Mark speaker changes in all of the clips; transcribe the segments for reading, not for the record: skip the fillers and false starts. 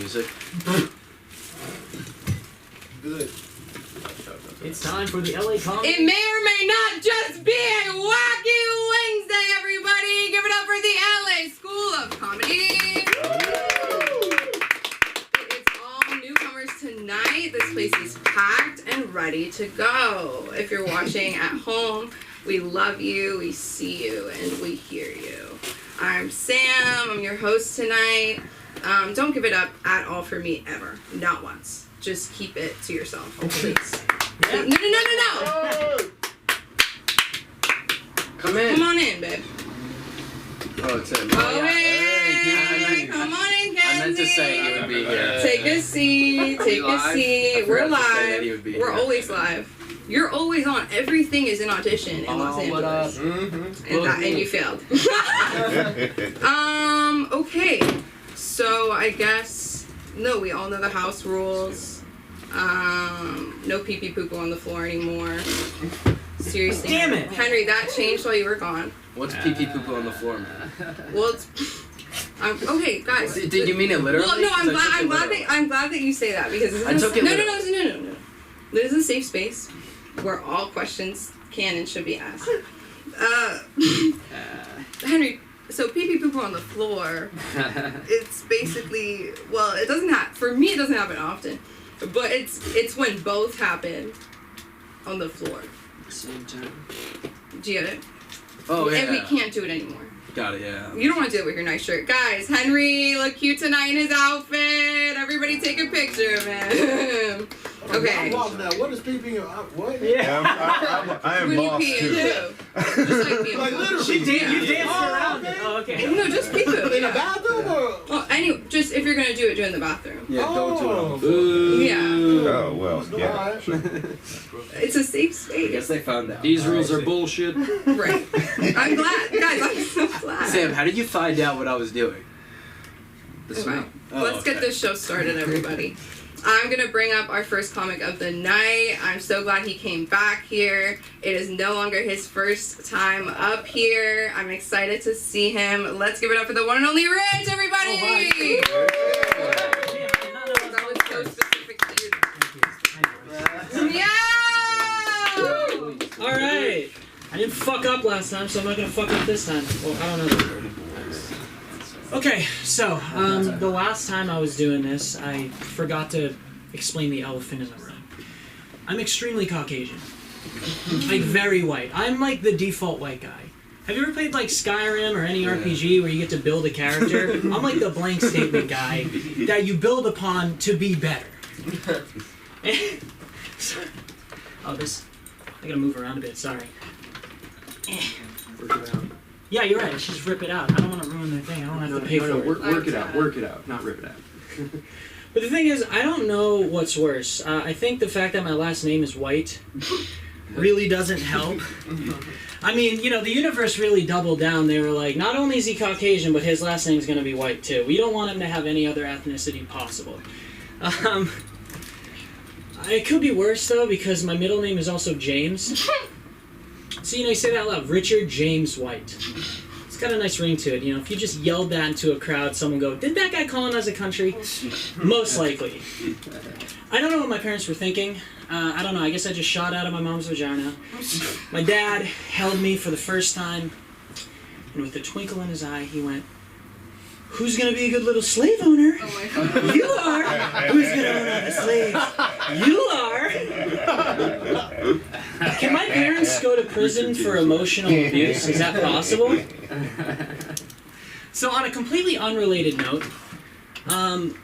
Speaker 1: music.
Speaker 2: Good.
Speaker 3: It's time for the LA Comedy.
Speaker 4: It may or may not just be a Wacky Wednesday, everybody. Give it up for the LA School of Comedy. It's all newcomers tonight. This place is packed and ready to go. If you're watching at home, we love you, we see you, and we hear you. I'm Sam. I'm your host tonight. Don't give it up at all for me ever. Not once. Just keep it to yourself, please. Yeah. No.
Speaker 1: Come in.
Speaker 4: Come on in, babe.
Speaker 1: Oh, it's him.
Speaker 4: Oh, hey. Come on in, Kenzie.
Speaker 1: I meant to say he would be here.
Speaker 4: Take a seat. Take a seat. We're live.
Speaker 1: We're
Speaker 4: always live. You're always on. Everything is an audition in Los Angeles.
Speaker 1: What up?
Speaker 4: And you failed. Okay. So I guess we all know the house rules. No pee-pee poo-poo on the floor anymore. Seriously.
Speaker 3: Damn it!
Speaker 4: Henry, that changed while you were gone.
Speaker 1: What's pee-pee poo-poo on the floor, man?
Speaker 4: Well, it's... okay, guys.
Speaker 1: Did you mean it literally?
Speaker 4: Well, no, I'm glad that you say that because this is no. This is a safe space where all questions can and should be asked. Henry, so pee-pee poo-poo on the floor, it's basically, well, it doesn't happen, for me it doesn't happen often, but it's when both happen on the floor.
Speaker 1: Same time.
Speaker 4: Do you get it?
Speaker 1: Oh, yeah.
Speaker 4: And we can't do it anymore.
Speaker 1: Got it, yeah.
Speaker 4: You don't want to do it with your nice shirt. Guys, Henry look cute tonight in his outfit. Everybody take a picture of him. Okay.
Speaker 2: What is pee-pee? What?
Speaker 5: Yeah, I am
Speaker 4: When
Speaker 5: boss
Speaker 4: you pee
Speaker 5: too.
Speaker 4: Just like peeing.
Speaker 2: Like literally.
Speaker 3: You danced around it. Oh, okay.
Speaker 4: No, just pee poo.
Speaker 2: In the bathroom or?
Speaker 4: Well, anyway, just if you're gonna do it, do it in the bathroom.
Speaker 1: Yeah, don't do it on the
Speaker 2: Oh.
Speaker 4: Yeah.
Speaker 5: Oh, well, yeah.
Speaker 4: It's a safe
Speaker 1: I
Speaker 4: space.
Speaker 1: guess they found out.
Speaker 6: These rules are bullshit.
Speaker 4: Right. I'm glad. Guys, I'm so glad.
Speaker 1: Sam, how did you find out what I was doing? The
Speaker 4: Okay.
Speaker 1: smell. Oh,
Speaker 4: Let's get this show started, everybody. I'm going to bring up our first comic of the night. I'm so glad he came back here. It is no longer his first time up here. I'm excited to see him. Let's give it up for the one and only Rich, everybody! That was so specific to you. Yeah!
Speaker 3: All right. I didn't fuck up last time, so I'm not gonna fuck up this time. Well, I don't know. Okay, so the last time I was doing this, I forgot to explain the elephant in the room. I'm extremely Caucasian, like very white. I'm like the default white guy. Have you ever played like Skyrim or any RPG where you get to build a character? I'm like the blank statement guy that you build upon to be better. Oh, this. I gotta move around a bit. Sorry.
Speaker 1: Work it out.
Speaker 3: Yeah, you're right. Let's just rip it out. I don't want to ruin the thing. I don't have to pay for it.
Speaker 6: Work it out. Work it out. Not rip it out.
Speaker 3: But the thing is, I don't know what's worse. I think the fact that my last name is White really doesn't help. I mean, you know, the universe really doubled down. They were like, not only is he Caucasian, but his last name's going to be White, too. We don't want him to have any other ethnicity possible. It could be worse, though, because my middle name is also James. So, you know, you say that out loud. Richard James White. It's got a nice ring to it. You know, if you just yelled that into a crowd, someone would go, did that guy colonize a country? Most likely. I don't know what my parents were thinking. I don't know. I guess I just shot out of my mom's vagina. My dad held me for the first time, and with a twinkle in his eye, he went, who's going to be a good little slave owner?
Speaker 4: Oh my God.
Speaker 3: You are! Who's going to own all the slaves? You are! Can my parents go to prison for emotional abuse? Is that possible? So on a completely unrelated note, have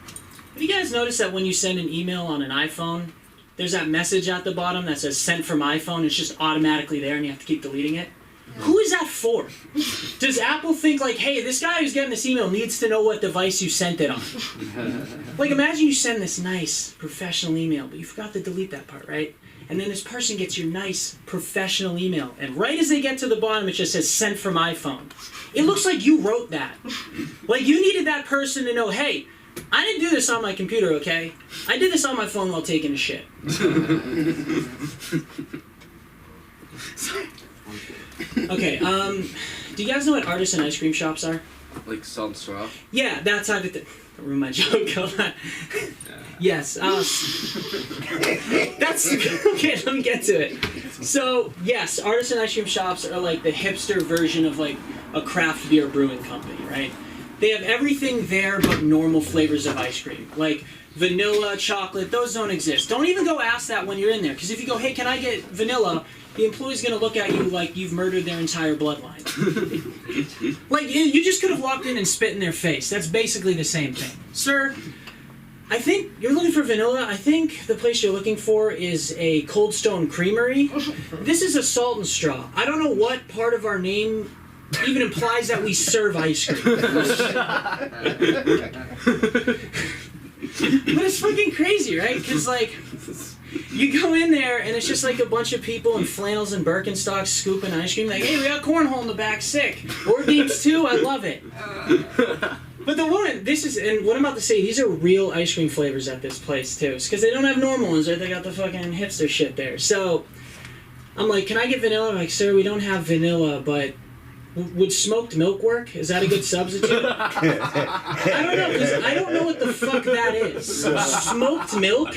Speaker 3: you guys noticed that when you send an email on an iPhone, there's that message at the bottom that says sent from iPhone, it's just automatically there and you have to keep deleting it? Who is that for? Does Apple think like, hey, this guy who's getting this email needs to know what device you sent it on? Like, imagine you send this nice, professional email, but you forgot to delete that part, right? And then this person gets your nice, professional email, and right as they get to the bottom, it just says sent from iPhone. It looks like you wrote that. Like, you needed that person to know, hey, I didn't do this on my computer, okay? I did this on my phone while taking a shit. Okay, do you guys know what artisan ice cream shops are?
Speaker 1: Like salt and straw.
Speaker 3: Yeah, that type of thing. Don't ruin my joke. Hold on. Yes. That's okay. Let me get to it. So yes, artisan ice cream shops are like the hipster version of like a craft beer brewing company, right? They have everything there but normal flavors of ice cream, like vanilla, chocolate. Those don't exist. Don't even go ask that when you're in there, because if you go, hey, can I get vanilla? The employee's gonna look at you like you've murdered their entire bloodline. Like you just could have walked in and spit in their face. That's basically the same thing, sir. I think you're looking for vanilla. I think the place you're looking for is a Cold Stone Creamery. This is a Salt and Straw. I don't know what part of our name even implies that we serve ice cream. But it's fucking crazy, right? Because, like, you go in there and it's just like a bunch of people in flannels and Birkenstocks scooping ice cream. Like, hey, we got cornhole in the back, sick. Board games too, I love it. But the one, and what I'm about to say, these are real ice cream flavors at this place too. It's because they don't have normal ones, right? They got the fucking hipster shit there. So, I'm like, can I get vanilla? I'm like, sir, we don't have vanilla, but would smoked milk work? Is that a good substitute? I don't know, because I don't know what the fuck that is. Smoked milk?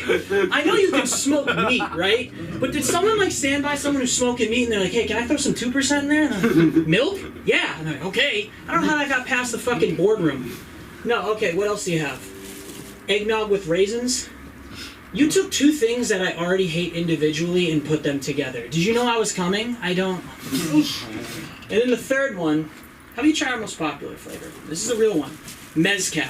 Speaker 3: I know you can smoke meat, right? But did someone like stand by someone who's smoking meat and they're like, hey, can I throw some 2% in there? Milk? Yeah. And I'm like, okay. I don't know how that got past the fucking boardroom. No, okay, what else do you have? Eggnog with raisins? You took two things that I already hate individually and put them together. Did you know I was coming? I don't. And then the third one, have you tried our most popular flavor? This is a real one. Mezcal.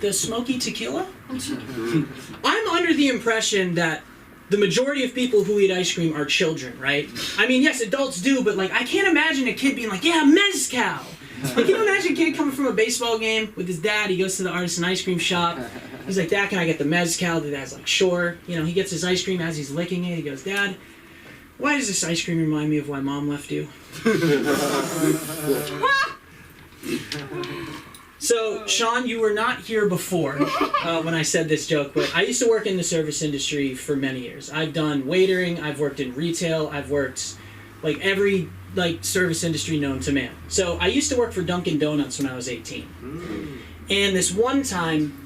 Speaker 3: The smoky tequila? I'm under the impression that the majority of people who eat ice cream are children, right? I mean, yes, adults do, but like, I can't imagine a kid being like, yeah, mezcal! Like, can you imagine a kid coming from a baseball game with his dad? He goes to the artisan ice cream shop. He's like, Dad, can I get the mezcal? The dad's like, sure. You know, he gets his ice cream as he's licking it. He goes, Dad, why does this ice cream remind me of why Mom left you? So, Sean, you were not here before when I said this joke, but I used to work in the service industry for many years. I've done waitering, I've worked in retail, I've worked like every service industry known to man. So I used to work for Dunkin' Donuts when I was 18. And this one time,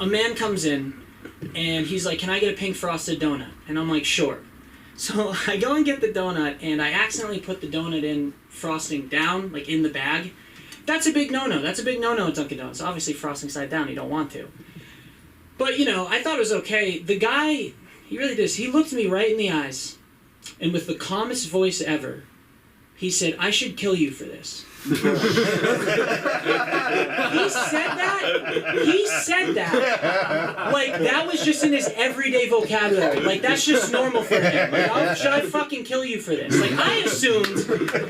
Speaker 3: a man comes in and he's like, can I get a pink frosted donut? And I'm like, sure. So I go and get the donut and I accidentally put the donut in frosting down, like in the bag. That's a big no-no. That's a big no-no at Dunkin' Donuts. Obviously frosting side down, you don't want to. But you know, I thought it was okay. The guy, he really did. He looked me right in the eyes and with the calmest voice ever, he said, I should kill you for this. He said that. Like, that was just in his everyday vocabulary. Like, that's just normal for him. Like, should I fucking kill you for this? Like, I assumed,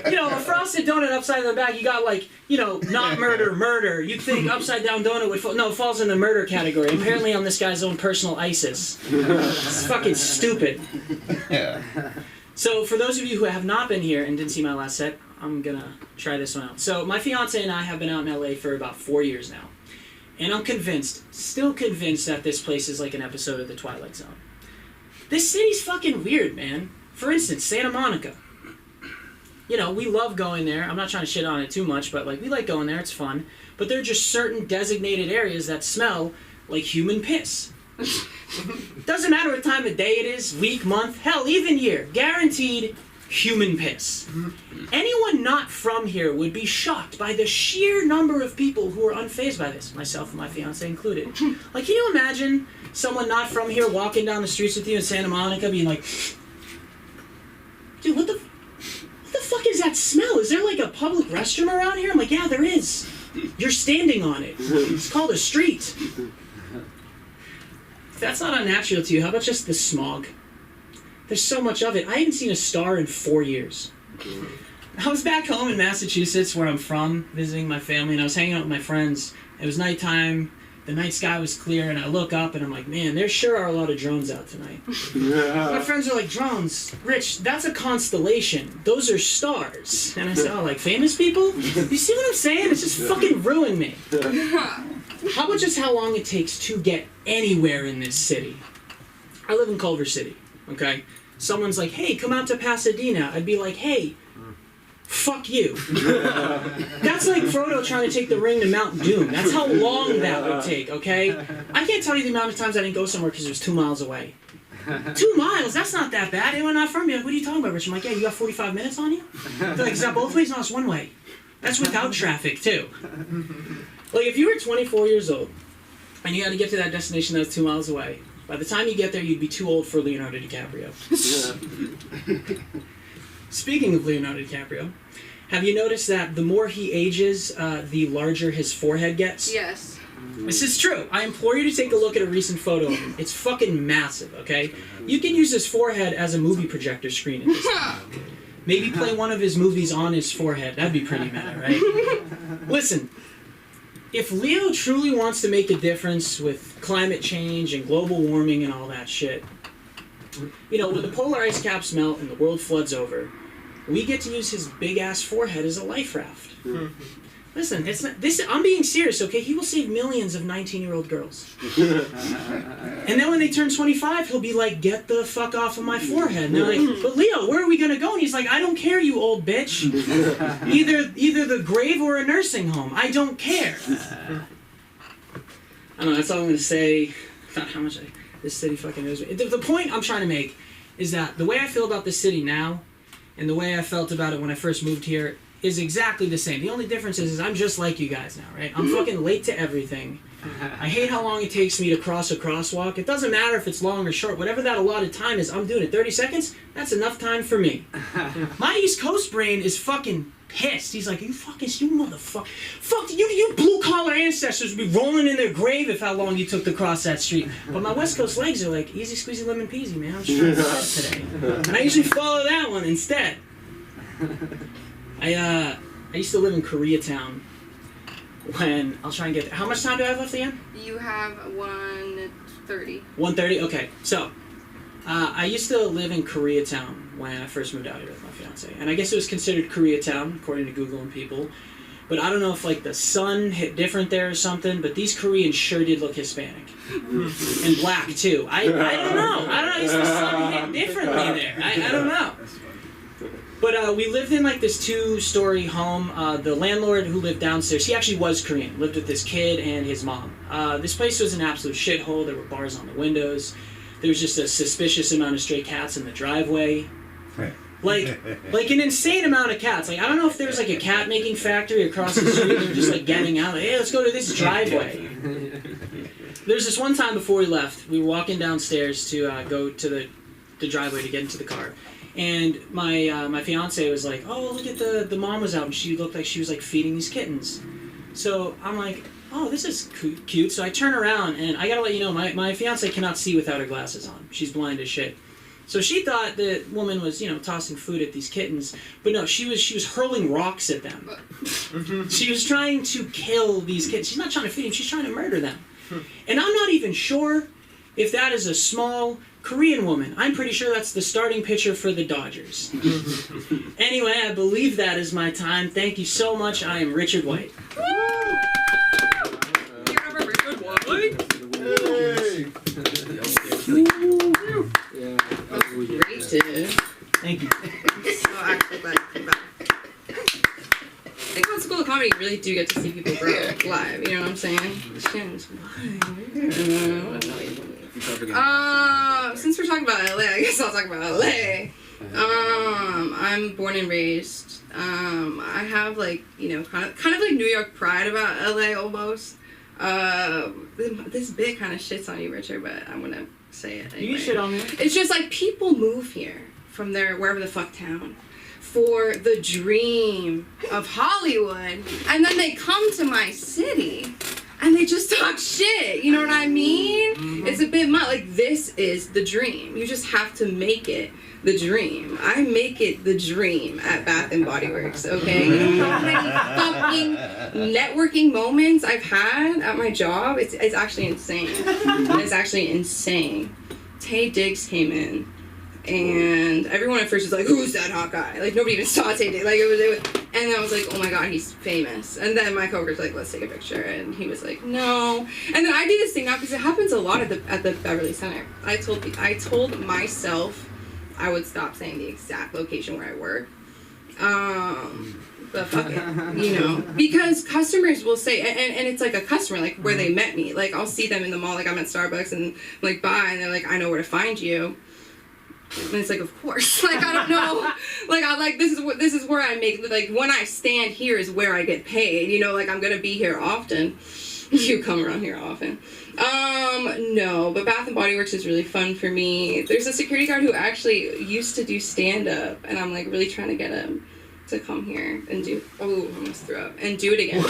Speaker 3: you know, a frosted donut upside down the back, you got, like, you know, not murder, murder. You'd think upside down donut would fall. No, it falls in the murder category. Apparently I'm this guy's own personal ISIS. It's fucking stupid.
Speaker 5: Yeah.
Speaker 3: So, for those of you who have not been here and didn't see my last set, I'm gonna try this one out. So, my fiance and I have been out in LA for about 4 years now. And I'm still convinced that this place is like an episode of The Twilight Zone. This city's fucking weird, man. For instance, Santa Monica. You know, we love going there. I'm not trying to shit on it too much, but like, we like going there, it's fun. But there are just certain designated areas that smell like human piss. Doesn't matter what time of day it is, week, month, hell, even year. Guaranteed human piss. Anyone not from here would be shocked by the sheer number of people who are unfazed by this, myself and my fiance included. Like, can you imagine someone not from here walking down the streets with you in Santa Monica being like, dude, what the fuck is that smell? Is there like a public restroom around here? I'm like, yeah, there is. You're standing on it. It's called a street. If that's not unnatural to you, how about just the smog? There's so much of it. I haven't seen a star in 4 years. I was back home in Massachusetts, where I'm from, visiting my family, and I was hanging out with my friends. It was nighttime, the night sky was clear, and I look up and I'm like, man, there sure are a lot of drones out tonight. My friends are like, drones? Rich, that's a constellation. Those are stars. And I said, oh, like famous people? You see what I'm saying? It's just fucking ruined me. How about just how long it takes to get anywhere in this city? I live in Culver City, okay? Someone's like, hey, come out to Pasadena. I'd be like, hey, Fuck you. That's like Frodo trying to take the ring to Mount Doom. That's how long that would take, okay? I can't tell you the amount of times I didn't go somewhere because it was 2 miles away. 2 miles? That's not that bad. Anyone not from me? Like, what are you talking about, Rich? I'm like, yeah, you got 45 minutes on you? They're like, is that both ways? No, it's one way. That's without traffic, too. Like, if you were 24 years old and you had to get to that destination that was 2 miles away, by the time you get there, you'd be too old for Leonardo DiCaprio. Speaking of Leonardo DiCaprio, have you noticed that the more he ages, the larger his forehead gets?
Speaker 4: Yes.
Speaker 3: This is true. I implore you to take a look at a recent photo of him. It's fucking massive, okay? You can use his forehead as a movie projector screen at this time. Maybe play one of his movies on his forehead. That'd be pretty meta, right? Listen, if Leo truly wants to make a difference with climate change and global warming and all that shit, you know, when the polar ice caps melt and the world floods over, we get to use his big-ass forehead as a life raft. Listen, it's not, this. I'm being serious, okay? He will save millions of 19-year-old girls. And then when they turn 25, he'll be like, get the fuck off of my forehead. And they're like, but Leo, where are we gonna go? And he's like, I don't care, you old bitch. Either the grave or a nursing home. I don't care. I don't know, that's all I'm gonna say about how much this city fucking knows me. The point I'm trying to make is that the way I feel about this city now and the way I felt about it when I first moved here is exactly the same. The only difference is I'm just like you guys now, right? I'm fucking late to everything. I hate how long it takes me to cross a crosswalk. It doesn't matter if it's long or short. Whatever that allotted time is, I'm doing it. 30 seconds? That's enough time for me. My East Coast brain is fucking pissed. He's like, you motherfucker. Fuck, you blue-collar ancestors would be rolling in their grave if how long you took to cross that street. But my West Coast legs are like, easy squeezy lemon peasy, man. I'm just trying to step today. And I usually follow that one instead. I used to live in Koreatown when, I'll try and get there. How much time do I have left again?
Speaker 4: You have 1:30.
Speaker 3: 1:30? Okay. So, I used to live in Koreatown when I first moved out here with my fiance. And I guess it was considered Koreatown, according to Google and people. But I don't know if, like, the sun hit different there or something, but these Koreans sure did look Hispanic. And black, too. I don't know. I don't know. The sun hit differently there. I don't know. But we lived in like this 2-story home. The landlord who lived downstairs, he actually was Korean, lived with this kid and his mom. This place was an absolute shithole. There were bars on the windows. There was just a suspicious amount of stray cats in the driveway. Like an insane amount of cats. Like, I don't know if there was like a cat making factory across the street. They were just like getting out. Like, hey, let's go to this driveway. There's this one time before we left, we were walking downstairs to go to the driveway to get into the car. And my fiance was like, oh, look at the mom was out and she looked like she was like feeding these kittens. So I'm like, oh, this is cute. So I turn around and I gotta let you know, my fiance cannot see without her glasses on. She's blind as shit. So she thought the woman was, you know, tossing food at these kittens, but no, she was hurling rocks at them. She was trying to kill these kittens. She's not trying to feed them, she's trying to murder them. And I'm not even sure if that is a small Korean woman. I'm pretty sure that's the starting pitcher for the Dodgers. Anyway, I believe that is my time. Thank you so much. I am Richard White.
Speaker 4: You remember Richard White?
Speaker 2: Hey.
Speaker 4: Great.
Speaker 3: Thank you.
Speaker 4: So actually glad to come back. I think on School of Comedy you really do get to see people grow live, you know what I'm saying? Shins, since we're talking about LA, I guess I'll talk about LA. I'm born and raised. I have like, you know, kind of like New York pride about LA almost. This bit kind of shits on you, Richard, but I'm gonna say it anyway.
Speaker 3: You shit on me.
Speaker 4: It's just like people move here from their wherever the fuck town for the dream of Hollywood, and then they come to my city and they just talk shit, you know what I mean? Mm-hmm. It's a bit much. Like, this is the dream. You just have to make it the dream. I make it the dream at Bath and Body Works, okay? You know how many fucking networking moments I've had at my job? It's actually insane. It's actually insane. Tay Diggs came in, and everyone at first was like, who's that hot guy? Like, nobody even saw Tay Diggs. Like, it was, and I was like, oh my god, he's famous. And then my coworker's like, let's take a picture. And he was like, no. And then I do this thing now, because it happens a lot at the Beverly Center. I told myself I would stop saying the exact location where I work. But fuck it, you know, because customers will say, and it's like a customer, like where they met me, like I'll see them in the mall, like I'm at Starbucks and I'm like, bye, and they're like, I know where to find you. And it's like, of course, like I don't know, like this is where I make, like when I stand here is where I get paid, you know, like I'm gonna be here often. You come around here often. No, but Bath and Body Works is really fun for me. There's a security guard who actually used to do stand-up, and I'm like really trying to get him to come here and do, I almost threw up, and do it again.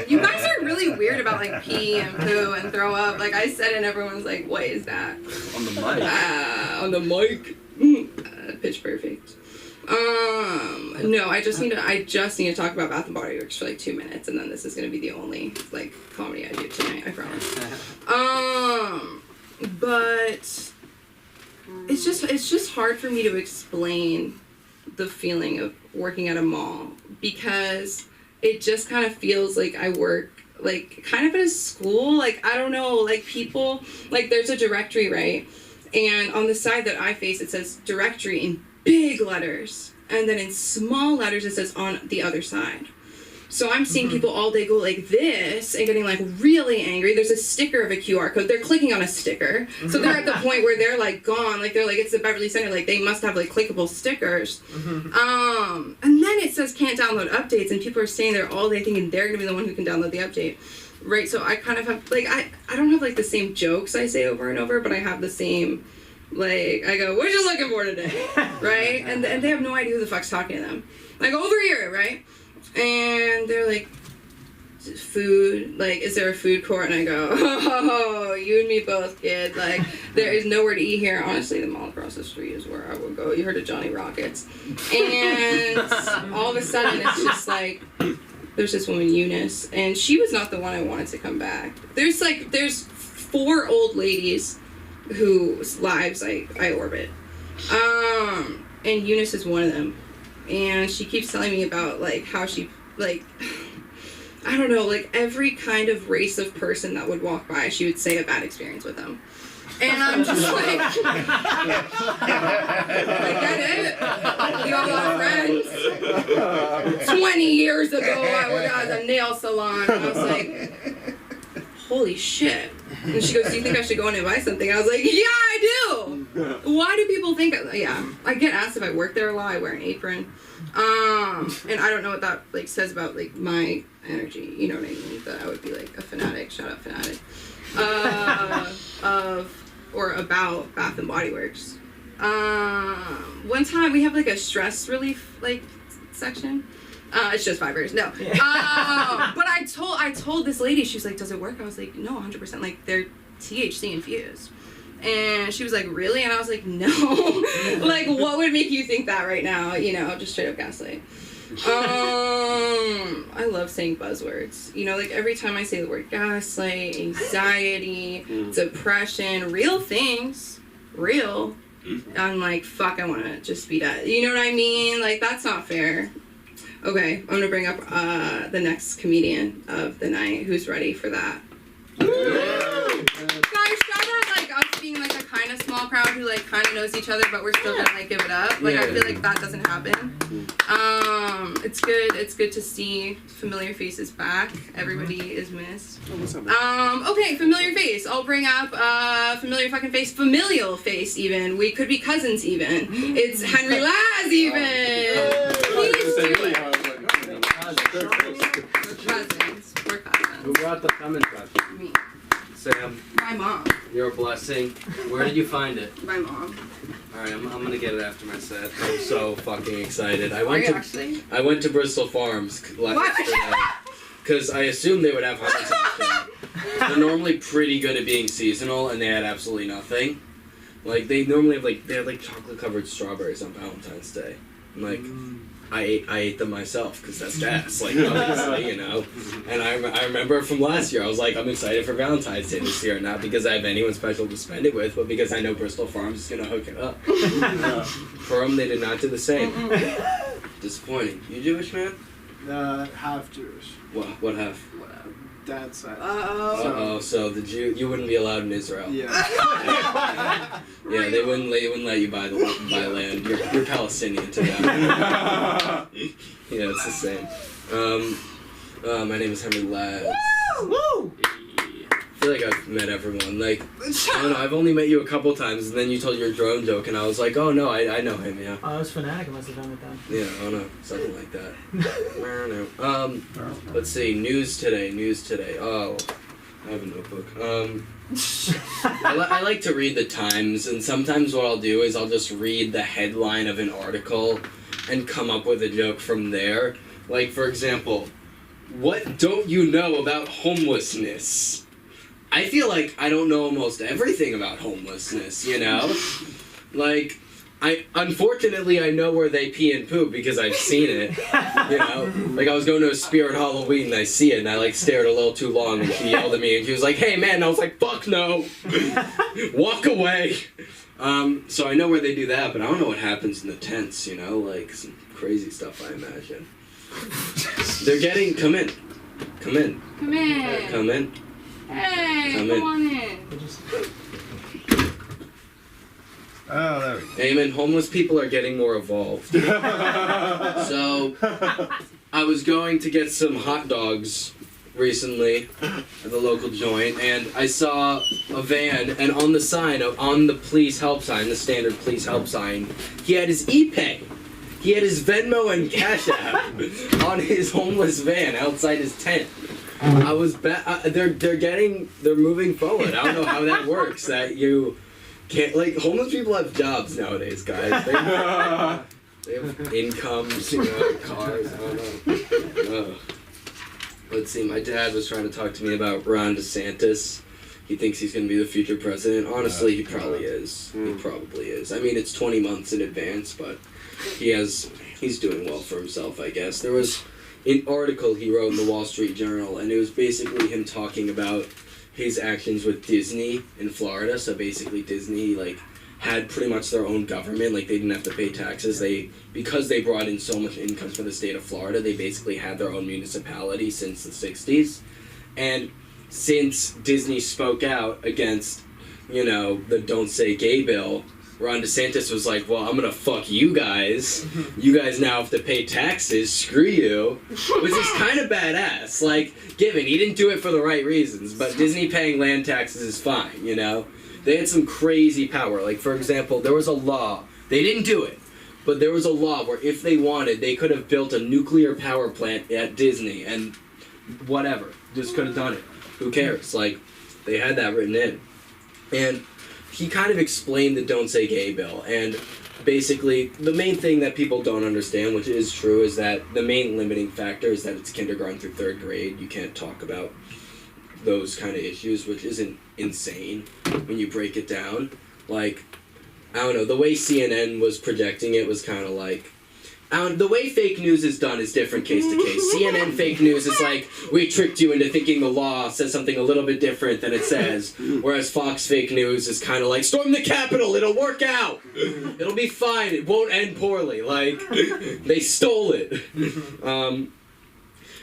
Speaker 4: You guys are really weird about like pee and poo and throw up. Like I said and everyone's like, what is that?
Speaker 1: On the mic.
Speaker 4: On the mic. Pitch perfect. No, I just need to talk about Bath and Body Works for like 2 minutes, and then this is gonna be the only like comedy I do tonight, I promise. But it's just hard for me to explain the feeling of working at a mall, because it just kind of feels like I work like kind of at a school, like I don't know, like people, like there's a directory, right? And on the side that I face it says directory in big letters, and then in small letters it says on the other side. So I'm seeing people all day go like this and getting like really angry. There's a sticker of a QR code. They're clicking on a sticker. So they're at the point where they're like gone. Like they're like, it's the Beverly Center. Like they must have like clickable stickers. And then it says can't download updates, and people are staying there all day thinking they're gonna be the one who can download the update. Right, so I kind of have, like, I don't have like the same jokes I say over and over, but I have the same, like, I go, what you looking for today? Right? And they have no idea who the fuck's talking to them. Like, over here, right? And they're like, food, like, is there a food court? And I go, oh, you and me both, kid. Like, there is nowhere to eat here. Honestly, the mall across the street is where I would go. You heard of Johnny Rockets. And all of a sudden, it's just like, there's this woman, Eunice, and she was not the one I wanted to come back. There's 4 old ladies whose lives I orbit. And Eunice is one of them. And she keeps telling me about, like, how she, like, I don't know, like, every kind of race of person that would walk by, she would say a bad experience with them. And I'm just like, I get it. We all have friends. 20 years ago, I worked at a nail salon. And I was like, holy shit. And she goes, do you think I should go in and buy something? I was like, yeah, I do. Why do people think, yeah. I get asked if I work there a lot. I wear an apron. And I don't know what that, like, says about, like, my energy. You know what I mean? That I would be, like, a fanatic. Shout out fanatic. About Bath and Body Works. One time we have like a stress relief like section. It's just fibers. No. But I told this lady, she was like, does it work? I was like, no, 100%. Like they're THC infused. And she was like, really? And I was like, no. Like, what would make you think that right now? You know, just straight up gaslight. I love saying buzzwords. You know, like every time I say the word gaslight, anxiety, depression, real things, real, I'm like, fuck, I want to just be dead. You know what I mean? Like, that's not fair. Okay, I'm going to bring up the next comedian of the night who's ready for that. Guys, shout out like us being like a kind of small crowd who like kind of knows each other, but we're still gonna like give it up. Like I feel like that doesn't happen. It's good to see familiar faces back. Everybody is missed. Okay, familiar face. I'll bring up familiar fucking face, familial face even. We could be cousins even. It's Henry Laz even. He's doing cousins. We're cousins.
Speaker 1: Who brought the coming from?
Speaker 4: Me.
Speaker 1: Sam,
Speaker 4: My mom.
Speaker 1: you're a blessing. Where did you find it?
Speaker 4: My mom.
Speaker 1: Alright, I'm gonna get it after my set. I'm so fucking excited. I
Speaker 4: Are
Speaker 1: went
Speaker 4: you
Speaker 1: to
Speaker 4: actually?
Speaker 1: I went to Bristol Farms because I assumed they would have heart attack. They're normally pretty good at being seasonal, and they had absolutely nothing. Like they normally have they had chocolate covered strawberries on Valentine's Day. I'm like, I ate them myself because that's gas, like obviously, you know. And I remember from last year, I was like, I'm excited for Valentine's Day this year, not because I have anyone special to spend it with, but because I know Bristol Farms is gonna hook it up. For them, they did not do the same. Disappointing. You Jewish, man?
Speaker 2: Half Jewish.
Speaker 1: What half?
Speaker 2: dad's side.
Speaker 4: Uh-oh.
Speaker 1: So the Jew, you wouldn't be allowed in Israel.
Speaker 2: Yeah.
Speaker 1: Yeah, they wouldn't let you buy land. You're Palestinian to them. Yeah, it's the same. My name is Henry Ladd.
Speaker 2: Woo!
Speaker 1: I feel like I've met everyone. Like, I don't know, I've only met you a couple times, and then you told your drone joke, and I was like, oh no, I know him, yeah.
Speaker 3: Oh, I was Fanatic. I must have done it then.
Speaker 1: Yeah, I don't know, something like that. I don't know. Let's see, news today. Oh, I have a notebook. I like to read the Times, and sometimes what I'll do is I'll just read the headline of an article and come up with a joke from there. Like, for example, what don't you know about homelessness? I feel like I don't know almost everything about homelessness, you know? Like, unfortunately I know where they pee and poop because I've seen it, you know? Like, I was going to a Spirit Halloween and I see it and I, like, stared a little too long and she yelled at me and she was like, hey man, and I was like, fuck no! Walk away! So I know where they do that, but I don't know what happens in the tents, you know? Like, some crazy stuff, I imagine. They're getting, come in.
Speaker 4: Come in. Hey, come on in.
Speaker 5: Oh, there we go.
Speaker 1: Amen. Homeless people are getting more evolved. So, I was going to get some hot dogs recently at the local joint, and I saw a van, and on the sign, on the police help sign, the standard police help sign, he had his e-pay. He had his Venmo and Cash App on his homeless van outside his tent. I was they're moving forward. I don't know how that works. That you can't, like, homeless people have jobs nowadays, guys. They have incomes, you know, cars. I don't know. Let's see. My dad was trying to talk to me about Ron DeSantis. He thinks he's going to be the future president. Honestly, he probably is. He probably is. I mean, it's 20 months in advance, but he's doing well for himself, I guess. There was an article he wrote in the Wall Street Journal, and it was basically him talking about his actions with Disney in Florida. So basically Disney, like, had pretty much their own government. Like, they didn't have to pay taxes. Because they brought in so much income for the state of Florida, they basically had their own municipality since the 60s. And since Disney spoke out against, you know, the Don't Say Gay bill, Ron DeSantis was like, well, I'm gonna fuck you guys. You guys now have to pay taxes. Screw you. Which is kind of badass. Like, given he didn't do it for the right reasons, but Disney paying land taxes is fine, you know? They had some crazy power. Like, for example, there was a law. They didn't do it, but there was a law where if they wanted, they could have built a nuclear power plant at Disney and whatever. Just could have done it. Who cares? Like, they had that written in. And he kind of explained the Don't Say Gay bill, and basically the main thing that people don't understand, which is true, is that the main limiting factor is that it's kindergarten through 3rd grade. You can't talk about those kind of issues, which isn't insane when you break it down. Like, I don't know, the way CNN was projecting it was kind of like, the way fake news is done is different case to case. CNN fake news is like, we tricked you into thinking the law says something a little bit different than it says. Whereas Fox fake news is kind of like, storm the Capitol, it'll work out. It'll be fine, it won't end poorly. Like, they stole it.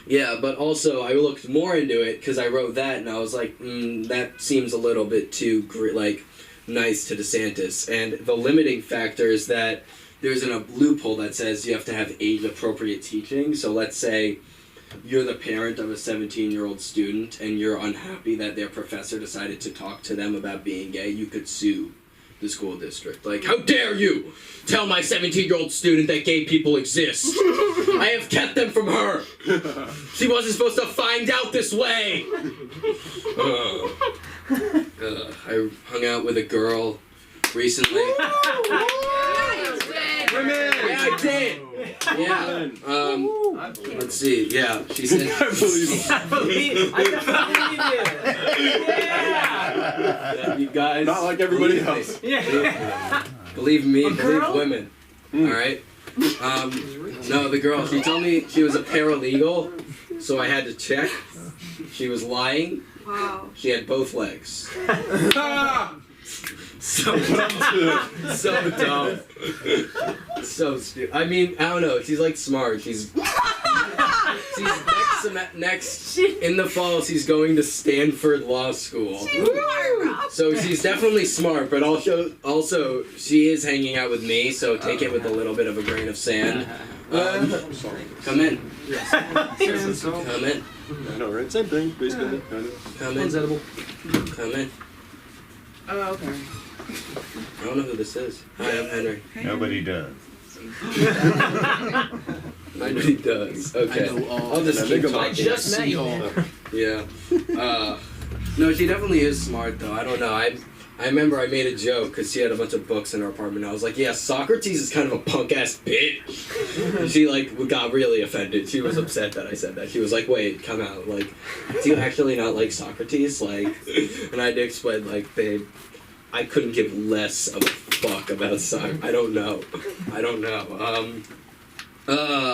Speaker 1: Yeah, but also I looked more into it because I wrote that and I was like, that seems a little bit too, like, nice to DeSantis. And the limiting factor is that there's a loophole that says you have to have age-appropriate teaching. So let's say you're the parent of a 17-year-old student and you're unhappy that their professor decided to talk to them about being gay, you could sue the school district. Like, how dare you tell my 17-year-old student that gay people exist? I have kept them from her. She wasn't supposed to find out this way. I hung out with a girl recently. Yeah, I did. Yeah. Let's see. Yeah, she said.
Speaker 2: I believe
Speaker 1: Yeah, you guys.
Speaker 5: Not like everybody
Speaker 1: believe
Speaker 5: else.
Speaker 1: Me.
Speaker 3: Yeah.
Speaker 1: Believe me. Believe
Speaker 3: girl?
Speaker 1: women. All right. No, the girl. She told me she was a paralegal, so I had to check. She was lying.
Speaker 4: Wow.
Speaker 1: She had both legs. So dumb. So dumb. So stupid. I mean, I don't know. She's like smart. She's next next in the fall, she's going to Stanford Law School. So she's definitely smart, but also she is hanging out with me, so take it with a little bit of a grain of sand. Come in. Come in.
Speaker 5: I know, right? Same thing, basically. Kind of.
Speaker 1: Come in.
Speaker 6: edible.
Speaker 1: Come in.
Speaker 4: Oh, okay.
Speaker 1: I don't know who this is. Hi, I'm Henry.
Speaker 5: Nobody does.
Speaker 1: Nobody does. Okay.
Speaker 6: I know all.
Speaker 1: I'll just keep
Speaker 6: I
Speaker 1: talking.
Speaker 6: just met all.
Speaker 1: Yeah. No, she definitely is smart, though. I don't know. I remember I made a joke because she had a bunch of books in her apartment. I was like, yeah, Socrates is kind of a punk-ass bitch. And she, like, got really offended. She was upset that I said that. She was like, wait, come out. Like, do you actually not like Socrates? Like, and I had to explain, like, babe, I couldn't give less of a fuck about Socrates. I don't know.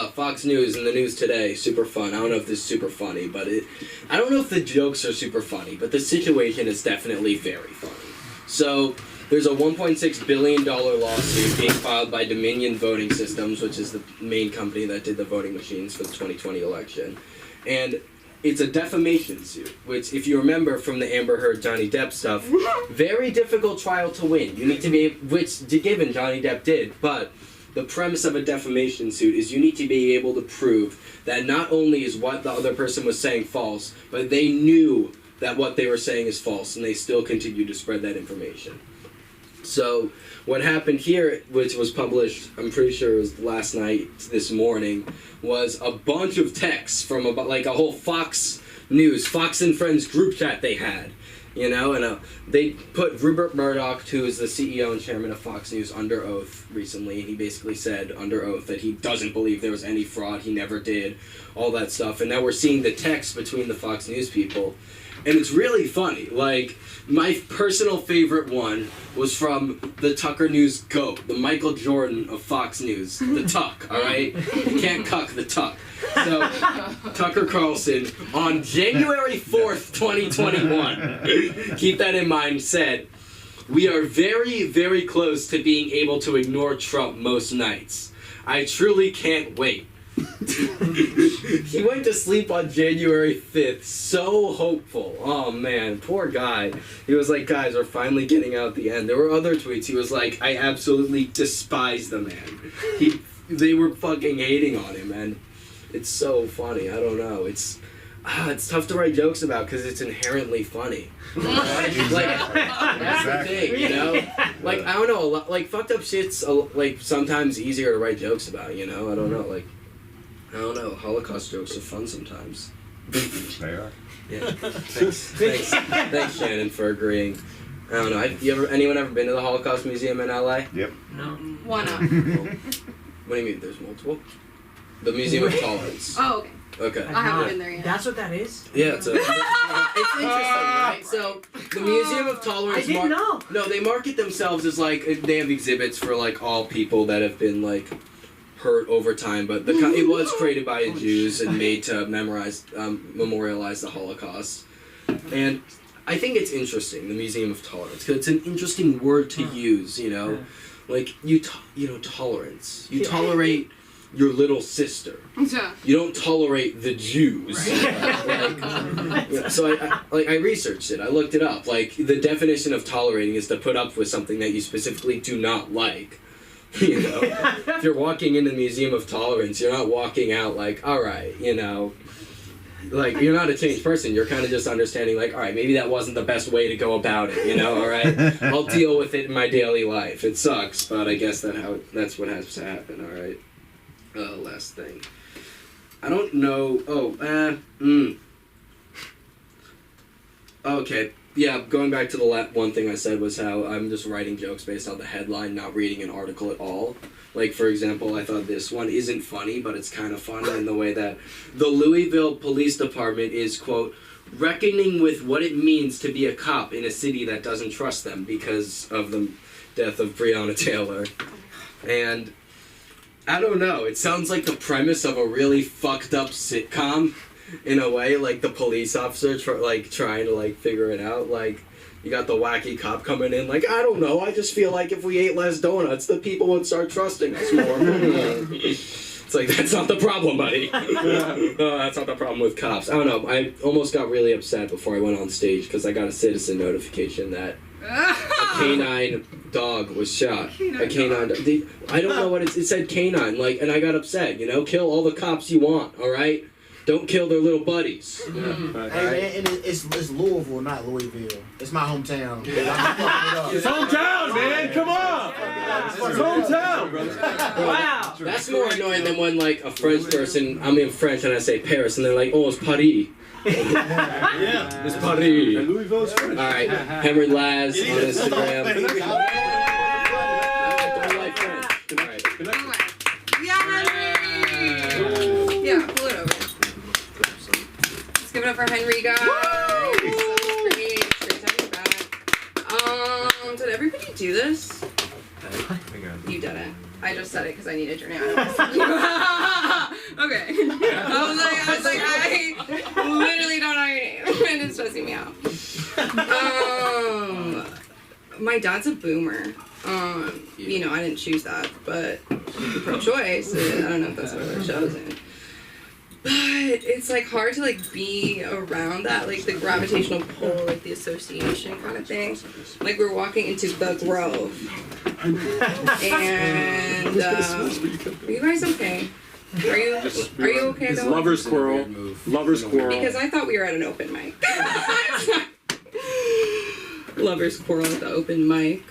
Speaker 1: Fox News in the news today, super fun. I don't know if this is super funny, but I don't know if the jokes are super funny, but the situation is definitely very funny. So, there's a $1.6 billion lawsuit being filed by Dominion Voting Systems, which is the main company that did the voting machines for the 2020 election. And it's a defamation suit, which, if you remember from the Amber Heard Johnny Depp stuff, very difficult trial to win. You need to be, which given Johnny Depp did, but the premise of a defamation suit is you need to be able to prove that not only is what the other person was saying false, but they knew that what they were saying is false, and they still continue to spread that information. So, what happened here, which was published, I'm pretty sure it was last night, this morning, was a bunch of texts from about, like, a whole Fox News, Fox and Friends group chat they had. You know, and they put Rupert Murdoch, who is the CEO and chairman of Fox News, under oath recently. He basically said under oath that he doesn't believe there was any fraud, he never did, all that stuff. And now we're seeing the text between the Fox News people. And it's really funny. Like, my personal favorite one was from the Tucker News GOAT, the Michael Jordan of Fox News, the Tuck, alright? You can't cuck the Tuck. So, Tucker Carlson, on January 4th, 2021, keep that in mind, said, "We are very, very close to being able to ignore Trump most nights. I truly can't wait." He went to sleep on January 5th, so hopeful. Oh man, poor guy. He was like, guys, we're finally getting out the end. There were other tweets. He was like, I absolutely despise the man. They were fucking hating on him, and it's so funny. I don't know. It's tough to write jokes about because it's inherently funny. That's the thing, you know? Like, I don't know, like, fucked up shit's, like, sometimes easier to write jokes about, you know? I don't know, like, I don't know, Holocaust jokes are fun sometimes.
Speaker 5: They are.
Speaker 1: Yeah. Thanks, Shannon, for agreeing. I don't know, anyone ever been to the Holocaust Museum in LA?
Speaker 5: Yep.
Speaker 3: No.
Speaker 4: Why not?
Speaker 1: What do you mean, there's multiple? The Museum of Tolerance.
Speaker 4: Oh, okay.
Speaker 1: Okay.
Speaker 4: I haven't been there yet.
Speaker 2: That's what that is?
Speaker 1: Yeah, it's interesting, right? So, the Museum of Tolerance...
Speaker 2: I didn't know.
Speaker 1: No, they market themselves as, like, they have exhibits for, like, all people that have been, like, hurt over time, but it was created by Jews and made to memorialize the Holocaust. And I think it's interesting, the Museum of Tolerance, because it's an interesting word to use, you know? Like, tolerance. You tolerate your little sister.
Speaker 4: Yeah.
Speaker 1: You don't tolerate the Jews. So I researched it. I looked it up. Like, the definition of tolerating is to put up with something that you specifically do not like. You know, if you're walking in the Museum of Tolerance, you're not walking out like, all right, you know, like, you're not a changed person. You're kind of just understanding, like, all right, maybe that wasn't the best way to go about it, you know, all right? I'll deal with it in my daily life. It sucks, but I guess that's what has to happen, all right? Last thing. I don't know. Okay. Yeah, going back to the one thing I said was how I'm just writing jokes based on the headline, not reading an article at all. Like, for example, I thought this one isn't funny, but it's kind of funny in the way that the Louisville Police Department is, quote, reckoning with what it means to be a cop in a city that doesn't trust them because of the death of Breonna Taylor. And I don't know, it sounds like the premise of a really fucked up sitcom. In a way, like, the police officer trying to figure it out. Like, you got the wacky cop coming in, like, I don't know, I just feel like if we ate less donuts, the people would start trusting us more. It's It's like, that's not the problem, buddy. That's not the problem with cops. I don't know. I almost got really upset before I went on stage because I got a citizen notification that a canine dog was shot. A canine dog. I don't know what it said canine, like, and I got upset, you know? Kill all the cops you want, all right? Don't kill their little buddies.
Speaker 7: Hey man, and it's Louisville, not Louisville. It's my hometown.
Speaker 5: It's hometown, man. Come on. It's hometown, brother.
Speaker 3: Wow.
Speaker 1: That's more annoying than when, like, a French person, I'm in French and I say Paris, and they're like, oh, it's Paris.
Speaker 5: Yeah.
Speaker 1: It's Paris.
Speaker 5: And Louisville's French.
Speaker 1: All right, Henry Laz on Instagram. Don't like French. All right.
Speaker 4: Yeah, Henry! Yeah, pull it over. Let's give it up for Henry, guys. Great. Great to have you back. Did everybody do this? You didn't. I just said it because I needed your name. Okay. I was like, I literally don't know your name. And it's stressing me out. My dad's a boomer. You know, I didn't choose that, but pro-choice. I don't know if that's what I've chosen. But it's like hard to like be around that, like the gravitational pull, like the association kind of thing. Like we're walking into the Grove, and are you guys okay? Are you okay
Speaker 6: It's
Speaker 1: Oh,
Speaker 4: though?
Speaker 6: lover's quarrel. Lover's quarrel.
Speaker 4: Because I thought we were at an open mic. Lovers quarrel at the open mic.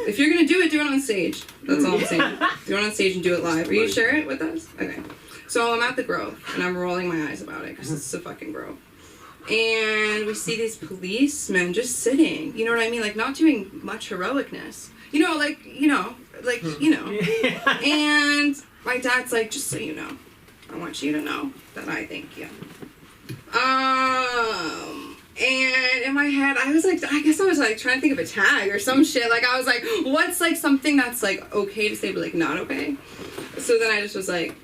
Speaker 4: If you're gonna do it on stage. That's all I'm saying. Do it on stage and do it live. Are you share it with us? Okay. So I'm at the Grove, and I'm rolling my eyes about it, because it's a fucking Grove. And we see these policemen just sitting, you know what I mean? Like, not doing much heroicness. You know. And my dad's like, just so you know, I want you to know that I thank you. And in my head, I was like, I guess I was like trying to think of a tag or some shit. Like, I was like, what's like something that's like okay to say, but like not okay? So then I just was like,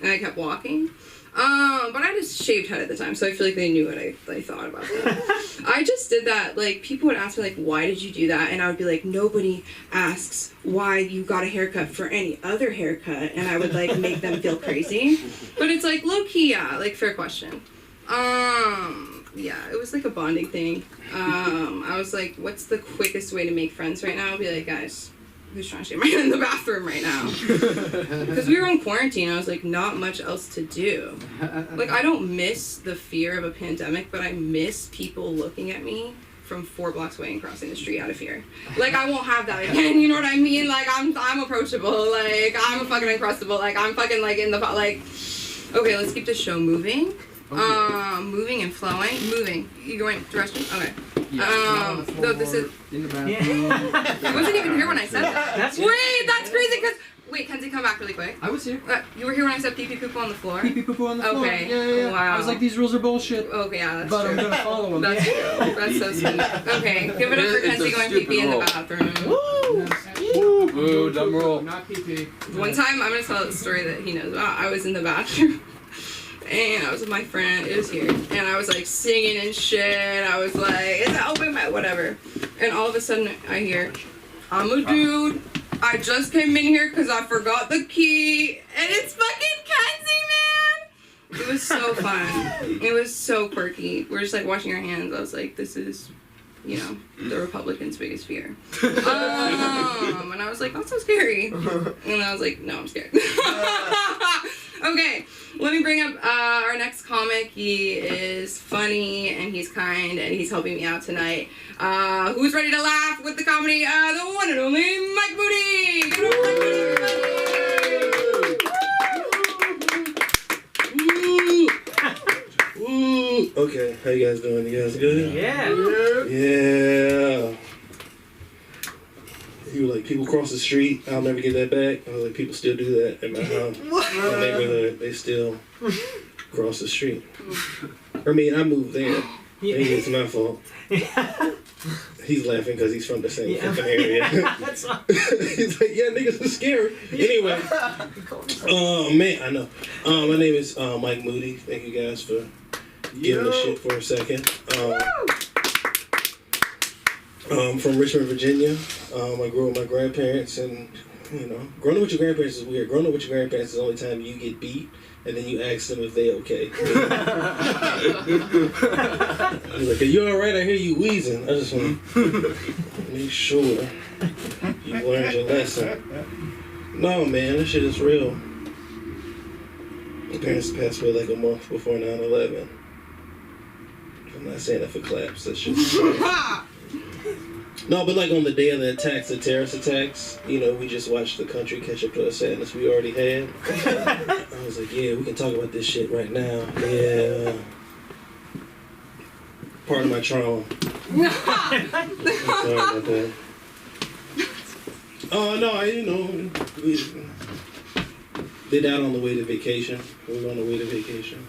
Speaker 4: and I kept walking. But I just shaved head at the time, so I feel like they knew what I thought about that. I just did that. Like, people would ask me, like, why did you do that? And I would be like, nobody asks why you got a haircut for any other haircut. And I would, like, make them feel crazy. But it's, like, low-key, yeah. Like, fair question. Yeah, it was, like, a bonding thing. I was like, what's the quickest way to make friends right now? I'd be like, guys, who's trying to shave my head in the bathroom right now? Because we were in quarantine. I was like, not much else to do. Like, I don't miss the fear of a pandemic, but I miss people looking at me from 4 blocks away and crossing the street out of fear. Like, I won't have that again, you know what I mean? Like, I'm approachable. Like, I'm fucking uncrustable. Like, I'm fucking, like, in the... Like, okay, let's keep the show moving. Moving and flowing. Moving. You going to the restroom? Okay. No, this is...
Speaker 6: In the bathroom.
Speaker 4: I wasn't even here when I said that.
Speaker 3: That's
Speaker 4: Wait, that's crazy, because... Wait, Kenzie, come back really quick.
Speaker 6: I was here.
Speaker 4: You were here when I said pee-pee poo-poo on the floor?
Speaker 6: Pee pee poo poo on the floor.
Speaker 4: Okay.
Speaker 6: Yeah.
Speaker 4: Wow.
Speaker 6: I was like, these rules are bullshit.
Speaker 4: Okay, yeah, that's
Speaker 6: But
Speaker 4: true.
Speaker 6: I'm gonna follow them.
Speaker 4: That's true. That's so sweet. Okay, give it up for
Speaker 6: It's a
Speaker 4: Kenzie going
Speaker 6: stupid
Speaker 4: pee-pee in the
Speaker 6: rule.
Speaker 4: bathroom.
Speaker 6: Woo, drum roll.
Speaker 2: Not pee-pee.
Speaker 4: One time, I'm going to tell a story that he knows about. I was in the bathroom, and I was with my friend. It was here. And I was, like, singing and shit. I was like, it's an open mic, whatever. And all of a sudden, I hear, I'm a dude. I just came in here because I forgot the key. And it's fucking Kenzie, man! It was so fun. It was so quirky. We're just, like, washing our hands. I was like, this is... you know, the Republicans' biggest fear. And I was like, that's so scary. And I was like, no, I'm scared. Okay, let me bring up our next comic. He is funny, and he's kind, and he's helping me out tonight. Who's ready to laugh with the comedy? The one and only Mike Moody! Give it up, Mike Moody, everybody!
Speaker 8: Okay, how you guys doing? You guys good?
Speaker 3: Yeah.
Speaker 8: Yeah. You were like, people cross the street, I'll never get that back. I was like, people still do that in my house. My neighborhood, they still cross the street. I mean, I moved there. Maybe it's my fault. He's laughing because he's from the same fucking area.
Speaker 3: That's all.
Speaker 8: He's like, yeah, niggas are scary. Anyway. Man, I know. My name is Mike Moody. Thank you guys for giving a shit for a second. I'm from Richmond, Virginia. I grew up with my grandparents, and You know, growing up with your grandparents is weird. Growing up with your grandparents is the only time you get beat, and then you ask them if they okay. He's like, "Are you all right? I hear you wheezing. I just want to make sure you learned your lesson." No, man, this shit is real. My parents passed away like a month before 9/11. I'm not saying that for claps. That shit. No, but like on the day of the attacks, the terrorist attacks, you know, we just watched the country catch up to the sadness we already had. I was like, yeah, we can talk about this shit right now. Yeah. Part of my trauma. I'm sorry about that. Oh, no, you know, they died on the way to vacation. We were on the way to vacation.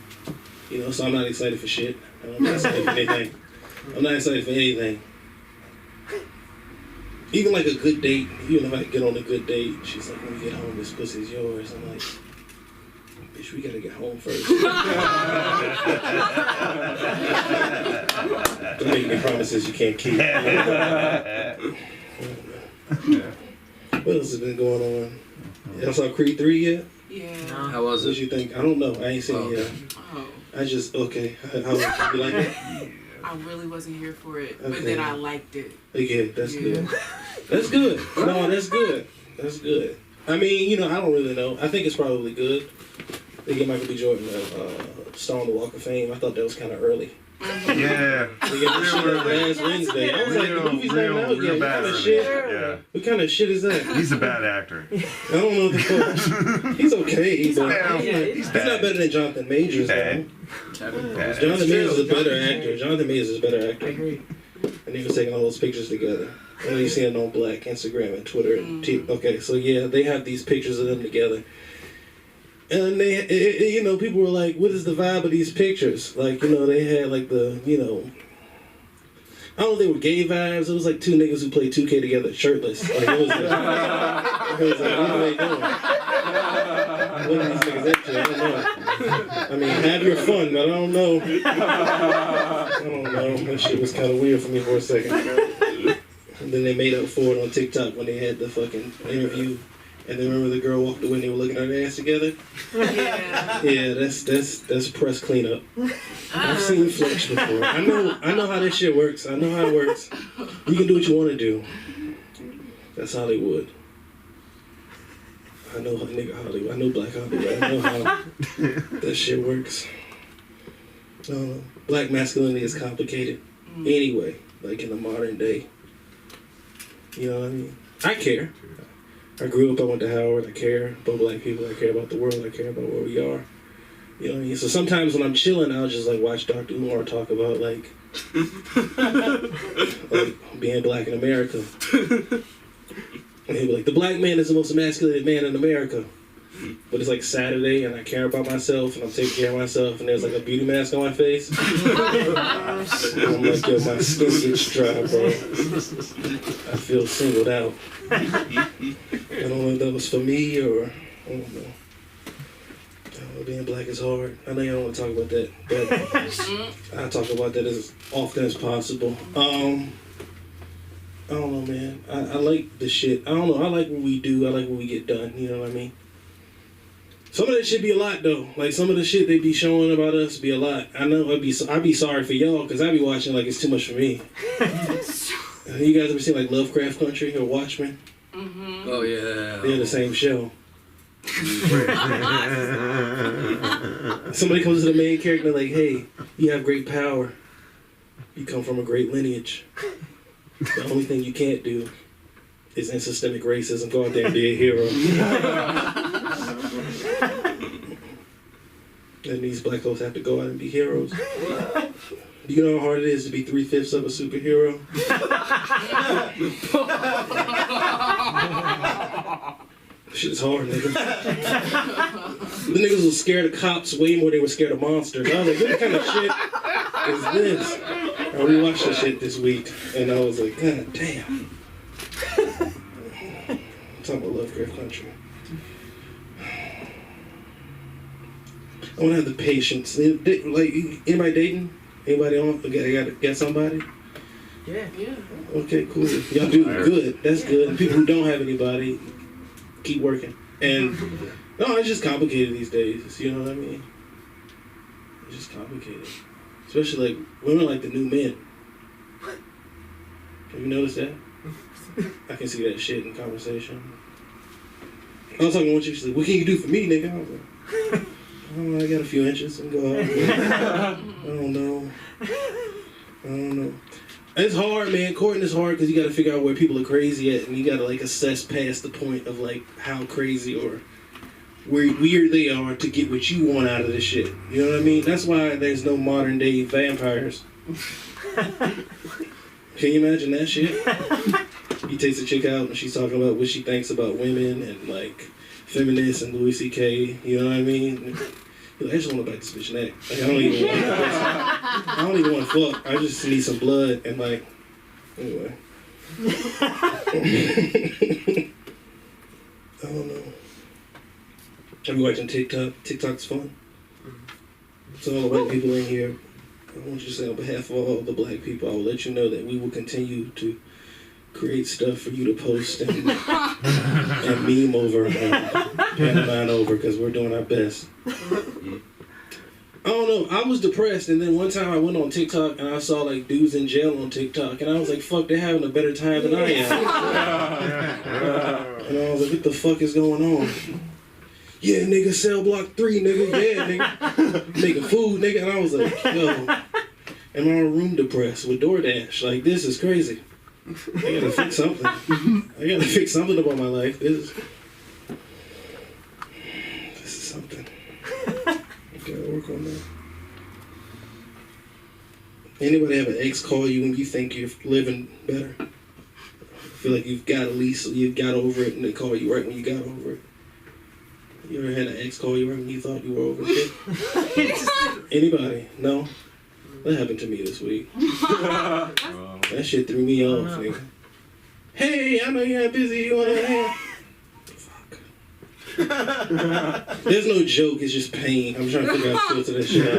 Speaker 8: You know, so I'm not excited for shit. I'm not excited for anything. I'm not excited for anything. Even like a good date, even if I get on a good date, she's like, when we get home, this pussy's yours. I'm like, bitch, we gotta get home first. Don't make me promises you can't keep. What else has been going on? Y'all saw Creed 3 yet?
Speaker 9: Yeah.
Speaker 1: How was
Speaker 8: What
Speaker 1: it?
Speaker 8: you think? I don't know. I ain't seen it yet.
Speaker 9: Oh,
Speaker 8: I just, okay. How you like it?
Speaker 9: I really wasn't here for it, but
Speaker 8: Okay.
Speaker 9: then I liked it.
Speaker 8: Okay, that's
Speaker 9: Yeah.
Speaker 8: good. That's good. No, that's good. That's good. I mean, you know, I don't really know. I think it's probably good. They get Michael B. Jordan a star on the Walk of Fame. I thought that was kind of early.
Speaker 5: Yeah.
Speaker 8: They get the shit last Wednesday. I was like, the movie's not out yet. What kind
Speaker 5: bad.
Speaker 8: of shit?
Speaker 5: Yeah.
Speaker 8: What kind of shit is that?
Speaker 5: He's a bad actor.
Speaker 8: I don't know what the fuck. He's okay. He's not better than Jonathan Majors,
Speaker 5: He's
Speaker 8: though.
Speaker 5: bad.
Speaker 8: Jonathan Majors is a better actor. Jonathan Majors is a better actor.
Speaker 2: I agree.
Speaker 8: And he was taking all those pictures together. I know you see it on Black, Instagram, and Twitter. And okay, so yeah, they have these pictures of them together. And they, you know, people were like, what is the vibe of these pictures? Like, you know, they had like the, you know, I don't know if they were gay vibes. It was like two niggas who played 2K together shirtless. Like, it was like, what are they doing? What are these niggas into? I don't know. I mean, have your fun, but I don't know. I don't know. That shit was kind of weird for me for a second. And then they made up for it on TikTok when they had the fucking interview. And then remember the girl walked away and they were looking at her ass together?
Speaker 9: Yeah.
Speaker 8: Yeah, that's press cleanup. I've seen flex before. I know how this shit works. I know how it works. You can do what you want to do. That's Hollywood. I know nigga Hollywood. I know Black Hollywood. I know how that shit works. Black masculinity is complicated. Anyway, like in the modern day. You know what I mean? I care. I grew up, I went to Howard, I care about black people, I care about the world, I care about where we are. You know what I mean? So sometimes when I'm chilling, I'll just like watch Dr. Umar talk about like being black in America. And he'll be like, the black man is the most emasculated man in America. But it's like Saturday and I care about myself and I'm taking care of myself and there's like a beauty mask on my face. And I'm like, yo, my skin gets dry, bro. I feel singled out. I don't know if that was for me or, I don't know. Being black is hard. I know you don't want to talk about that, but I talk about that as often as possible. I don't know, man. I like the shit. I don't know. I like what we do. I like what we get done. You know what I mean? Some of that shit be a lot though. Like some of the shit they be showing about us be a lot. I know I'd be sorry for y'all because I be watching like it's too much for me. You guys ever seen like Lovecraft Country or Watchmen?
Speaker 1: Oh yeah.
Speaker 8: They're the same show. Somebody comes to the main character like, hey, you have great power. You come from a great lineage. The only thing you can't do is end systemic racism. Go out there and be a hero. And these black folks have to go out and be heroes. Do you know how hard it is to be 3/5 of a superhero? Shit's hard, nigga. The niggas was scared of cops way more than they were scared of monsters. I was like, what kind of shit is this? I rewatched that shit this week, and I was like, God damn. I'm talking about Lovecraft Country. I want to have the patience. Like, anybody dating? Anybody on? Got somebody?
Speaker 2: Yeah.
Speaker 8: Okay, cool. Y'all do good. That's good. And people who don't have anybody, keep working. And no, it's just complicated these days. You know what I mean? It's just complicated, especially like women like the new men. Have you noticed that? I can see that shit in conversation. I was talking to one chick, she's like, "What can you do for me, nigga?" I was like, "Oh, I got a few inches and go out." I don't know. It's hard, man. Courting is hard because you got to figure out where people are crazy at, and you got to like assess past the point of like how crazy or weird they are to get what you want out of this shit. You know what I mean? That's why there's no modern day vampires. Can you imagine that shit? He takes a chick out and she's talking about what she thinks about women and like feminists and Louis C.K. You know what I mean? He's like, I just want to bite this bitch neck. Like, I don't even want to fuck. I just need some blood and like, anyway. I don't know. Have you watching TikTok? TikTok's fun. So all the white people in here, I want you to say on behalf of all the black people, I will let you know that we will continue to create stuff for you to post and meme over and pantomime over because we're doing our best. I don't know. I was depressed, and then one time I went on TikTok and I saw like dudes in jail on TikTok, and I was like, "Fuck, they're having a better time than I am." And I was like, "What the fuck is going on?" Yeah, nigga, cell block 3, nigga. Yeah, nigga, making food, nigga. And I was like, "Yo, am I room depressed with DoorDash? Like, this is crazy. I gotta fix something. I gotta fix something about my life. This is something. I gotta work on that." Anybody have an ex call you when you think you're living better? Feel like you've got over it and they call you right when you got over it? You ever had an ex call you right when you thought you were over it? Anybody? No? That happened to me this week. That shit threw me off, nigga. Hey, I know you're busy. You wanna hang? Fuck. There's no joke. It's just pain. I'm trying to figure out how to filter that shit out.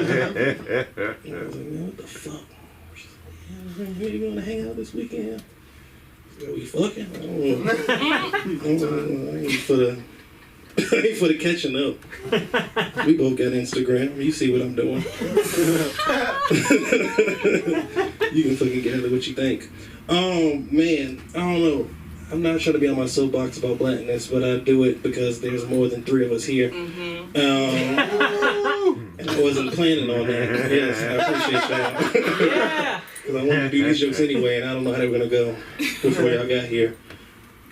Speaker 8: And I was like, man, what the fuck? She's like, yeah, you gonna hang out this weekend? Are we fucking? I don't know. I ain't for the catching up. We both got Instagram. You see what I'm doing. You can fucking gather what you think. Man, I don't know. I'm not trying to be on my soapbox about blackness, but I do it because there's more than 3 of us here. And I wasn't planning on that. Yes, I appreciate that.
Speaker 3: Yeah.
Speaker 8: Because I wanted to do these jokes anyway, and I don't know how they were going to go before y'all got here.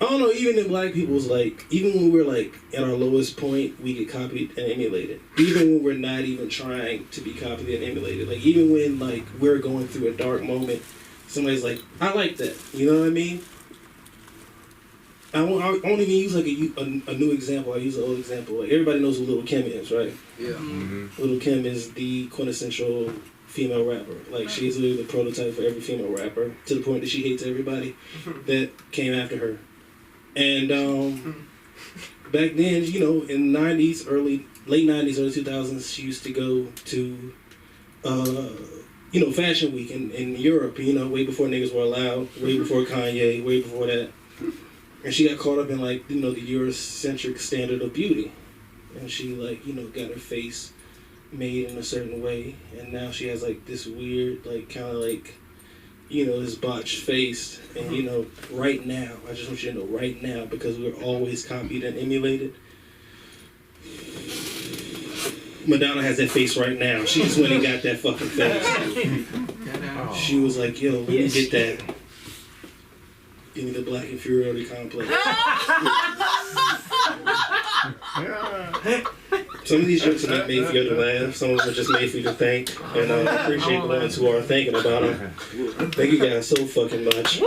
Speaker 8: I don't know, even in black people's, like, even when we're, like, at our lowest point, we get copied and emulated. Even when we're not even trying to be copied and emulated. Like, even when, like, we're going through a dark moment, somebody's like, I like that. You know what I mean? I won't even use, like, a new example. I use an old example. Like, everybody knows who Lil' Kim is, right? Yeah. Mm-hmm. Lil' Kim is the quintessential female rapper. Like, she's literally the prototype for every female rapper, to the point that she hates everybody that came after her. And back then, you know, in the 90s, late 90s, early 2000s, she used to go to, you know, Fashion Week in Europe, you know, way before niggas were allowed, way before Kanye, way before that. And she got caught up in, like, you know, the Eurocentric standard of beauty. And she, like, you know, got her face made in a certain way. And now she has, like, this weird, like, kind of, like, you know, this botched face. And, you know, right now, I just want you to know right now, because we're always copied and emulated, Madonna has that face right now. She just went and got that fucking face. She was like, yo, let me get that. Give me the black inferiority complex. Some of these jokes are not made for you to laugh. Some of them are just made for you to think. And I appreciate the ones who are thinking about them. Thank you guys so fucking much.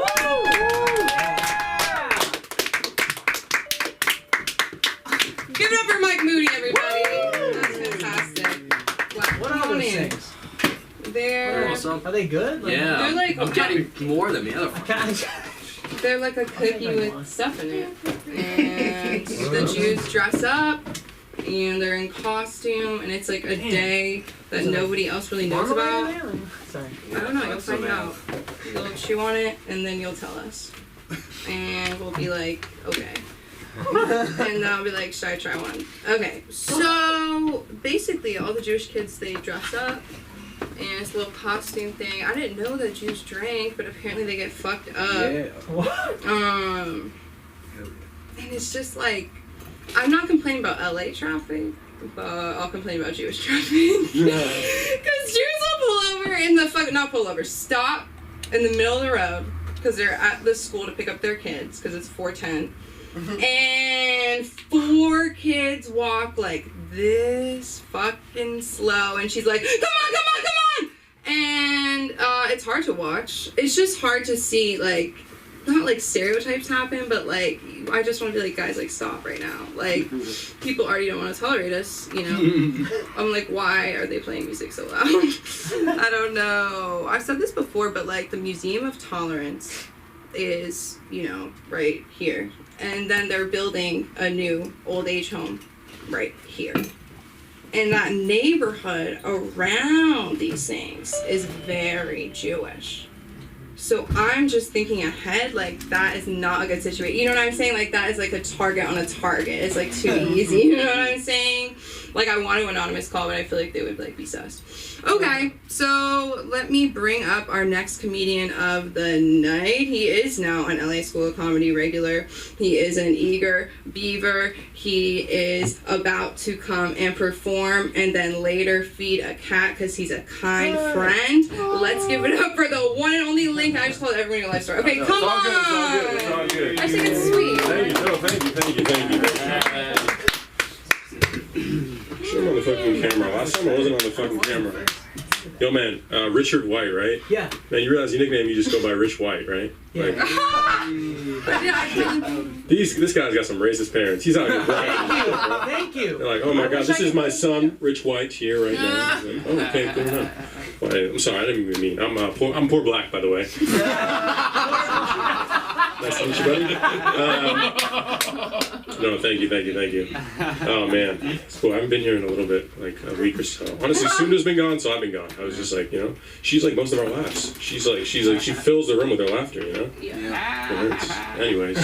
Speaker 4: Give it up for Mike Moody, everybody. That's fantastic.
Speaker 2: What are those things?
Speaker 4: They're
Speaker 2: Are they good?
Speaker 1: Yeah.
Speaker 4: They're like
Speaker 1: I'm getting more than the other one.
Speaker 4: They're like a cookie with stuff in it. And the Jews dress up and they're in costume and it's like a day that nobody else really knows about.
Speaker 2: Sorry.
Speaker 4: I don't know, you'll find out. You'll chew on it and then you'll tell us. And we'll be like, okay. And I'll be like, should I try one? Okay, so basically all the Jewish kids, they dress up and it's a little costume thing. I didn't know that Jews drank, but apparently they get fucked up.
Speaker 6: Yeah.
Speaker 2: What?
Speaker 4: And it's just like, I'm not complaining about LA traffic, but I'll complain about Jewish traffic. Because Jews will pull over in the not pull over, stop in the middle of the road because they're at the school to pick up their kids because it's 4:10. And 4 kids walk like this fucking slow, and she's like, come on, come on, come on! And it's hard to watch. It's just hard to see, like, not like stereotypes happen, but like, I just want to be like, guys, like, stop right now. Like, people already don't want to tolerate us, you know? I'm like, why are they playing music so loud? I don't know. I've said this before, but like, the Museum of Tolerance is, you know, right here. And then they're building a new old age home right here. And that neighborhood around these things is very Jewish. So I'm just thinking ahead, like, that is not a good situation. You know what I'm saying? Like, that is like a target on a target. It's like too easy. You know what I'm saying? Like, I want to anonymous call, but I feel like they would like be sus. Okay, so let me bring up our next comedian of the night. He is now an LA School of Comedy regular. He is an eager beaver. He is about to come and perform and then later feed a cat because he's a kind friend. Let's give it up for the one and only Link. I just told everyone your life story. Okay, come on.
Speaker 5: It's all good.
Speaker 4: I think it's sweet.
Speaker 5: Thank you. No, thank you. I'm on the fucking camera. Last time I wasn't on the fucking camera. Yo, man, Richard White, right?
Speaker 2: Yeah.
Speaker 5: Man, you realize your nickname, you just go by Rich White, right?
Speaker 2: Yeah.
Speaker 5: Like, this guy's got some racist parents. He's out here black.
Speaker 2: Thank you.
Speaker 5: They're like, oh my god, this is my son, Rich White, here right now. Like, oh, okay, cool enough. Well, I'm sorry, I didn't even mean. I'm poor black, by the way. Nice to meet you, buddy. No, thank you. Oh man, it's cool. I haven't been here in a little bit, like a week or so. Honestly, Sunda's been gone, so I've been gone. I was just like, you know, she's like most of our laughs. She's like, she fills the room with her laughter, you know. Yeah. Anyways,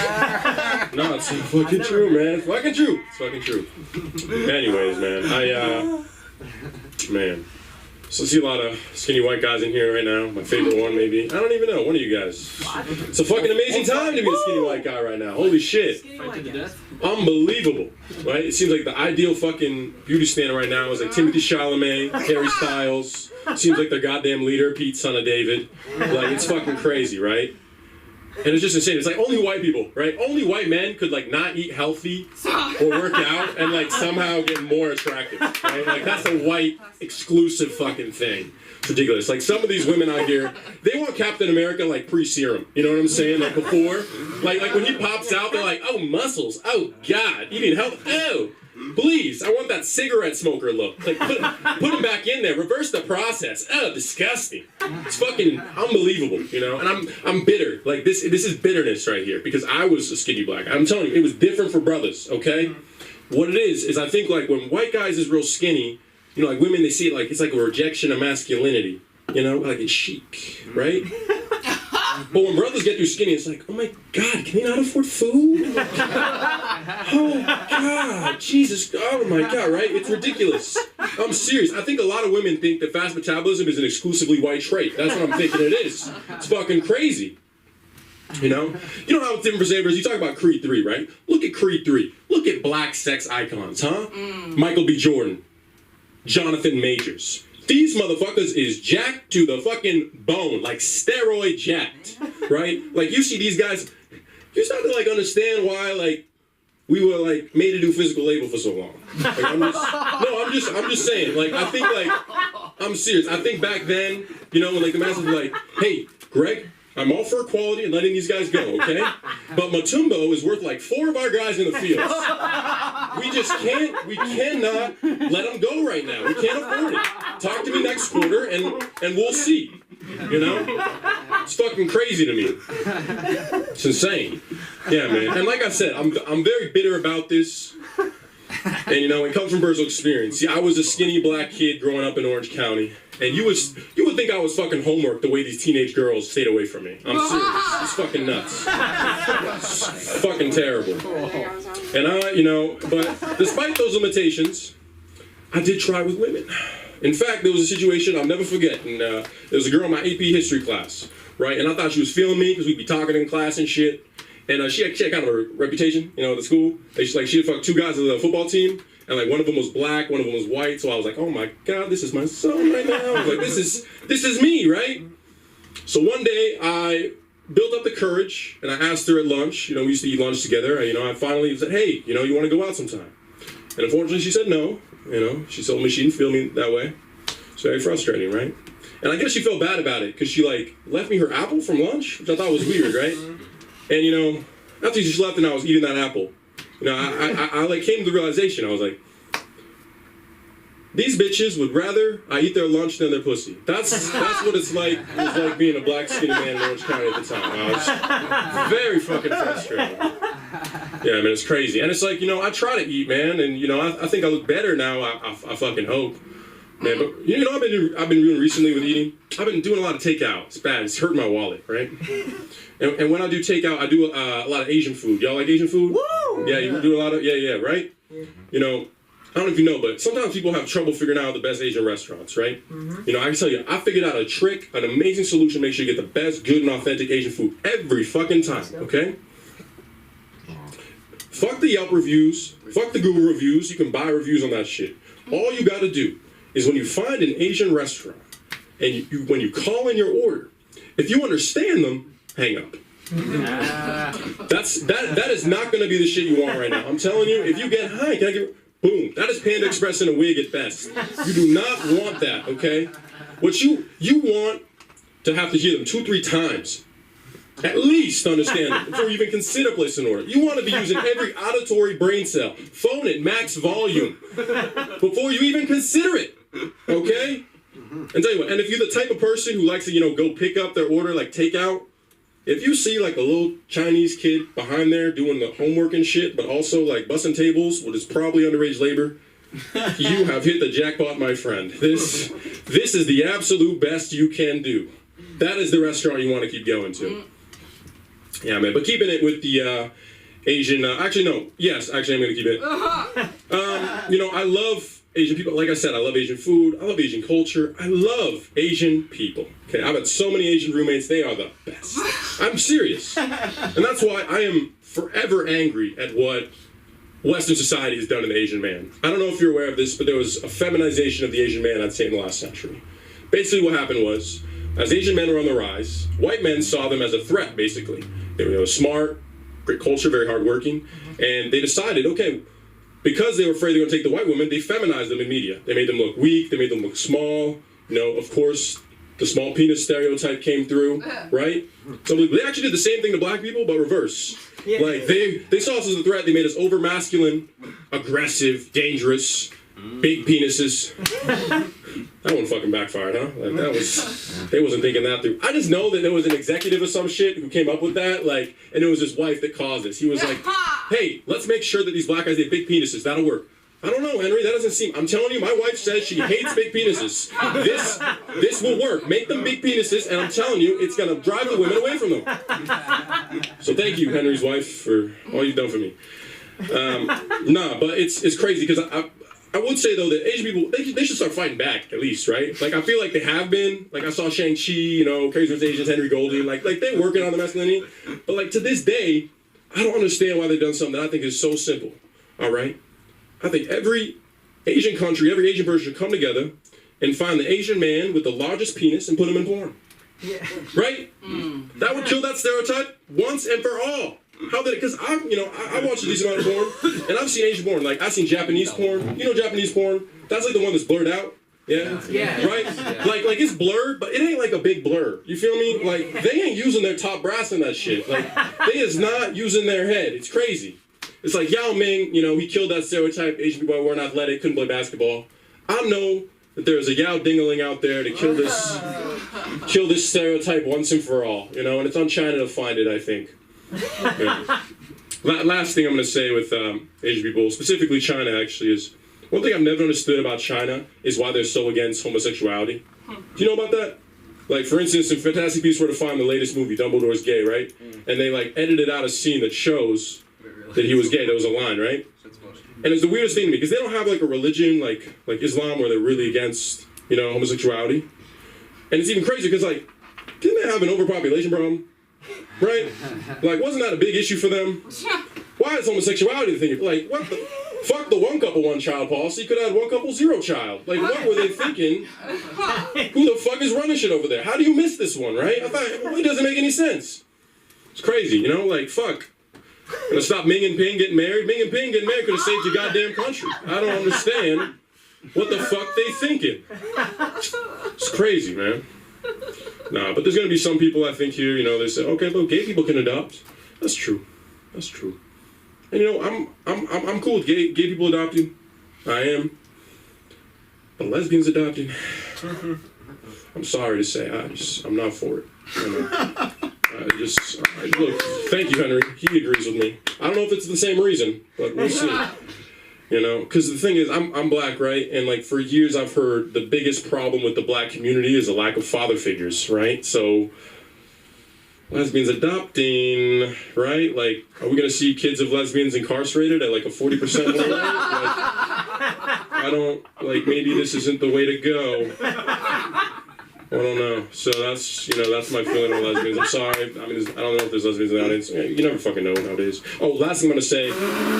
Speaker 5: no, it's fucking true, man. It's fucking true. Anyways, man, man. So I see a lot of skinny white guys in here right now. My favorite one, maybe. I don't even know. One of you guys. It's a fucking amazing time to be a skinny white guy right now. Holy shit. Unbelievable. Right? It seems like the ideal fucking beauty standard right now is like Timothy Chalamet, Harry Styles. Seems like their goddamn leader, Pete, son of David. Like, it's fucking crazy, right? And it's just insane. It's like only white people, right? Only white men could like not eat healthy or work out and like somehow get more attractive, right? Like that's a white exclusive fucking thing. It's ridiculous. Like some of these women out here, they want Captain America like pre-serum. You know what I'm saying? Like before, like when he pops out, they're like, oh muscles, oh god, you need help, oh. Please, I want that cigarette smoker look. Like, put him back in there. Reverse the process. Oh, disgusting. It's fucking unbelievable, you know. And I'm bitter. Like this is bitterness right here because I was a skinny black. I'm telling you, it was different for brothers. Okay, what it is I think like when white guys is real skinny, you know, like women they see it like it's like a rejection of masculinity. You know, like it's chic, right? But when brothers get too skinny, it's like, oh my god, can they not afford food? Oh god, Jesus, oh my god, right? It's ridiculous. I'm serious. I think a lot of women think that fast metabolism is an exclusively white trait. That's what I'm thinking it is. It's fucking crazy. You know how it's different for savers. You talk about Creed 3, right? Look at Creed 3. Look at black sex icons, huh? Michael B. Jordan, Jonathan Majors. These motherfuckers is jacked to the fucking bone, like steroid jacked, right? Like you see these guys, you start to like understand why like we were like made to do physical labor for so long. Like, I'm just saying. Like I think like I'm serious. I think back then, you know, when like the masters were like, hey, Greg, I'm all for equality and letting these guys go, okay? But Matumbo is worth like 4 of our guys in the fields. We cannot let them go right now. We can't afford it. Talk to me next quarter and we'll see. You know? It's fucking crazy to me. It's insane. Yeah, man. And like I said, I'm very bitter about this. And you know, it comes from personal experience. See, I was a skinny black kid growing up in Orange County. And you would think I was fucking homework the way these teenage girls stayed away from me. I'm serious. It's fucking nuts. It's fucking terrible. And but despite those limitations, I did try with women. In fact, there was a situation I'll never forget. And there was a girl in my AP history class, right? And I thought she was feeling me because we'd be talking in class and shit. And she had kind of a reputation, at the school. She had fucked 2 guys on the football team. And like one of them was black, one of them was white. So I was like, oh my God, this is my son right now. I was like, this is me, right? So one day I built up the courage and I asked her at lunch. We used to eat lunch together. I finally said, hey, you want to go out sometime? And unfortunately she said no. She told me she didn't feel me that way. It's very frustrating, right? And I guess she felt bad about it because she left me her apple from lunch, which I thought was weird, right? And after she left and I was eating that apple, I came to the realization. I was like, these bitches would rather I eat their lunch than their pussy. That's what it's like. It was like being a black skinny man in Orange County at the time. I was very fucking frustrated. Yeah, I mean, it's crazy. And it's like, I try to eat, man, and I think I look better now. I fucking hope. Man, but I've been doing recently with eating. I've been doing a lot of takeout. It's bad. It's hurting my wallet, right? And when I do takeout, I do a lot of Asian food. Y'all like Asian food?
Speaker 2: Woo!
Speaker 5: Yeah, you do a lot of right? Yeah. I don't know if you know, but sometimes people have trouble figuring out the best Asian restaurants, right? Mm-hmm. I can tell you, I figured out a trick, an amazing solution to make sure you get the best, good, and authentic Asian food every fucking time, okay? Fuck the Yelp reviews, fuck the Google reviews, you can buy reviews on that shit. All you gotta do is when you find an Asian restaurant, and when you call in your order, if you understand them, hang up. That is not gonna be the shit you want right now. I'm telling you, if you get, hi, can I get... Boom. That is Panda Express in a wig at best. You do not want that, okay? What you want to have to hear them 2-3 times. At least to understand them before you even consider placing an order. You want to be using every auditory brain cell. Phone it max volume before you even consider it, okay? And tell you what, and if you're the type of person who likes to, go pick up their order like takeout, if you see like a little Chinese kid behind there doing the homework and shit, but also like bussing tables, what is probably underage labor, you have hit the jackpot, my friend. This is the absolute best you can do. That is the restaurant you want to keep going to. Yeah, man. But keeping it with the Asian. Actually, no. Yes, actually, I'm going to keep it. I love Asian people. Like I said, I love Asian food. I love Asian culture. I love Asian people. Okay, I've had so many Asian roommates. They are the best. I'm serious. And that's why I am forever angry at what Western society has done to the Asian man. I don't know if you're aware of this, but there was a feminization of the Asian man, I'd say, in the last century. Basically what happened was, as Asian men were on the rise, white men saw them as a threat, basically. They were smart, great culture, very hardworking, and they decided, okay, because they were afraid they were going to take the white woman, they feminized them in media. They made them look weak, they made them look small. Of course, the small penis stereotype came through, right? So they actually did the same thing to black people, but reverse. Yeah. Like, they saw us as a threat, they made us over-masculine, aggressive, dangerous, big penises. That one fucking backfired, huh? Like, they wasn't thinking that through. I just know that there was an executive of some shit who came up with that, and it was his wife that caused this. He was like, hey, let's make sure that these black guys have big penises. That'll work. I don't know, Henry. That doesn't seem... I'm telling you, my wife says she hates big penises. This will work. Make them big penises, and I'm telling you, it's going to drive the women away from them. So thank you, Henry's wife, for all you've done for me. But it's crazy, because I would say, though, that Asian people, they should start fighting back, at least, right? Like, I feel like they have been. Like, I saw Shang-Chi, Crazy Rich Asians, Henry Golding. Like, they're working on the masculinity. But, like, to this day, I don't understand why they've done something that I think is so simple, all right? I think every Asian country, every Asian person should come together and find the Asian man with the largest penis and put him in porn. Yeah. Right? That would kill that stereotype once and for all. How did it? Because I watch a decent amount of porn, and I've seen Asian porn. Like, I've seen Japanese porn. Japanese porn? That's like the one that's blurred out. Yeah. Yeah. Right? Yeah. Like it's blurred, but it ain't like a big blur. You feel me? Like, they ain't using their top brass in that shit. Like, they is not using their head. It's crazy. It's like Yao Ming, he killed that stereotype. Asian people weren't athletic, couldn't play basketball. I know that there's a Yao Dingaling out there to kill this stereotype once and for all. And it's on China to find it, I think. Yeah. Last thing I'm going to say with Asian people, specifically China, actually, is one thing I've never understood about China is why they're so against homosexuality. Do you know about that? Like, for instance, if Fantastic Beasts were to find the latest movie, Dumbledore's gay, right? And they, edited out a scene that shows that he was gay. That was a line, right? And it's the weirdest thing to me because they don't have like a religion like Islam where they're really against, you know, homosexuality. And it's even crazy because like, didn't they have an overpopulation problem? Right? Like, wasn't that a big issue for them? Why is homosexuality the thing? Like, what the fuck the one couple, one child policy? Could have had one couple, zero child. Like, what were they thinking? Who the fuck is running shit over there? How do you miss this one, right? I thought it doesn't make any sense. It's crazy, you know? Like, fuck. Gonna stop Ming and Ping getting married? Ming and Ping getting married could have saved your goddamn country. I don't understand what the fuck they thinking. It's crazy, man. Nah, but there's gonna be some people I think here, you know, they say, okay, well, gay people can adopt. That's true. That's true. And you know, I'm cool with gay people adopting. I am. But lesbians adopting, I'm sorry to say, I'm not for it. Look, thank you, Henry. He agrees with me. I don't know if it's the same reason, but we'll see. You know, because the thing is, I'm black, right? And like for years I've heard the biggest problem with the black community is a lack of father figures, right? So lesbians adopting, right? Like, are we gonna see kids of lesbians incarcerated at like a 40% rate? Like, I don't, like, maybe this isn't the way to go. I don't know. So that's, you know, that's my feeling on lesbians. I'm sorry. I mean, I don't know if there's lesbians in the audience. You never fucking know nowadays. Oh, last thing I'm gonna say,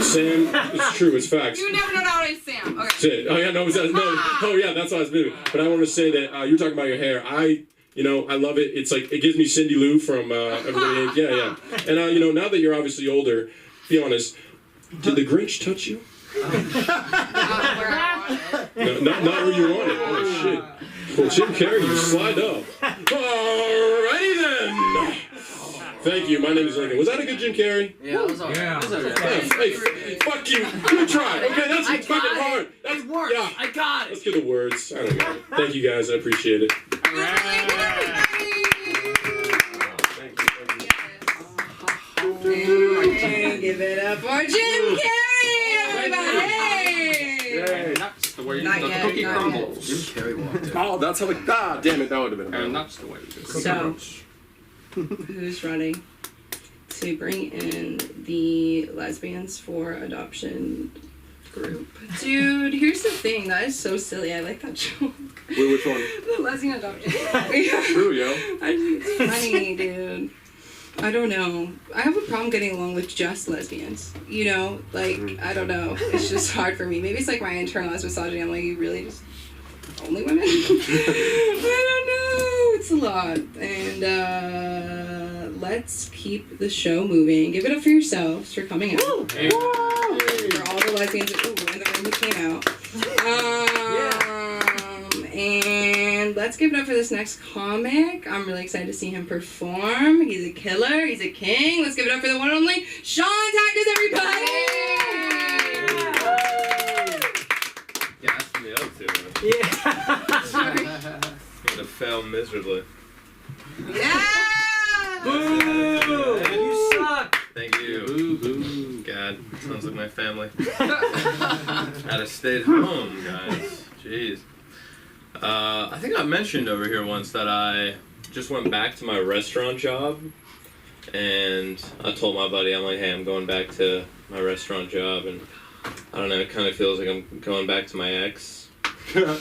Speaker 5: Sam, it's true, it's facts.
Speaker 4: You never know nowadays, Sam. Okay.
Speaker 5: That's it. Oh yeah, no, oh yeah, that's what I was doing. But I want to say that you were talking about your hair. You know, I love it. It's like, it gives me Cindy Lou from Everybody. Yeah. And you know, now that you're obviously older, be honest, did the Grinch touch you?
Speaker 4: Not where I want it.
Speaker 5: No, not where you want it. Oh shit. Well, Jim Carrey, you slide up. Alrighty then. Thank you. My name is Lincoln. Was that a good Jim Carrey?
Speaker 6: Yeah, it was alright.
Speaker 2: Yeah.
Speaker 6: It was alright.
Speaker 5: Hey, fuck you. You tried. Okay, that's fucking hard. That's
Speaker 6: worked.
Speaker 5: Yeah.
Speaker 6: I got it.
Speaker 5: Let's get the words. I don't know. Thank you guys. I appreciate it.
Speaker 4: And give it up for Jim Carrey, everybody!
Speaker 10: Yay. That's the way
Speaker 4: Not
Speaker 10: the
Speaker 4: yet,
Speaker 10: cookie
Speaker 4: not
Speaker 10: crumbles.
Speaker 6: Jim Carrey walked in.
Speaker 5: Oh, that's how the... Ah, damn it. That would have been a
Speaker 10: And that's the way it is.
Speaker 4: So, who's ready to bring in the lesbians for adoption group? Dude, here's the thing. That is so silly. I like that joke.
Speaker 5: Wait, which one?
Speaker 4: The lesbian adoption.
Speaker 5: True, yo.
Speaker 4: I think it's funny, dude. I don't know. I have a problem getting along with just lesbians. You know, like, I don't know. It's just hard for me. Maybe it's like my internalized misogyny. I'm like, you really just only women? I don't know. It's a lot. And let's keep the show moving. Give it up for yourselves for coming out.
Speaker 10: Woo!
Speaker 4: For all the lesbians in the room who came out. And let's give it up for this next comic. I'm really excited to see him perform. He's a killer. He's a king. Let's give it up for the one and only Sean Tactus, everybody!
Speaker 11: Yeah, that's me up to.
Speaker 2: Yeah.
Speaker 11: I'm gonna fail miserably.
Speaker 4: Yeah!
Speaker 2: Boo! You suck.
Speaker 11: Thank you. God, sounds like my family. I'd have stayed home, guys. Jeez. I think I mentioned over here once that I just went back to my restaurant job, and I told my buddy, I'm like, hey, I'm going back to my restaurant job, and I don't know, it kind of feels like I'm going back to my ex. And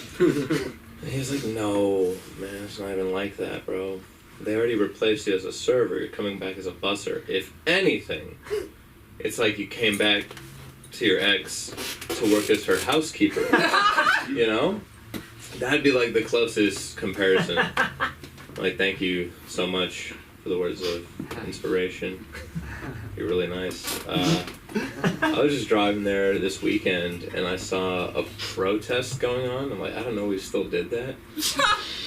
Speaker 11: he's like, no, man, it's not even like that, bro. They already replaced you as a server. You're coming back as a busser. If anything, it's like you came back to your ex to work as her housekeeper. You know? That'd be like the closest comparison. Like, thank you so much for the words of inspiration. You're really nice. I was just driving there this weekend and I saw a protest going on. I'm like, I don't know we still did that.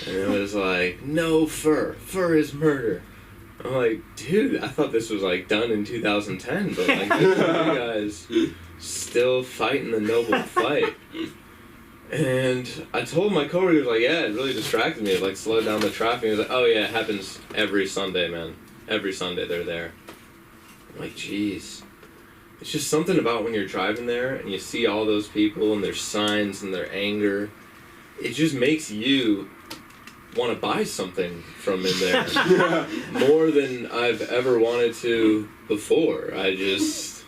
Speaker 11: And it was like, no fur. Fur is murder. I'm like, dude, I thought this was like done in 2010, but like, you guys still fighting the noble fight. And I told my coworkers, like, yeah, it really distracted me. It like slowed down the traffic. He was like, oh yeah, it happens every Sunday, man. Every Sunday they're there. I'm like, jeez. It's just something about when you're driving there and you see all those people and their signs and their anger. It just makes you want to buy something from in there more than I've ever wanted to before. I just,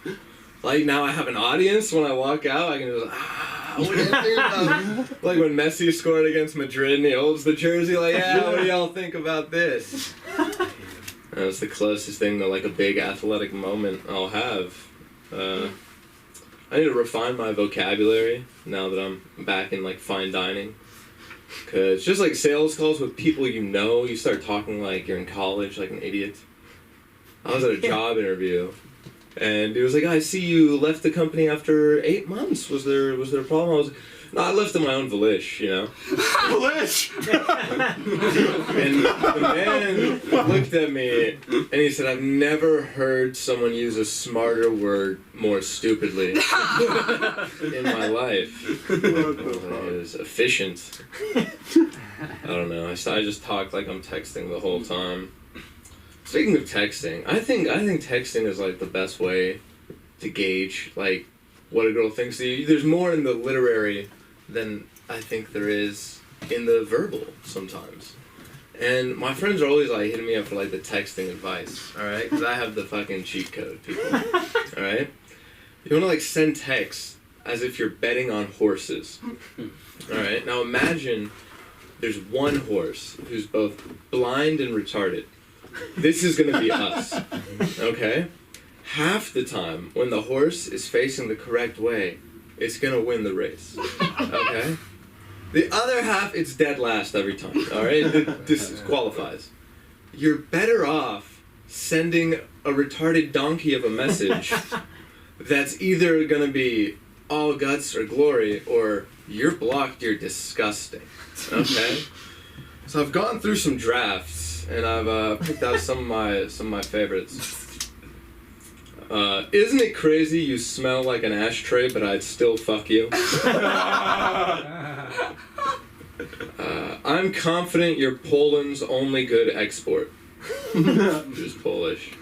Speaker 11: like now I have an audience when I walk out. I can just what do you think about like when Messi scored against Madrid and he holds the jersey like, yeah, what do y'all think about this? That was the closest thing to like a big athletic moment I'll have. I need to refine my vocabulary now that I'm back in like fine dining. Cause just like sales calls with people you start talking like you're in college, like an idiot. I was at a job interview, and he was like, "I see you left the company after 8 months. Was there a problem?" I was like, "No, I left on my own volition, you know."
Speaker 8: Volish.
Speaker 11: And the man looked at me and he said, "I've never heard someone use a smarter word more stupidly in my life." It was efficient. I don't know. I just talked like I'm texting the whole time. Speaking of texting, I think texting is like the best way to gauge like what a girl thinks of you. There's more in the literary than I think there is in the verbal sometimes. And my friends are always like hitting me up for like the texting advice, all right? Because I have the fucking cheat code, people. All right? You want to like send texts as if you're betting on horses. All right? Now imagine there's one horse who's both blind and retarded. This is going to be us, okay? Half the time, when the horse is facing the correct way, it's going to win the race, okay? The other half, it's dead last every time, all right? This qualifies. You're better off sending a retarded donkey of a message that's either going to be all guts or glory, or you're blocked, you're disgusting, okay? So I've gone through some drafts, and I've picked out some of my favorites. Isn't it crazy you smell like an ashtray, but I'd still fuck you? I'm confident you're Poland's only good export. Just Polish.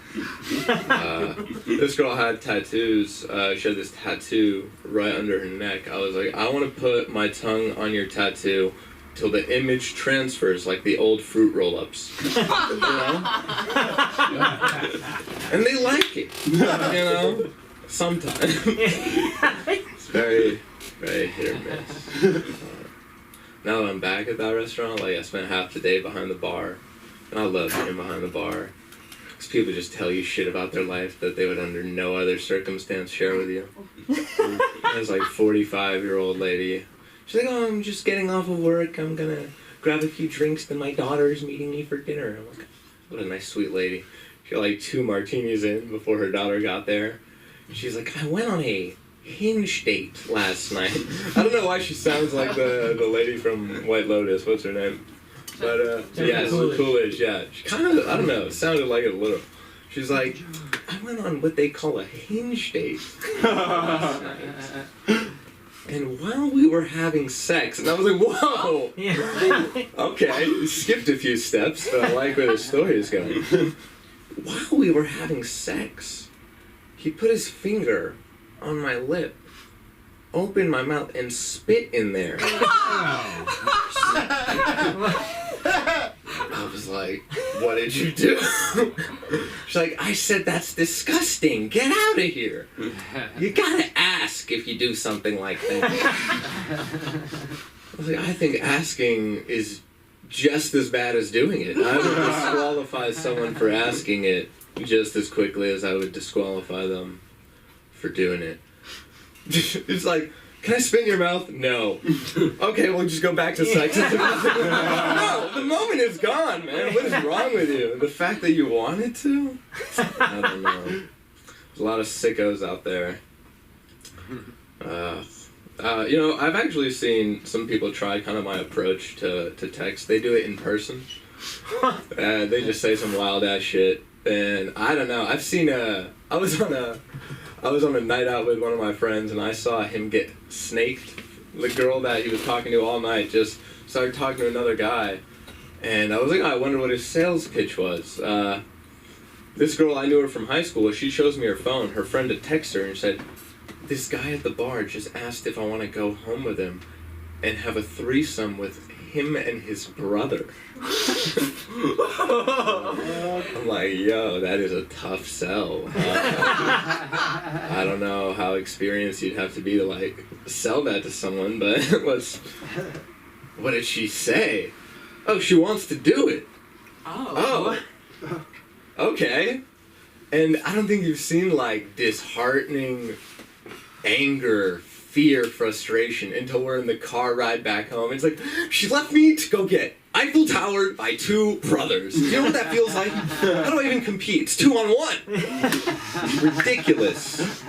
Speaker 11: This girl had tattoos. She had this tattoo right under her neck. I was like, I want to put my tongue on your tattoo till the image transfers like the old fruit roll-ups. You know? And they like it. You know? Sometimes. It's very, very hit or miss. Now that I'm back at that restaurant, like I spent half the day behind the bar. And I love being behind the bar. Because people just tell you shit about their life that they would under no other circumstance share with you. There's like 45-year-old lady. She's like, "Oh, I'm just getting off of work. I'm gonna grab a few drinks, then my daughter's meeting me for dinner." I'm like, what a nice, sweet lady. She got like 2 martinis in before her daughter got there. And she's like, "I went on a Hinge date last night." I don't know why she sounds like the lady from White Lotus. What's her name? But, yeah, Coolidge, yeah. She kind of, I don't know, it sounded like it a little. She's like, "I went on what they call a Hinge date last night. And while we were having sex," and I was like, whoa! Okay, you skipped a few steps, but I like where the story is going. "While we were having sex, he put his finger on my lip, opened my mouth, and spit in there." I was like, "What did you do?" She's like, "I said that's disgusting. Get out of here. You gotta ask if you do something like that." I was like, "I think asking is just as bad as doing it. I would disqualify someone for asking it just as quickly as I would disqualify them for doing it." It's like, "Can I spit in your mouth?" "No." "Okay, we'll just go back to sex." No, the moment is gone, man. What is wrong with you? The fact that you wanted to? I don't know. There's a lot of sickos out there. You know, I've actually seen some people try kind of my approach to text. They do it in person. They just say some wild ass shit. And I don't know. I've seen I was on a night out with one of my friends, and I saw him get snaked. The girl that he was talking to all night just started talking to another guy. And I was like, I wonder what his sales pitch was. This girl, I knew her from high school. She shows me her phone. Her friend had texted her and said, "This guy at the bar just asked if I want to go home with him and have a threesome with him and his brother. I'm like, yo, that is a tough sell. I don't know how experienced you'd have to be to like sell that to someone, but what did she say? Oh, she wants to do it. Oh. Okay. And I don't think you've seen like disheartening anger, fear, frustration until we're in the car ride back home. It's like, she left me to go get Eiffel Towered by two brothers. Do you know what that feels like? How do I even compete? It's 2 on 1. Ridiculous.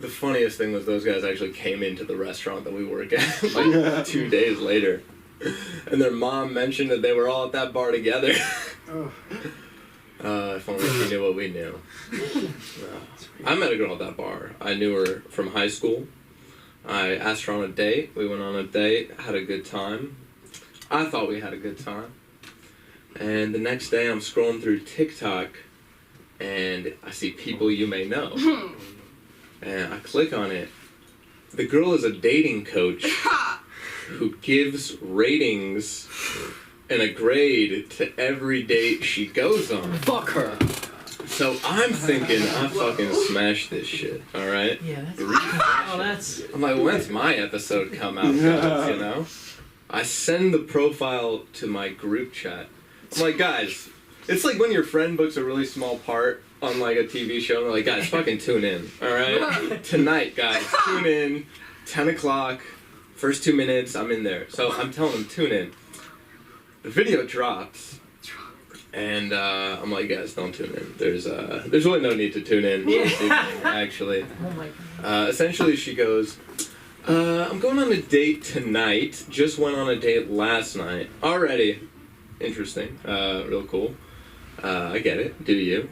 Speaker 11: The funniest thing was those guys actually came into the restaurant that we work at like 2 days later. And their mom mentioned that they were all at that bar together. If only she knew what we knew. I met a girl at that bar. I knew her from high school. I asked her on a date. We went on a date, had a good time. I thought we had a good time. And the next day I'm scrolling through TikTok and I see people you may know. And I click on it. The girl is a dating coach who gives ratings and a grade to every date she goes on.
Speaker 2: Fuck her.
Speaker 11: So I'm thinking I fucking smashed this shit, alright?
Speaker 3: Yeah, that's...
Speaker 11: I'm like, when's my episode come out, guys, you know? I send the profile to my group chat. I'm like, guys, it's like when your friend books a really small part on like a TV show and they're like, guys, fucking tune in, alright? Tonight, guys, tune in, 10 o'clock, first 2 minutes, I'm in there. So I'm telling them, tune in. The video drops, and I'm like, guys, don't tune in. There's really no need to tune in. Actually. Essentially, she goes, I'm going on a date tonight. Just went on a date last night. Already. Interesting. Real cool. I get it. Do you?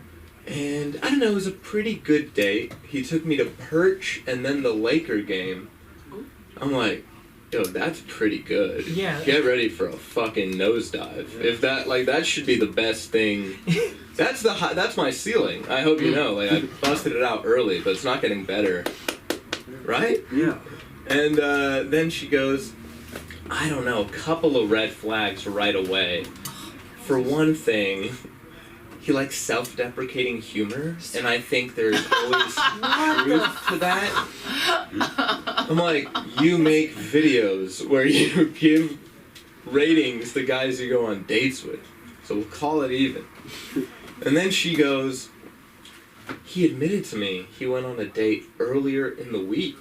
Speaker 11: And I don't know, it was a pretty good date. He took me to Perch and then the Laker game. I'm like, yo, that's pretty good.
Speaker 3: Yeah.
Speaker 11: Get ready for a fucking nosedive. If that, like, that should be the best thing. That's my ceiling. I hope you know. Like, I busted it out early, but it's not getting better. Right?
Speaker 2: Yeah.
Speaker 11: And then she goes, I don't know, a couple of red flags right away. For one thing, he likes self-deprecating humor, and I think there's always truth to that. I'm like, you make videos where you give ratings to guys you go on dates with, so we'll call it even. And then she goes, he admitted to me he went on a date earlier in the week.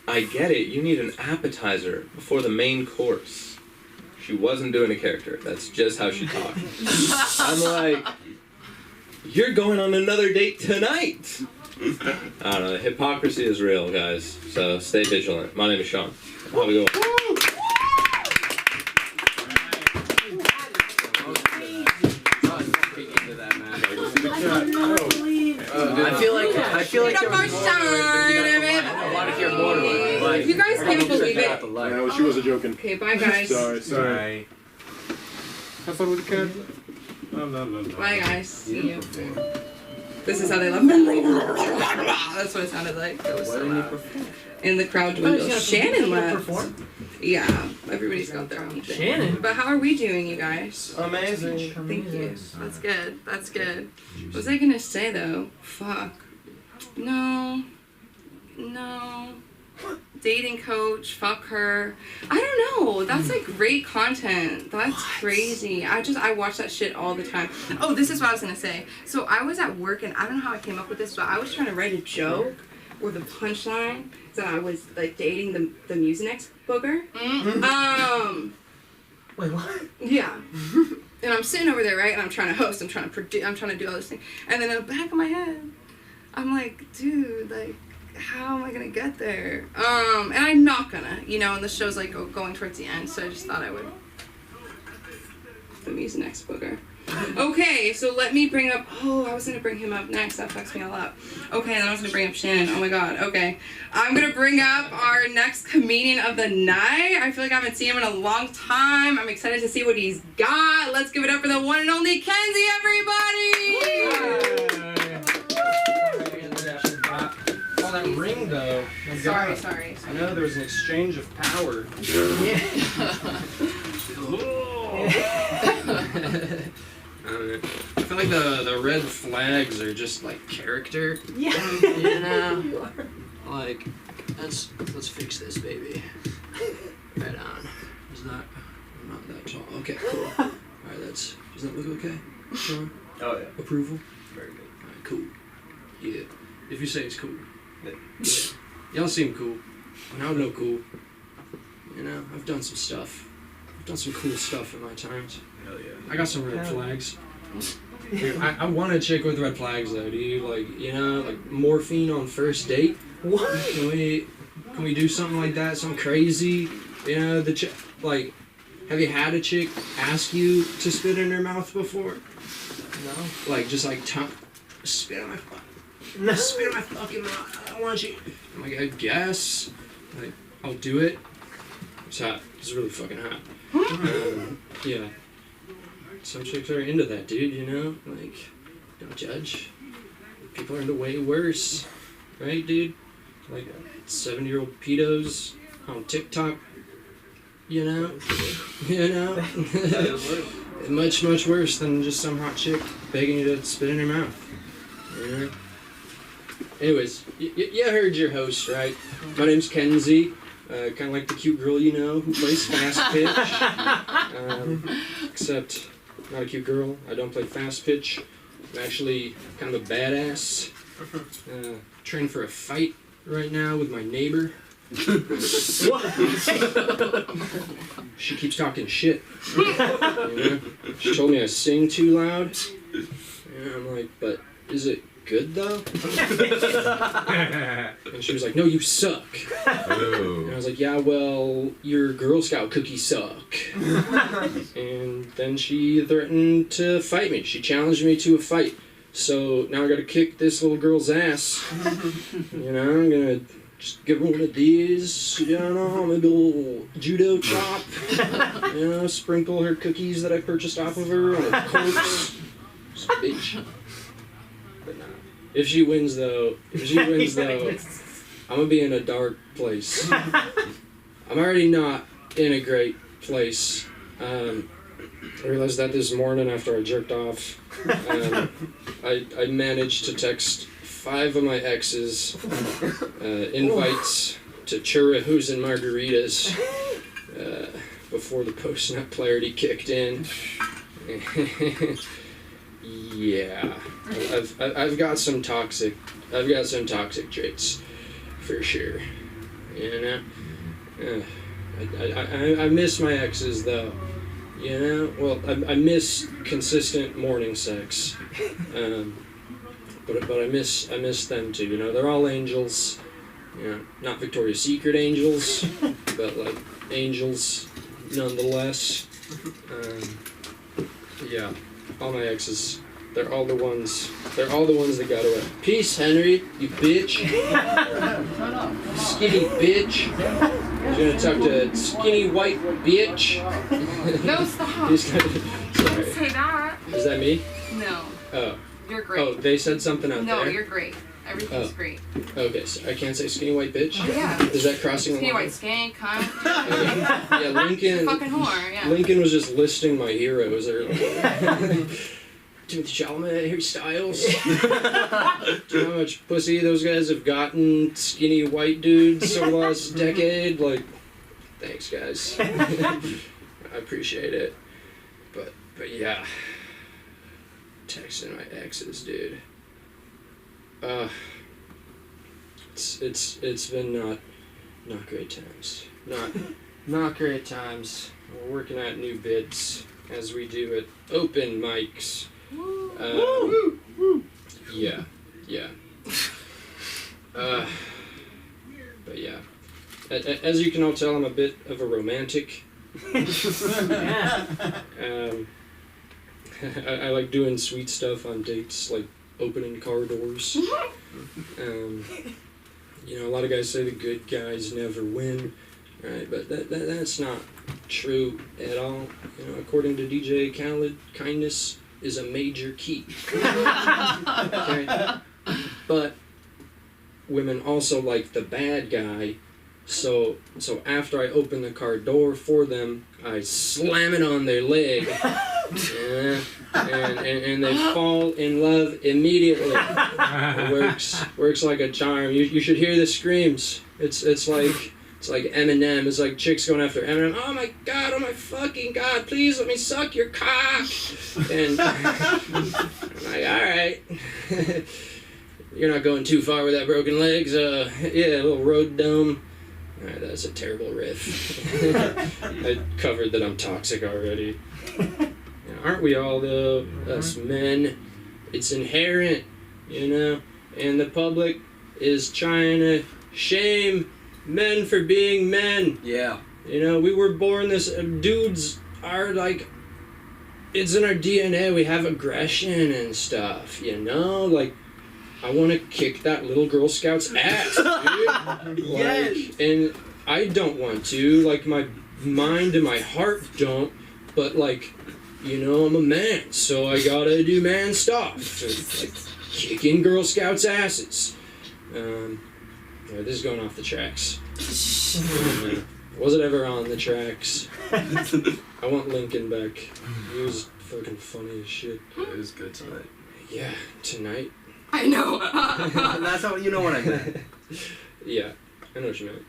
Speaker 11: I get it, you need an appetizer before the main course. She wasn't doing a character, that's just how she talked. I'm like, you're going on another date tonight! I don't know, the hypocrisy is real, guys, so stay vigilant. My name is Sean. How we going?
Speaker 2: I feel like there was more to it, but I want to hear more to it. Like,
Speaker 4: You guys can't believe it.
Speaker 8: No, she wasn't joking.
Speaker 4: Okay, bye guys.
Speaker 8: Sorry. Have fun with the cat.
Speaker 4: Bye guys. See you. This is how they love. That's what it sounded like. That was so loud. And the crowd dwindles. Shannon left. Yeah, everybody's got their own thing.
Speaker 3: Shannon?
Speaker 4: But how are we doing, you guys?
Speaker 11: Amazing.
Speaker 4: Thank you. That's good. That's good. What was I gonna say though? Fuck. No. Dating coach. Fuck her. I don't know. That's like great content. That's crazy. I watch that shit all the time. Oh, this is what I was gonna say. So I was at work and I don't know how I came up with this, but I was trying to write a joke where the punchline that I was like dating the Mucinex booger.
Speaker 3: Wait, what?
Speaker 4: Yeah. And I'm sitting over there, right? And I'm trying to host. I'm trying to produce. I'm trying to do all this thing. And then in the back of my head, I'm like, dude, like, how am I gonna get there? And I'm not gonna, you know. And the show's like going towards the end, so I just thought I would. The Mucinex booger. Okay, so let me bring up. Oh, I was gonna bring him up next. That fucks me all up. Okay, then I was gonna bring up Shannon. Oh my god. Okay, I'm gonna bring up our next comedian of the night. I feel like I haven't seen him in a long time. I'm excited to see what he's got. Let's give it up for the one and only Kenzie, everybody!
Speaker 6: Oh, that ring though.
Speaker 4: Sorry.
Speaker 6: I know there was an exchange of power.
Speaker 1: I don't know. I feel like the red flags are just like character.
Speaker 3: Yeah.
Speaker 1: You know? Like, let's fix this, baby. Right on. Is that? I'm not that tall. Okay, cool. Alright, does that look okay? Sean?
Speaker 11: Oh yeah.
Speaker 1: Approval?
Speaker 11: Very good.
Speaker 1: Alright, cool. Yeah. If you say it's cool. Yeah. Y'all seem cool. And I know cool. You know, I've done some stuff. I've done some cool stuff in my times.
Speaker 11: Hell yeah.
Speaker 1: I got some red flags. Dude, I want a chick with red flags though, dude. Like, you know, like morphine on first date.
Speaker 3: What?
Speaker 1: Can we do something like that? Something crazy? You know, the chick. Like, have you had a chick ask you to spit in her mouth before?
Speaker 3: No.
Speaker 1: Like, just like spit on my spit on my fucking mouth. I want you. I'm like, I guess. Like, I'll do it. It's hot. It's really fucking hot. Yeah. Some chicks are into that, dude, you know? Like, don't judge. People are into way worse. Right, dude? Like, 7-year-old pedos on TikTok. You know? You know? Much, much worse than just some hot chick begging you to spit in her mouth. You know? Anyways, you heard your host, right? My name's Kenzie. Kind of like the cute girl, you know, who plays fast pitch. Except, not a cute girl. I don't play fast pitch. I'm actually kind of a badass. Training for a fight right now with my neighbor. She keeps talking shit. You know? She told me I sing too loud. And I'm like, but is it good though? And she was like, no, you suck.
Speaker 11: Oh.
Speaker 1: And I was like, yeah, well, your Girl Scout cookies suck. And then she threatened to fight me. She challenged me to a fight. So now I gotta kick this little girl's ass. You know, I'm gonna just give her one of these, you know, maybe a little judo chop. You know, sprinkle her cookies that I purchased off of her on a corpse. Bitch. But nah. If she wins though, I'm gonna be in a dark place. I'm already not in a great place. I realized that this morning after I jerked off. I managed to text 5 of my exes invites to churros and margaritas before the post-nut clarity kicked in. Yeah, I've got some toxic traits for sure. You know, I miss my exes though. You know, well, I miss consistent morning sex, but I miss them too. You know, they're all angels. You know, not Victoria's Secret angels, but like angels nonetheless. Yeah, all my exes. They're all the ones that got away. Peace, Henry, you bitch. Skinny bitch. You're gonna talk to skinny white bitch.
Speaker 4: No, stop.
Speaker 1: Sorry.
Speaker 4: Don't say that.
Speaker 1: Is that me?
Speaker 4: No.
Speaker 1: Oh.
Speaker 4: You're great.
Speaker 1: Oh, they said something out there?
Speaker 4: No, you're great. Everything's great.
Speaker 1: Okay, so I can't say skinny white bitch?
Speaker 4: Oh, yeah.
Speaker 1: Is that crossing the
Speaker 4: Skinny
Speaker 1: line?
Speaker 4: white skank, cunt.
Speaker 1: Yeah, Lincoln.
Speaker 4: Fucking whore, yeah.
Speaker 1: Lincoln was just listing my heroes earlier. Timothy Chalamet, Harry Styles. Do you know how much pussy those guys have gotten? Skinny white dudes over the last decade? Like, thanks, guys. I appreciate it. But yeah. Texting my exes, dude. It's been not great times. Not great times. We're working out new bits as we do at open mics. Yeah. But yeah. As you can all tell, I'm a bit of a romantic. I like doing sweet stuff on dates, like opening car doors. You know, a lot of guys say the good guys never win, right? But that's not true at all. You know, according to DJ Khaled, kindness is a major key. Okay? But women also like the bad guy So after I open the car door for them, I slam it on their leg, yeah, and they fall in love immediately. It works like a charm. You should hear the screams. It's like Eminem. It's like chicks going after Eminem. Oh my fucking god! Please let me suck your cock. And I'm like, all right. You're not going too far with that broken legs. Yeah, a little road dome. Alright, that's a terrible riff. I covered that I'm toxic already. Aren't we all, though? Us men. It's inherent, you know? And the public is trying to shame men for being men.
Speaker 2: Yeah.
Speaker 1: You know, we were born this... dudes are like... It's in our DNA. We have aggression and stuff, you know? Like... I want to kick that little Girl Scout's ass, dude.
Speaker 2: Yes.
Speaker 1: And I don't want to. Like, my mind and my heart don't. But, like, you know, I'm a man, so I gotta do man stuff. Like, kicking Girl Scouts' asses. Yeah, this is going off the tracks. Was it ever on the tracks? I want Lincoln back. He was fucking funny as shit.
Speaker 2: It was good tonight.
Speaker 1: Yeah, tonight.
Speaker 4: I know.
Speaker 2: That's how you know what I meant.
Speaker 1: Yeah, I know what you meant.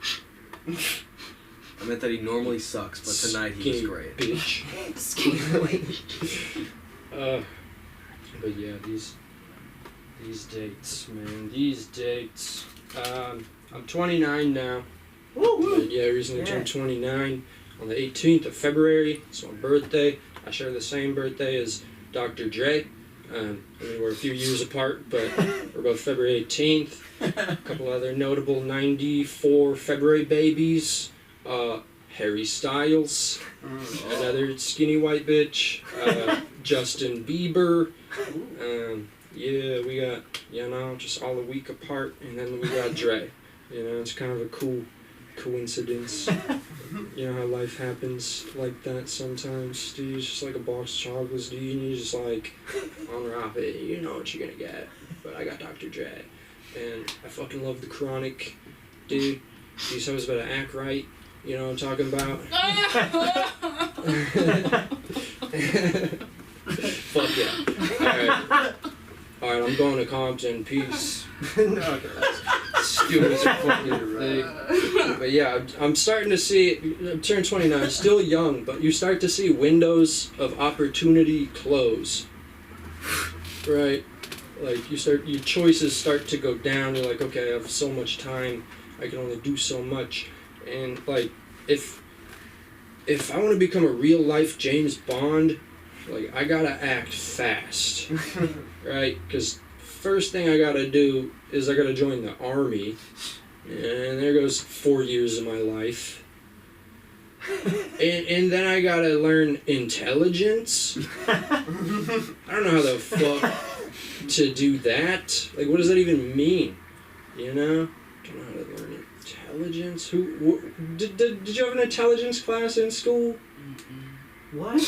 Speaker 2: I meant that he normally sucks, but tonight he was great.
Speaker 1: Bitch.
Speaker 4: Skinny boy.
Speaker 1: But yeah, these dates, man. These dates. I'm 29 now. But yeah, I recently turned 29 on the 18th of February. It's my birthday. I share the same birthday as Dr. Dre. I mean, we're a few years apart, but we're both February 18th. A couple other notable 94 February babies. Harry Styles, another skinny white bitch. Justin Bieber. Yeah, we got, you know, just all a week apart, and then we got Dre. You know, it's kind of a cool coincidence. You know how life happens like that sometimes, dude. It's just like a box of chocolates, dude, and you just like unwrap it, you know what you're gonna get. But I got Dr. Dre, and I fucking love the Chronic, dude. These hoes better act right, you know what I'm talking about? Fuck yeah. Alright, I'm going to Compton. Peace. Stupid as fucking thing. But yeah, I'm starting to see, I'm turned 29, still young, but you start to see windows of opportunity close. Right? Like, your choices start to go down. You're like, okay, I have so much time. I can only do so much. And, like, if I want to become a real-life James Bond, like, I gotta act fast. Right? Because first thing I gotta do is I gotta join the army. And there goes 4 years of my life. And then I gotta learn intelligence. I don't know how the fuck to do that. Like, what does that even mean? You know? I don't know how to learn intelligence. Did you have an intelligence class in school?
Speaker 2: What?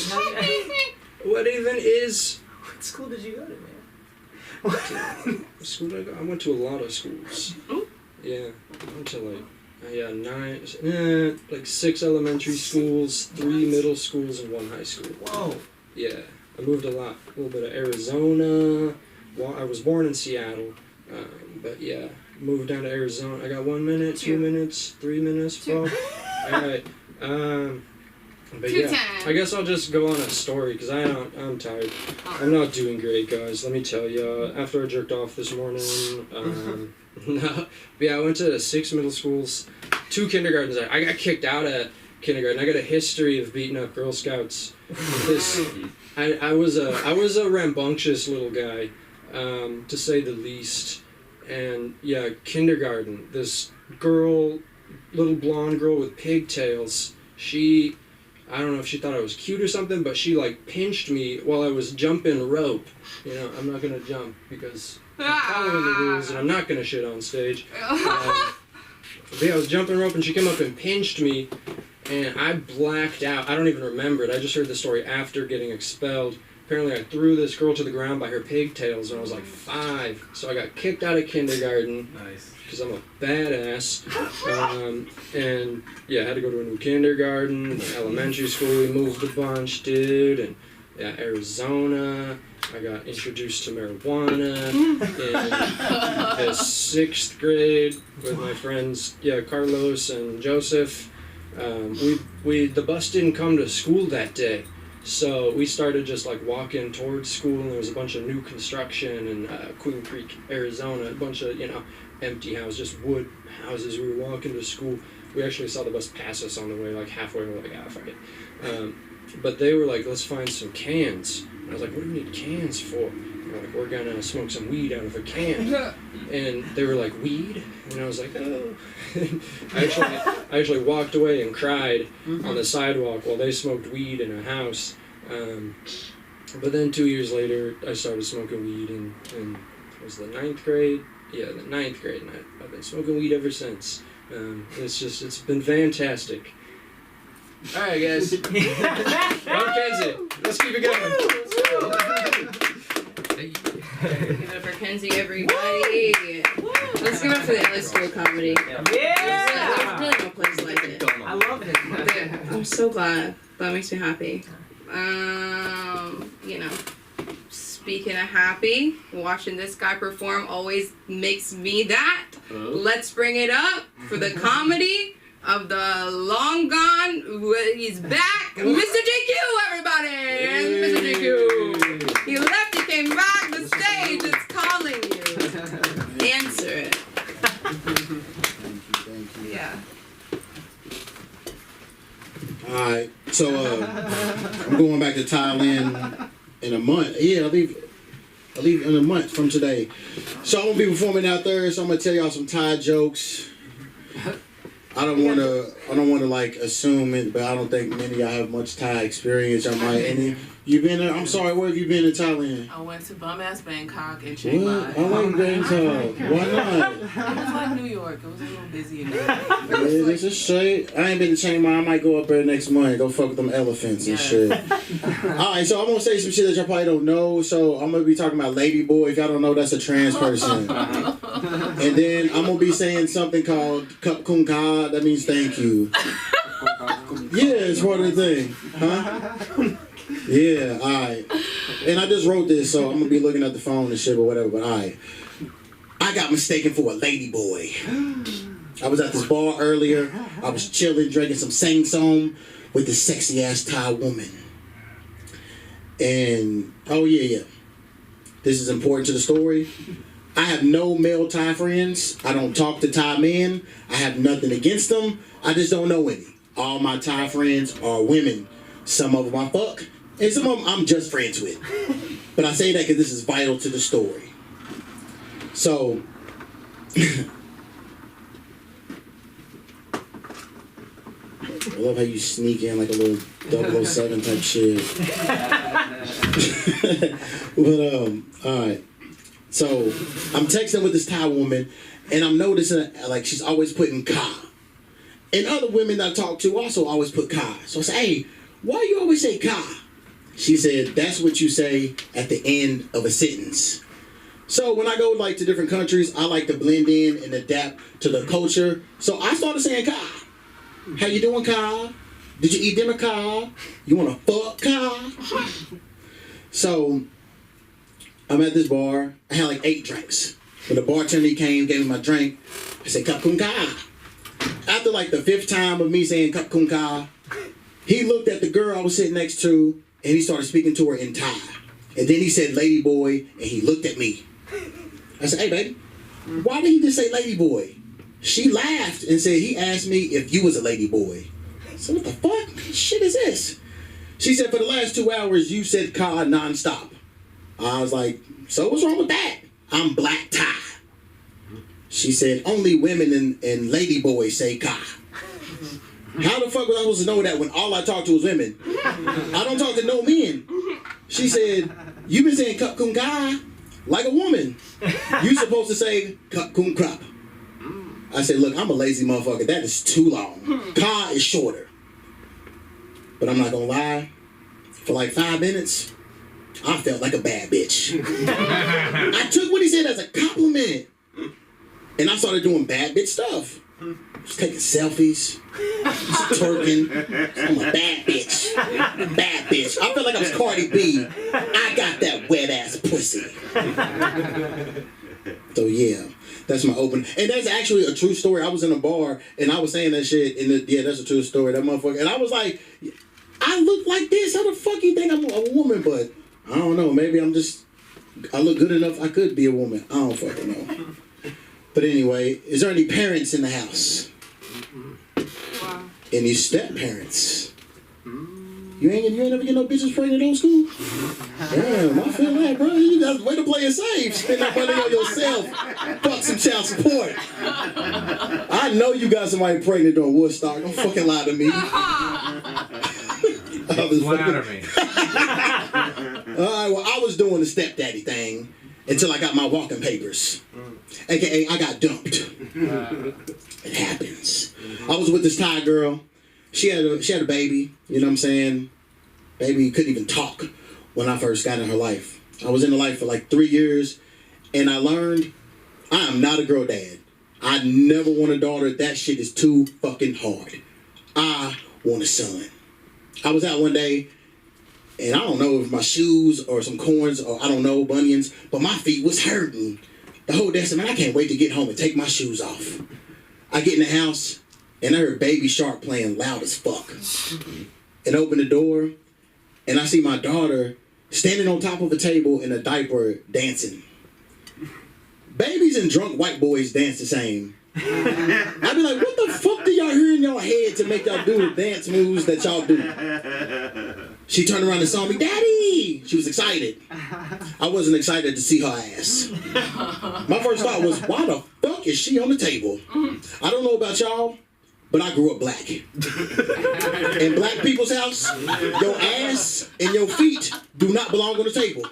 Speaker 1: What even is...
Speaker 2: What school did you go to, man?
Speaker 1: School did I go? I went to a lot of schools. Yeah, I went to like 6 elementary schools, 3 middle schools, and 1 high school.
Speaker 2: Whoa.
Speaker 1: Yeah, I moved a lot. A little bit of Arizona. Well, I was born in Seattle, but yeah, moved down to Arizona. I got 1 minute, 2 minutes, 3 minutes, 4. All right. But yeah, I guess I'll just go on a story because I'm tired. I'm not doing great, guys. Let me tell you. After I jerked off this morning, no, yeah, I went to 6 middle schools, 2 kindergartens. I got kicked out of kindergarten. I got a history of beating up Girl Scouts. I was a rambunctious little guy, to say the least. And yeah, kindergarten. This girl, little blonde girl with pigtails. I don't know if she thought I was cute or something, but she like pinched me while I was jumping rope. You know, I'm not gonna jump because I'm following the rules and I'm not gonna shit on stage. But yeah, I was jumping rope and she came up and pinched me, and I blacked out. I don't even remember it. I just heard the story after getting expelled.
Speaker 6: apparently I threw this girl to the ground by her pigtails when I was like 5. So I got kicked out of kindergarten.
Speaker 11: Nice.
Speaker 6: Because I'm a badass. And yeah, I had to go to a new kindergarten. Elementary school, we moved a bunch, dude. And yeah, Arizona. I got introduced to marijuana in the 6th grade with my friends, Carlos and Joseph. The bus didn't come to school that day, so we started just like walking towards school, and there was a bunch of new construction in Queen Creek, Arizona, a bunch of empty houses, just wood houses. We were walking to school. We actually saw the bus pass us on the way, like halfway. We were like, fuck it. But they were like, let's find some cans. And I was like, what do we need cans for? They're like, we're gonna smoke some weed out of a can. And they were like, weed? And I was like, oh. I actually walked away and cried on the sidewalk while they smoked weed in a house. But then 2 years later, I started smoking weed in it was the 9th grade? Yeah, the 9th grade, and I've been smoking weed ever since. It's been fantastic. All right, guys. Kenzie, let's keep it going.
Speaker 4: Give it up for Kenzie, everybody. Let's give it up for the LA School of Comedy. There's really no place like it.
Speaker 6: I love it.
Speaker 4: I'm so glad. That makes me happy. Speaking of happy, watching this guy perform always makes me that. Let's bring it up for the comedy of the long gone. He's back, Mr. JQ, everybody. Mr. JQ. He left, he came back. The stage is calling you. Answer it. Yeah.
Speaker 7: Alright, so I'm going back to Thailand in a month. Yeah, I leave in a month from today. So I'm gonna be performing out there, so I'm gonna tell y'all some Thai jokes. I don't wanna like assume it, but I don't think many of y'all have much Thai experience. Y'all might. Any you been there? I'm sorry, where have you been in Thailand?
Speaker 9: I went to bum-ass Bangkok and Chiang Mai.
Speaker 7: What? I like Bangkok. Why not?
Speaker 9: It was like New York. It was a little busy in there.
Speaker 7: Yeah, this is straight. I ain't been to Chiang Mai. I might go up there next month. Go fuck with them elephants and shit. Alright, so I'm gonna say some shit that y'all probably don't know. So I'm gonna be talking about Lady Boy. If y'all don't know, that's a trans person. And then I'm gonna be saying something called Kup Kung Ka. That means thank you. Yeah, it's part of the thing. Huh? Yeah, alright. And I just wrote this, so I'm gonna be looking at the phone and shit or whatever, but alright. I got mistaken for a lady boy. I was at this bar earlier. I was chilling, drinking some sang song with this sexy ass Thai woman. And, oh yeah. This is important to the story. I have no male Thai friends. I don't talk to Thai men. I have nothing against them. I just don't know any. All my Thai friends are women. Some of them I fuck, and some of them I'm just friends with. But I say that because this is vital to the story. So, I love how you sneak in like a little 007 type shit. But, alright. So, I'm texting with this Thai woman, and I'm noticing, like, she's always putting ka. And other women that I talk to also always put ka. So I say, hey, why you always say ka? She said, that's what you say at the end of a sentence. So when I go like to different countries, I like to blend in and adapt to the culture. So I started saying ka. How you doing, ka? Did you eat dinner, ka? You want to fuck, ka? So I'm at this bar. I had like 8 drinks. When the bartender came, gave me my drink, I said, Kup Kung Ka. After like the 5th time of me saying Kup Kung Ka, he looked at the girl I was sitting next to, and he started speaking to her in Thai. And then he said, lady boy, and he looked at me. I said, hey, baby, why did he just say lady boy? She laughed and said, he asked me if you was a lady boy. I said, what the fuck shit is this? She said, for the last 2 hours, you said ka nonstop. I was like, so what's wrong with that? I'm black Thai. She said, only women and lady boys say ka. How the fuck was I supposed to know that when all I talk to is women? I don't talk to no men. She said, you been saying Kup Kung Ka like a woman. You supposed to say Kup Kung Krap. I said, look, I'm a lazy motherfucker. That is too long. Ka is shorter. But I'm not gonna lie. For like 5 minutes, I felt like a bad bitch. I took what he said as a compliment. And I started doing bad bitch stuff. Just taking selfies, just twerking. I'm a bad bitch. Bad bitch. I felt like I was Cardi B. I got that wet ass pussy. So yeah, that's my open. And that's actually a true story. I was in a bar and I was saying that shit. And yeah, that's a true story. That motherfucker. And I was like, I look like this. How the fuck you think I'm a woman? But I don't know. Maybe I look good enough. I could be a woman. I don't fucking know. But anyway, is there any parents in the house?
Speaker 4: Wow.
Speaker 7: Any step parents? You ain't never get no bitches pregnant in school? Damn, I feel that, bro. You got way to play it safe. Spend that money on yourself. Fuck some child support. I know you got somebody pregnant on Woodstock. Don't fucking lie to me.
Speaker 12: Flatter me.
Speaker 7: Alright, well, I was doing the stepdaddy thing until I got my walking papers. AKA, I got dumped. It happens. I was with this Thai girl. She had a baby. You know what I'm saying? Baby couldn't even talk when I first got in her life. I was in her life for like 3 years, and I learned I am not a girl dad. I never want a daughter. That shit is too fucking hard. I want a son. I was out one day, and I don't know if my shoes or some corns or I don't know, bunions, but my feet was hurting. The whole day I said, man, I can't wait to get home and take my shoes off. I get in the house, and I heard Baby Shark playing loud as fuck. And open the door, and I see my daughter standing on top of a table in a diaper dancing. Babies and drunk white boys dance the same. I'd be like, what the fuck do y'all hear in y'all head to make y'all do the dance moves that y'all do? She turned around and saw me, Daddy! She was excited. I wasn't excited to see her ass. My first thought was, why the fuck is she on the table? I don't know about y'all, but I grew up black. In black people's house, your ass and your feet do not belong on the table.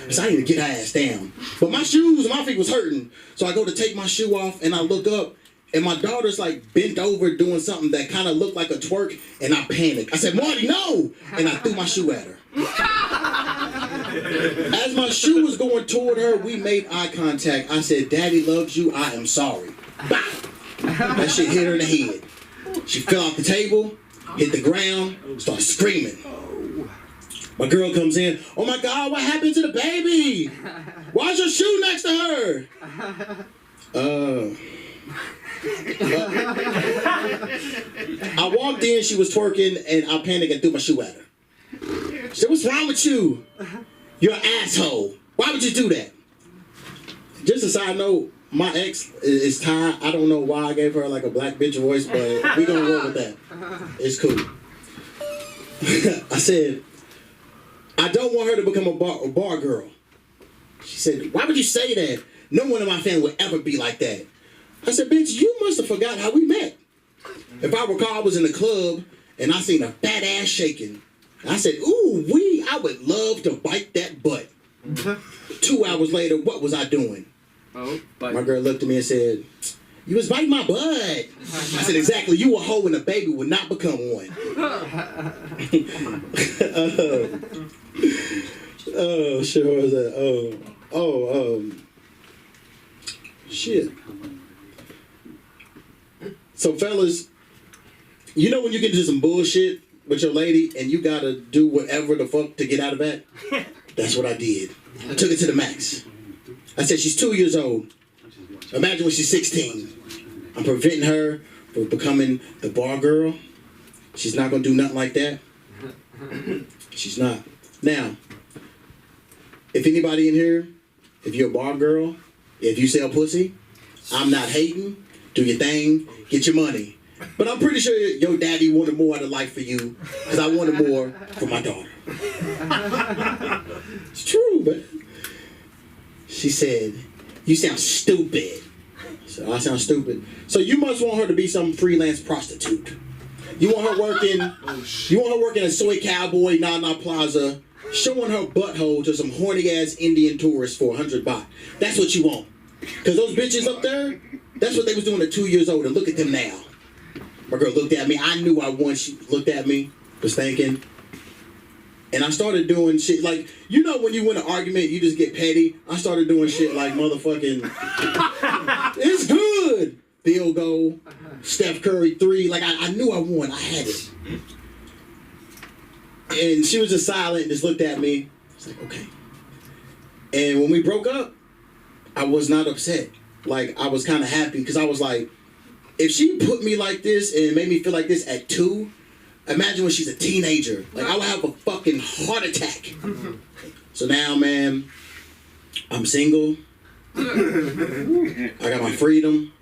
Speaker 7: So I need to get her ass down. But my shoes and my feet was hurting. So I go to take my shoe off and I look up and my daughter's like bent over doing something that kind of looked like a twerk, and I panicked. I said, Marty, no! And I threw my shoe at her. As my shoe was going toward her, we made eye contact. I said, Daddy loves you. I am sorry. Bah! That shit hit her in the head. She fell off the table, hit the ground, started screaming. My girl comes in. Oh my God, what happened to the baby? Why's your shoe next to her? I walked in, she was twerking, and I panicked and threw my shoe at her. She said, what's wrong with you? You're an asshole. Why would you do that? Just a side note, my ex is Thai. I don't know why I gave her like a black bitch voice, but we gonna roll with that. It's cool. I said, I don't want her to become a bar girl. She said, why would you say that? No one in my family would ever be like that. I said, bitch, you must have forgot how we met. If I recall, I was in the club and I seen a fat ass shaking. I said, ooh, I would love to bite that butt. 2 hours later, what was I doing? My girl looked at me and said, you was biting my butt. I said, exactly, you a hoe and a baby would not become one. Oh, shit, what was that? Shit. So, fellas, you know when you get into some bullshit with your lady and you gotta do whatever the fuck to get out of that? That's what I did. I took it to the max. I said, she's 2 years old. Imagine when she's 16. I'm preventing her from becoming the bar girl. She's not gonna do nothing like that. She's not. Now, if anybody in here, if you're a bar girl, if you sell pussy, I'm not hating. Do your thing, get your money. But I'm pretty sure your daddy wanted more out of life for you, because I wanted more for my daughter. It's true, but she said, you sound stupid. So I sound stupid. So you must want her to be some freelance prostitute. You want her working at Soy Cowboy, Nana Plaza, showing her butthole to some horny ass Indian tourists for 100 baht. That's what you want. Because those bitches up there, that's what they was doing at 2 years old, and look at them now. My girl looked at me. I knew I won. She looked at me, was thinking, And I started doing shit like, you know when you win an argument, you just get petty? I started doing shit like motherfucking, it's good! Field goal, Steph Curry 3. Like, I knew I won. I had it. And she was just silent and just looked at me. I was like, okay. And when we broke up, I was not upset. Like, I was kind of happy because I was like, if she put me like this and made me feel like this at 2, imagine when she's a teenager. Like, I would have a fucking heart attack. So now, man, I'm single. I got my freedom.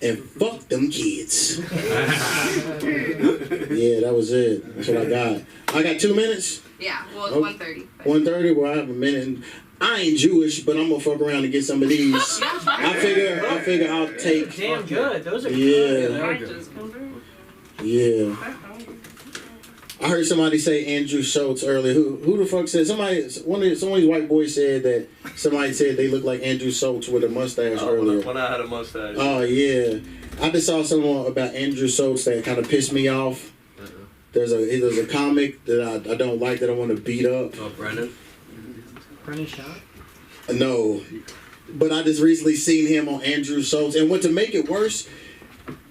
Speaker 7: And fuck them kids. Yeah, that was it. That's what I got. I got 2 minutes?
Speaker 4: Yeah, well, it's 1:30.
Speaker 7: 1:30? Well, I have a minute. And I ain't Jewish, but I'm gonna fuck around and get some of these. I figure I'll take.
Speaker 3: Damn good. Those are
Speaker 7: Yeah.
Speaker 3: good.
Speaker 7: Yeah. I heard somebody say Andrew Schultz earlier. Who the fuck said? Some of these white boys said that somebody said they look like Andrew Schultz with a mustache earlier.
Speaker 11: When I had a mustache.
Speaker 7: Oh yeah. I just saw someone about Andrew Schultz that kind of pissed me off. There's a comic that I don't like, that I want to beat up.
Speaker 1: Oh, Brennan?
Speaker 3: Brennan Shaw?
Speaker 7: No. But I just recently seen him on Andrew Schultz. And what to make it worse,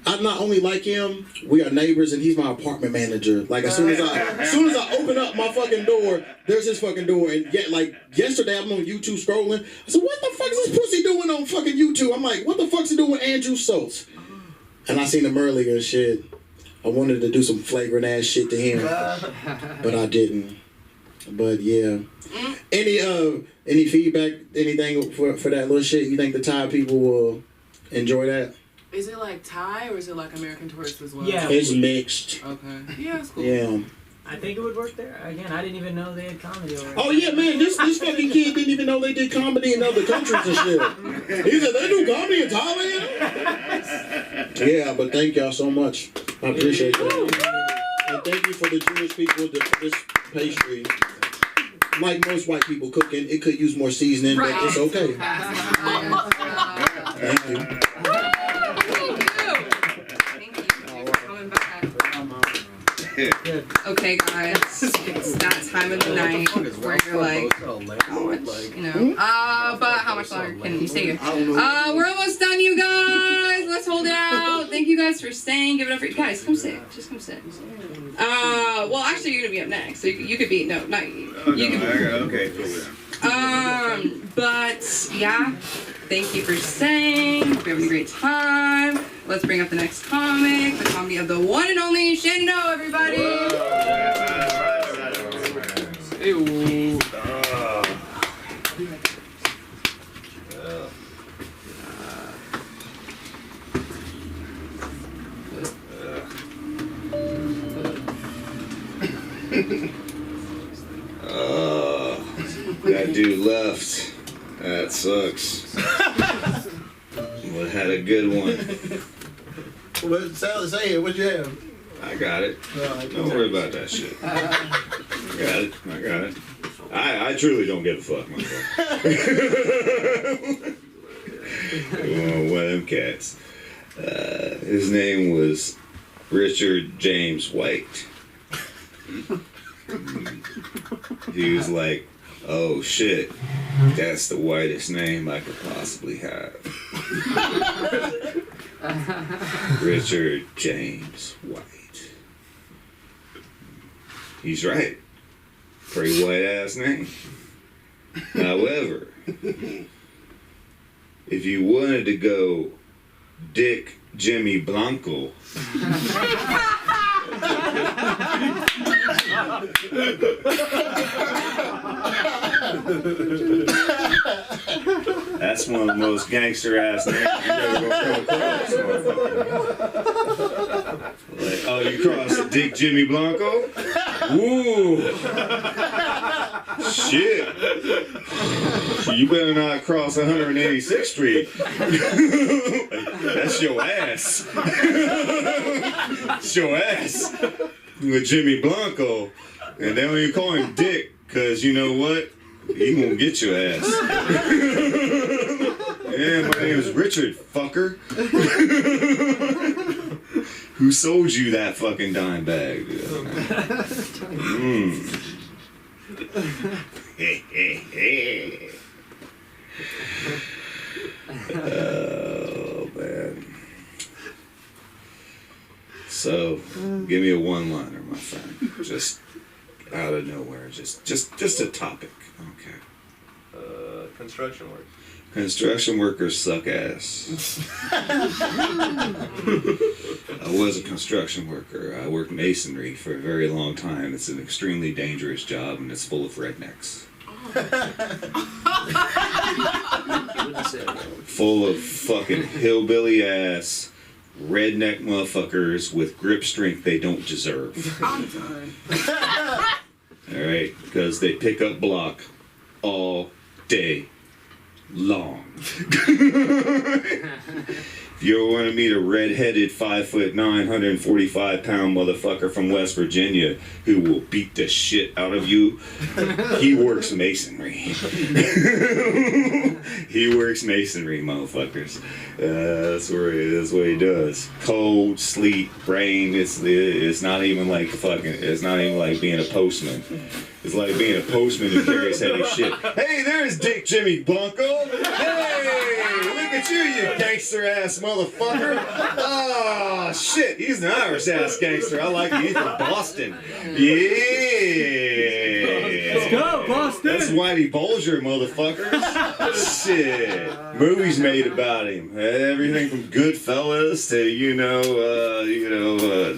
Speaker 7: I not only like him, we are neighbors, and he's my apartment manager. Like, as soon as I open up my fucking door, there's his fucking door. And yet, like, yesterday I'm on YouTube scrolling. I said, what the fuck is this pussy doing on fucking YouTube? I'm like, what the fuck's he doing with Andrew Schultz? And I seen him earlier and shit. I wanted to do some flagrant ass shit to him, but I didn't. But yeah. Any feedback, anything for that little shit? You think the Thai people will enjoy that?
Speaker 9: Is it like Thai or is it like American tourists as well?
Speaker 3: Yeah.
Speaker 7: It's mixed.
Speaker 9: Okay. Yeah, it's cool.
Speaker 7: Yeah.
Speaker 3: I think it would work there. Again, I didn't even know they had comedy over there.
Speaker 7: Oh yeah, man, this fucking kid didn't even know they did comedy in other countries and shit. He said they do comedy in Thailand. Yeah, but thank y'all so much. I appreciate that. And thank you for the Jewish people for this pastry. Like most white people cooking, it could use more seasoning, but it's okay. Thank you.
Speaker 4: Okay, guys, it's that time of the night where you're like, how much, you know? But how much longer can you stay here? We're almost done, you guys. Let's hold it out. Thank you guys for staying. Give it up for you guys. Come sit. Just come sit. Well, actually, you're gonna be up next, so you could be not you. You could be.
Speaker 10: Okay.
Speaker 4: But yeah, thank you for staying. Hope you're having a great time. Let's bring up the next comic, the comedy of the one and only Shindo, everybody.
Speaker 10: Ew. That dude left. That sucks. Well, had a good one.
Speaker 7: Well, say it. What'd you have?
Speaker 10: I got it. Don't worry about that shit. I got it. I truly don't give a fuck, my friend. One of them cats. His name was Richard James White. He was like, oh shit, that's the whitest name I could possibly have. Richard James White. He's right. Pretty white ass name. However, if you wanted to go Dick Jimmy Blanco, that's one of the most gangster ass names you ever gonna come across. Like, oh, you crossed Dick Jimmy Blanco? Ooh. Shit. You better not cross 186th Street. That's your ass. It's your ass. With Jimmy Blanco. And they don't even call him Dick, because you know what? He gonna get your ass. Yeah, my name is Richard, fucker. Who sold you that fucking dime bag? Oh man. So, give me a one-liner, my friend. Just out of nowhere. Just a topic. Okay.
Speaker 11: Construction work.
Speaker 10: Construction workers suck ass. I was a construction worker. I worked masonry for a very long time. It's an extremely dangerous job, and it's full of rednecks. Full of fucking hillbilly ass redneck motherfuckers with grip strength they don't deserve. Alright? Because they pick up block all day long. If you ever want to meet a red-headed 5'9", 145-pound motherfucker from West Virginia who will beat the shit out of you, he works masonry. He works masonry, motherfuckers. That's what he does. Cold, sleet, rain. It's not even like it's not even like being a postman. It's like being a postman who carries heavy shit. Hey, there's Dick Jimmy Blanco. Hey, look at you gangster ass motherfucker. Oh shit, he's an Irish ass gangster. I like it. He's from Boston. Yeah.
Speaker 3: Let's go, Boston.
Speaker 10: That's Whitey Bulger, motherfuckers. Shit. Movies made about him. Everything from Goodfellas to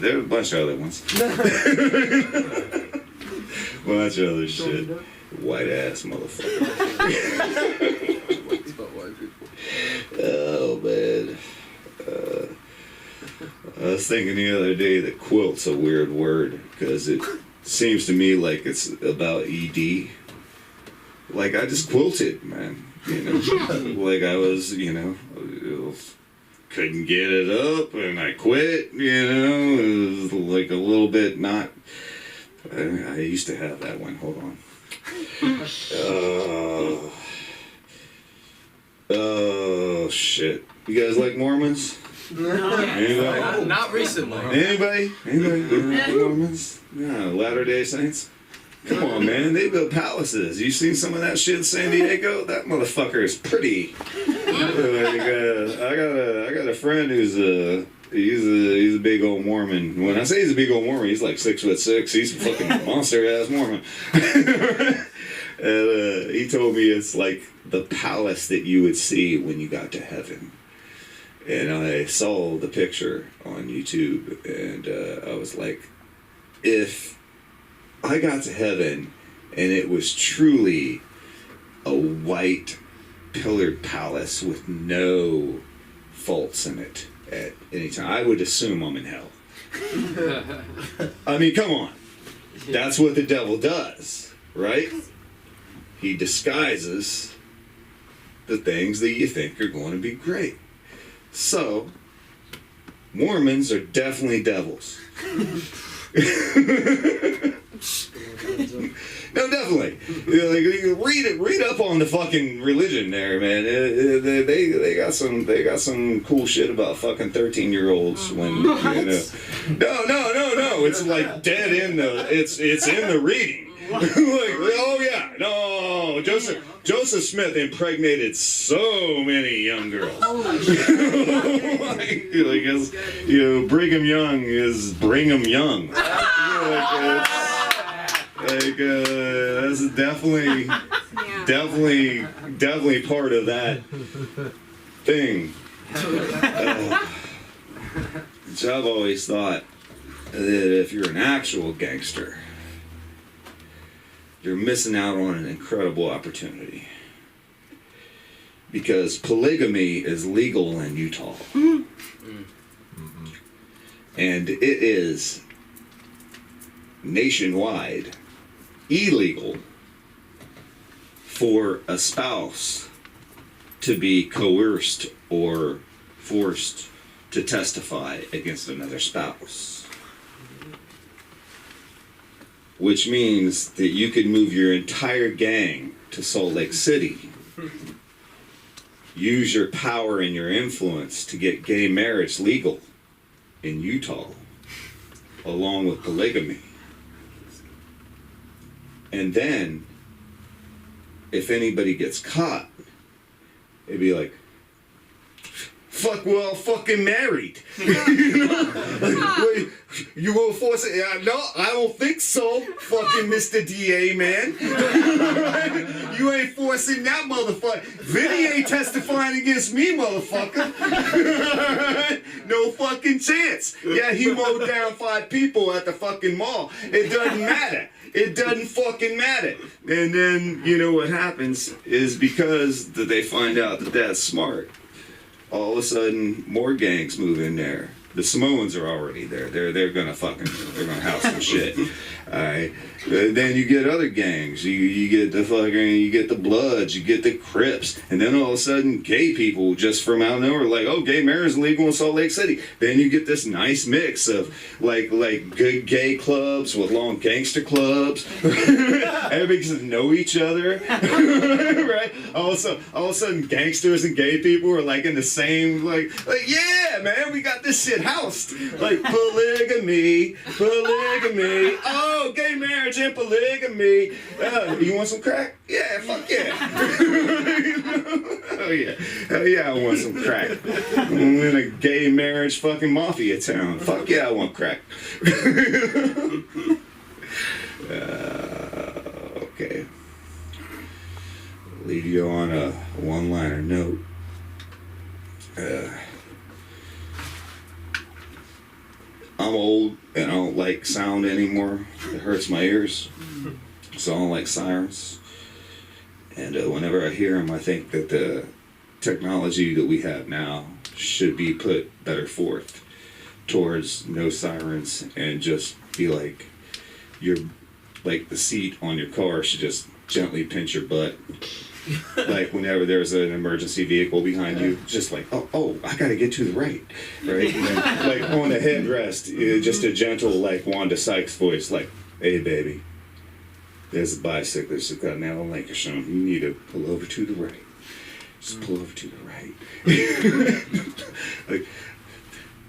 Speaker 10: there's a bunch of other ones. Bunch of other shit. White ass motherfucker. Oh man. I was thinking the other day that quilt's a weird word because it seems to me like it's about ED. Like I just quilted, man. Like I was, couldn't get it up and I quit, it was like a little bit not. I used to have that one. Hold on. Oh shit! You guys like Mormons?
Speaker 2: No.
Speaker 10: Anybody?
Speaker 11: Not recently.
Speaker 10: Anybody? Mormons? No, Latter-day Saints. Come on, man. They build palaces. You seen some of that shit in San Diego? That motherfucker is pretty. I got a friend who's he's a big old Mormon. When I say he's a big old Mormon, he's like 6'6". He's a fucking monster ass Mormon. And he told me it's like the palace that you would see when you got to heaven. And I saw the picture on YouTube, and I was like, if I got to heaven and it was truly a white pillared palace with no faults in it at any time, I would assume I'm in hell. I mean, come on. That's what the devil does, right? He disguises the things that you think are going to be great. So, Mormons are definitely devils. No, definitely. Read up on the fucking religion there, man. They got some cool shit about fucking 13-year-olds when No. It's like dead in the it's in the reading. Oh yeah, no. Joseph Smith impregnated so many young girls. Brigham Young is Brigham Young. That's definitely part of that thing. So I've always thought that if you're an actual gangster, you're missing out on an incredible opportunity. Because polygamy is legal in Utah. And it is nationwide illegal for a spouse to be coerced or forced to testify against another spouse. Which means that you could move your entire gang to Salt Lake City, use your power and your influence to get gay marriage legal in Utah, along with polygamy. And then, if anybody gets caught, it'd be like, fuck, we're all fucking married. You know? Like, wait, you gonna force it? No, I don't think so, fucking Mr. DA, man. You ain't forcing that motherfucker. Vinny ain't testifying against me, motherfucker. No fucking chance. Yeah, he mowed down 5 people at the fucking mall. It doesn't matter. It doesn't fucking matter. And then, you know what happens is because that they find out that that's smart, all of a sudden more gangs move in there. The Samoans are already there. They're gonna house some shit. Alright. Then you get other gangs. You get the Bloods, you get the Crips, and then all of a sudden gay people just from out of nowhere like, oh, gay marriage is legal in Salt Lake City. Then you get this nice mix of like good gay clubs with long gangster clubs. Everybody gets to know each other. Right? All of a sudden gangsters and gay people are like in the same like yeah, man, we got this shit housed. Like polygamy. Oh, gay marriage and polygamy. You want some crack? Yeah, fuck yeah. Oh yeah. Hell yeah, I want some crack. I'm in a gay marriage fucking mafia town. Fuck yeah, I want crack. Okay. Leave you on a one-liner note. I'm old and I don't like sound anymore. It hurts my ears. So I don't like sirens. And whenever I hear them, I think that the technology that we have now should be put better forth towards no sirens and just be like, like the seat on your car should just gently pinch your butt. Like whenever there's an emergency vehicle behind you, just like, oh, I gotta get to the right? And then, like on the headrest, just a gentle, like Wanda Sykes voice, like, hey baby, there's a bicyclist who got an Lancashire. You need to pull over to the right. Just pull over to the right. Like,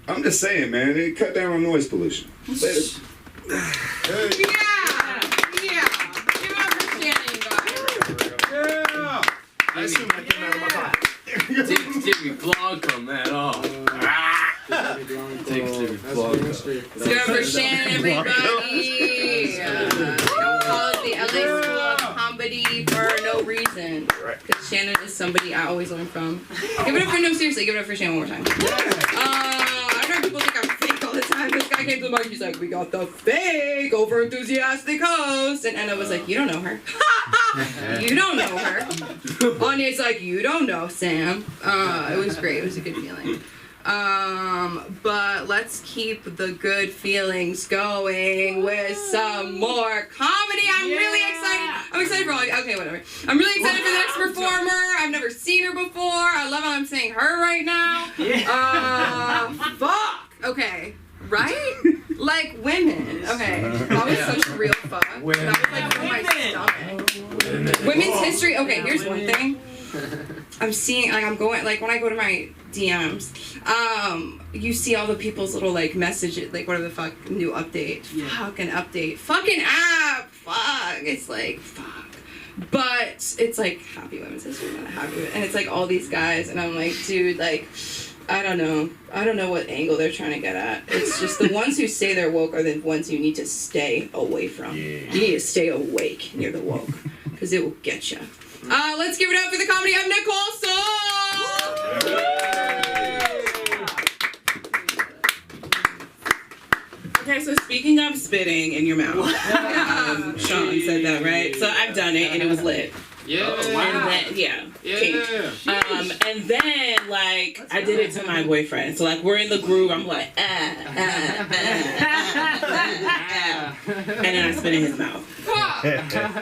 Speaker 10: I'm just saying, man, it cut down on noise pollution. Later.
Speaker 4: Yeah. Give it up for Shannon, you guys.
Speaker 2: I assume I came out of my pocket.
Speaker 11: Timmy vlog on that. Oh. Take Timmy vlog.
Speaker 4: Let's give it up for Shannon, everybody. Don't call it the LA School of Comedy for no reason. Because Shannon is somebody I always learn from. Give it up for, no, seriously, give it up for Shannon one more time. I know people think I'm fake all the time. This guy came to the mic, he's like, we got the fake, over enthusiastic host. And Anna was like, you don't know her. You don't know her. Anya's like, you don't know Sam. It was great. It was a good feeling. But let's keep the good feelings going with some more comedy. I'm really excited. I'm excited for all. Okay, whatever. I'm really excited for the next performer. I've never seen her before. I love how I'm saying her right now. Fuck. Okay. Right? Like women. Okay. That was such real fuck. That was like from my stomach. Women's history. Okay, here's one thing. I'm seeing, like, I'm going, like, when I go to my DMs, you see all the people's little, like, messages, like, what are the fuck, new update, fucking update, fucking app, fuck, it's like, fuck, but it's like, happy women's history, not happy, and it's like all these guys, and I'm like, dude, like, I don't know what angle they're trying to get at. It's just the ones who say they're woke are the ones you need to stay away from. You need to stay awake near the woke, because it will get you. Let's give it up for the comedy of Nicole Soul!
Speaker 9: Okay, so speaking of spitting in your mouth, Sean said that, right? So I've done it and it was lit.
Speaker 11: Yeah.
Speaker 9: And then, and then, like, I did it to my boyfriend. So, like, we're in the groove. I'm like, and then I spit in his mouth.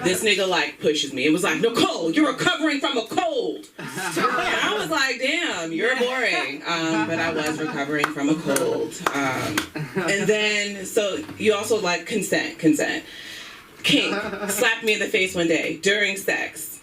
Speaker 9: This nigga, like, pushes me. It was like, Nicole, you're recovering from a cold. And I was like, damn, you're boring. But I was recovering from a cold. And then, so you also, like, consent. King slapped me in the face one day during sex.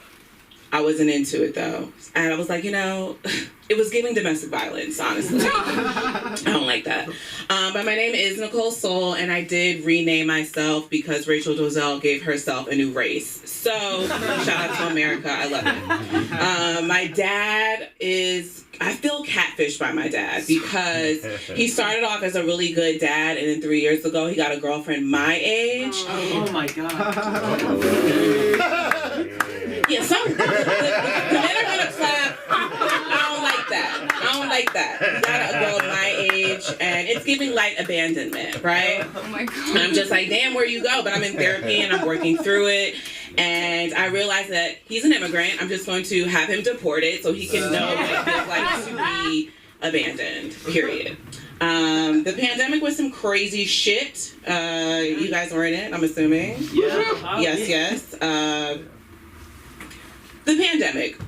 Speaker 9: I wasn't into it though. And I was like, it it was giving domestic violence, honestly. I don't like that. But my name is Nicole Soul, and I did rename myself because Rachel Dolezal gave herself a new race. So, shout out to America. I love it. My dad is... I feel catfished by my dad because he started off as a really good dad, and then 3 years ago, he got a girlfriend my age.
Speaker 3: Oh my God.
Speaker 9: Yeah, the men are gonna clap. I don't like that. He got a girl my age, and it's giving light abandonment, right?
Speaker 4: Oh my God.
Speaker 9: And I'm just like, damn, where you go? But I'm in therapy and I'm working through it. And I realized that he's an immigrant. I'm just going to have him deported so he can know what it feels like to be abandoned, period. The pandemic was some crazy shit. You guys were in it, I'm assuming.
Speaker 3: Yeah.
Speaker 9: Yes. The pandemic.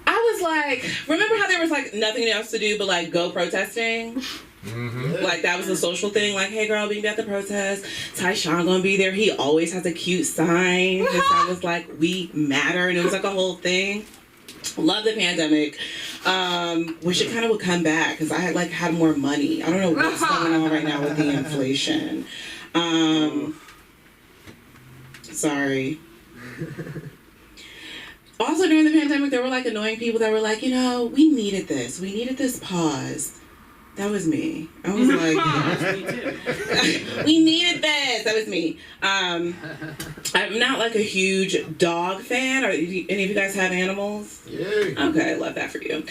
Speaker 9: I was like, remember how there was like nothing else to do but like go protesting? Mm-hmm. Like that was a social thing. Like, hey girl, we can be at the protest. Tyshawn gonna be there. He always has a cute sign. His sign was like, we matter, and it was like a whole thing. Love the pandemic. Wish it kind of would come back because I had more money. I don't know what's going on right now with the inflation. Sorry. Also during the pandemic, there were like annoying people that were like, you know, we needed this. We needed this pause. That was me. I was like, we needed this. That was me. I'm not like a huge dog fan. Are any of you guys have animals? Yeah. Okay, love that for you.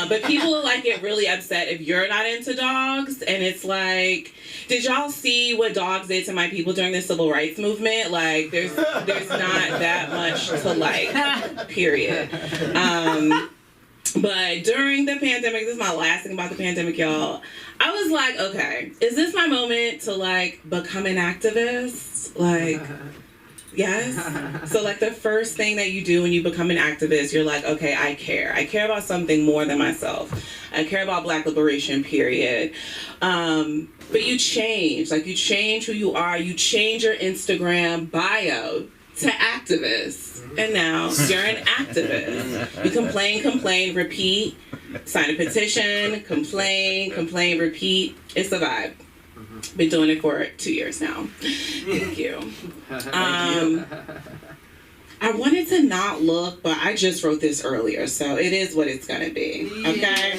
Speaker 9: But people like get really upset if you're not into dogs, and it's like, did y'all see what dogs did to my people during the civil rights movement? Like, there's not that much to like. Period. But during the pandemic, this is my last thing about the pandemic, y'all. I was like, okay, is this my moment to like become an activist? Like, yes. So like the first thing that you do when you become an activist, you're like, okay, I care. I care about something more than myself. I care about Black liberation, period. But you change. Like, you change who you are. You change your Instagram bio to activist. And now you're an activist. You complain, repeat, sign a petition, complain, repeat. It's a vibe. Been doing it for 2 years now. Thank you. I wanted to not look, but I just wrote this earlier, so it is what it's gonna be. Okay?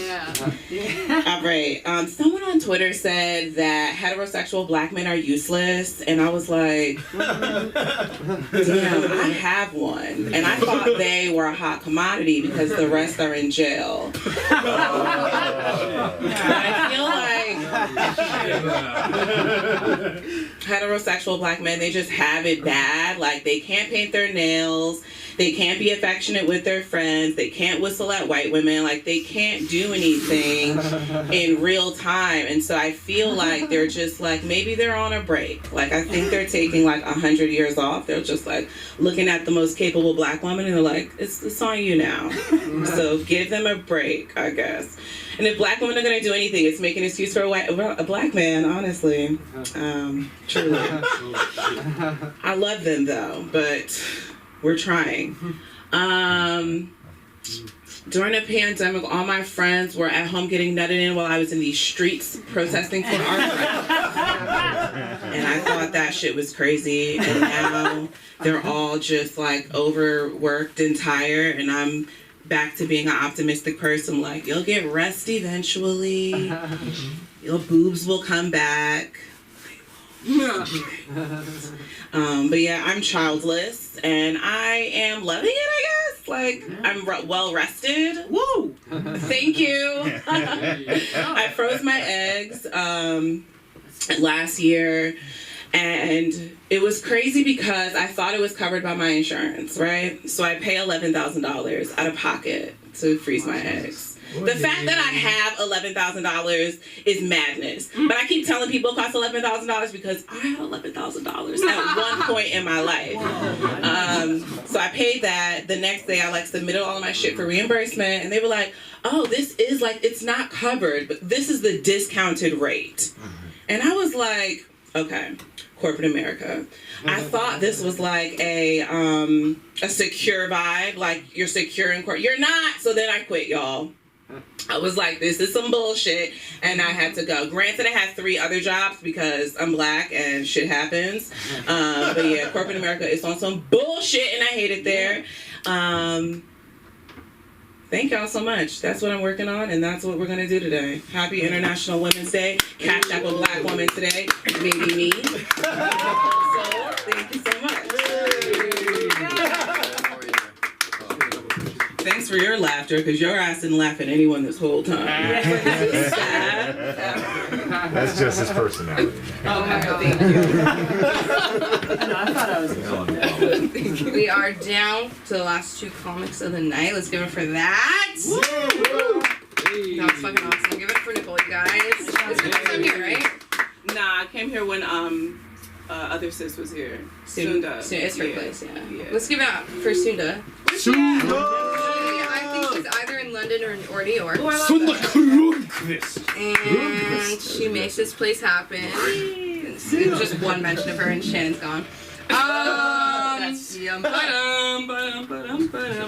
Speaker 9: Yeah. All right. Someone on Twitter said that heterosexual Black men are useless, and I was like, damn, I have one. And I thought they were a hot commodity because the rest are in jail. But I feel like heterosexual Black men, they just have it bad. Like, they can't paint their nails. They can't be affectionate with their friends. They can't whistle at white women. Like, they can't do anything in real time. And so I feel like they're just like, maybe they're on a break. Like, I think they're taking like 100 years off. They're just like looking at the most capable Black woman and they're like, it's on you now. So give them a break, I guess. And if Black women are going to do anything, it's make an excuse for a Black man, honestly. Truly. I love them though, but we're trying. During the pandemic, all my friends were at home getting nutted in while I was in these streets protesting for our rights. And I thought that shit was crazy. And now they're all just like overworked and tired, and I'm back to being an optimistic person. Like, you'll get rest eventually. Your boobs will come back. But yeah, I'm childless and I am loving it, I guess. Like, I'm well rested. Woo! Thank you. I froze my eggs last year, and it was crazy because I thought it was covered by my insurance, right? So I pay $11,000 out of pocket to freeze my eggs. The fact that I have $11,000 is madness. But I keep telling people it costs $11,000 because I had $11,000 at one point in my life. So I paid that. The next day I like submitted all of my shit for reimbursement, and they were like, oh, this is like, it's not covered, but this is the discounted rate. And I was like, okay, corporate America. I thought this was like a secure vibe, like you're secure in court. You're not. So then I quit, y'all. I was like, this is some bullshit, and I had to go. Granted, I had 3 other jobs because I'm black and shit happens. But yeah, corporate America is on some bullshit, and I hate it there. Thank y'all so much. That's what I'm working on, and that's what we're going to do today. Happy International Women's Day. Cash App a black woman today. Maybe me. So, thank you so much. Thanks for your laughter, because your ass didn't laugh at anyone this whole time.
Speaker 12: That's just his personality.
Speaker 9: Okay, thank you.
Speaker 3: No, I thought I was good.
Speaker 4: We are down to the last 2 comics of the night. Let's give it for that.
Speaker 6: Woo!
Speaker 4: That was fucking awesome. Give it for Nicole, you guys. This is your first time here, right?
Speaker 9: Nah, I came here when other sis was here. Sunda.
Speaker 4: It's her
Speaker 9: Yeah.
Speaker 4: place, yeah.
Speaker 9: Yeah.
Speaker 4: Let's give it up for Sunda. I think she's either in London or New York.
Speaker 9: Oh, I love that.
Speaker 4: And she makes this place happen. It's just one mention of her and Shannon's gone.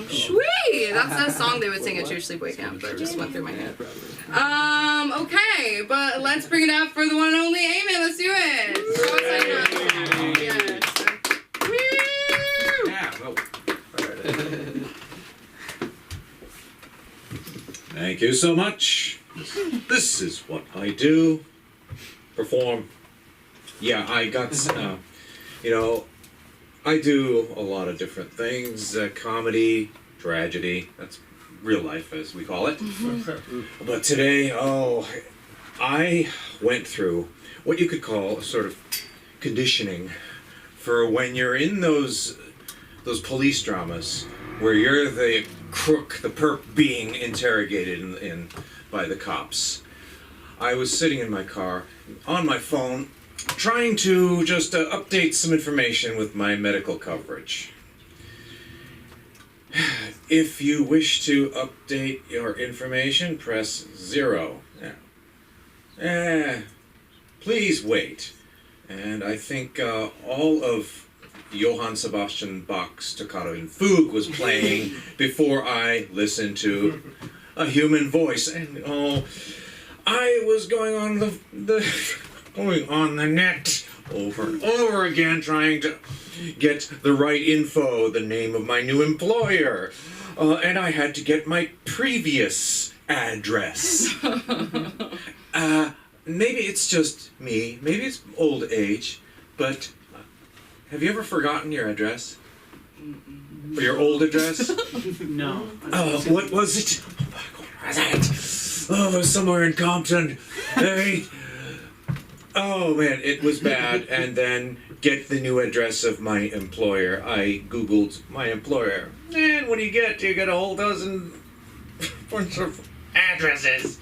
Speaker 4: Sweet! That's that song they would sing at church sleepaway camp that just went through my head. Okay, but let's bring it up for the one and only Amy. Let's do it! Yes.
Speaker 13: Thank you so much. This is what I do. Perform. Yeah, I got, I do a lot of different things. Comedy, tragedy. That's real life, as we call it. But today, I went through what you could call a sort of conditioning for when you're in those police dramas where you're the crook, the perp being interrogated in by the cops. I was sitting in my car on my phone trying to just update some information with my medical coverage. If you wish to update your information, press 0. Please wait. And I think all of Johann Sebastian Bach's Toccata in Fugue was playing before I listened to a human voice. And I was going on the net over and over again trying to get the right info, the name of my new employer. And I had to get my previous address. Maybe it's just me, maybe it's old age, but have you ever forgotten your address? Or your old address?
Speaker 3: No.
Speaker 13: What was it? What was it? Oh, it was somewhere in Compton. Oh man, it was bad. And then get the new address of my employer. I Googled my employer. And what do you get? You get a whole dozen bunch of addresses.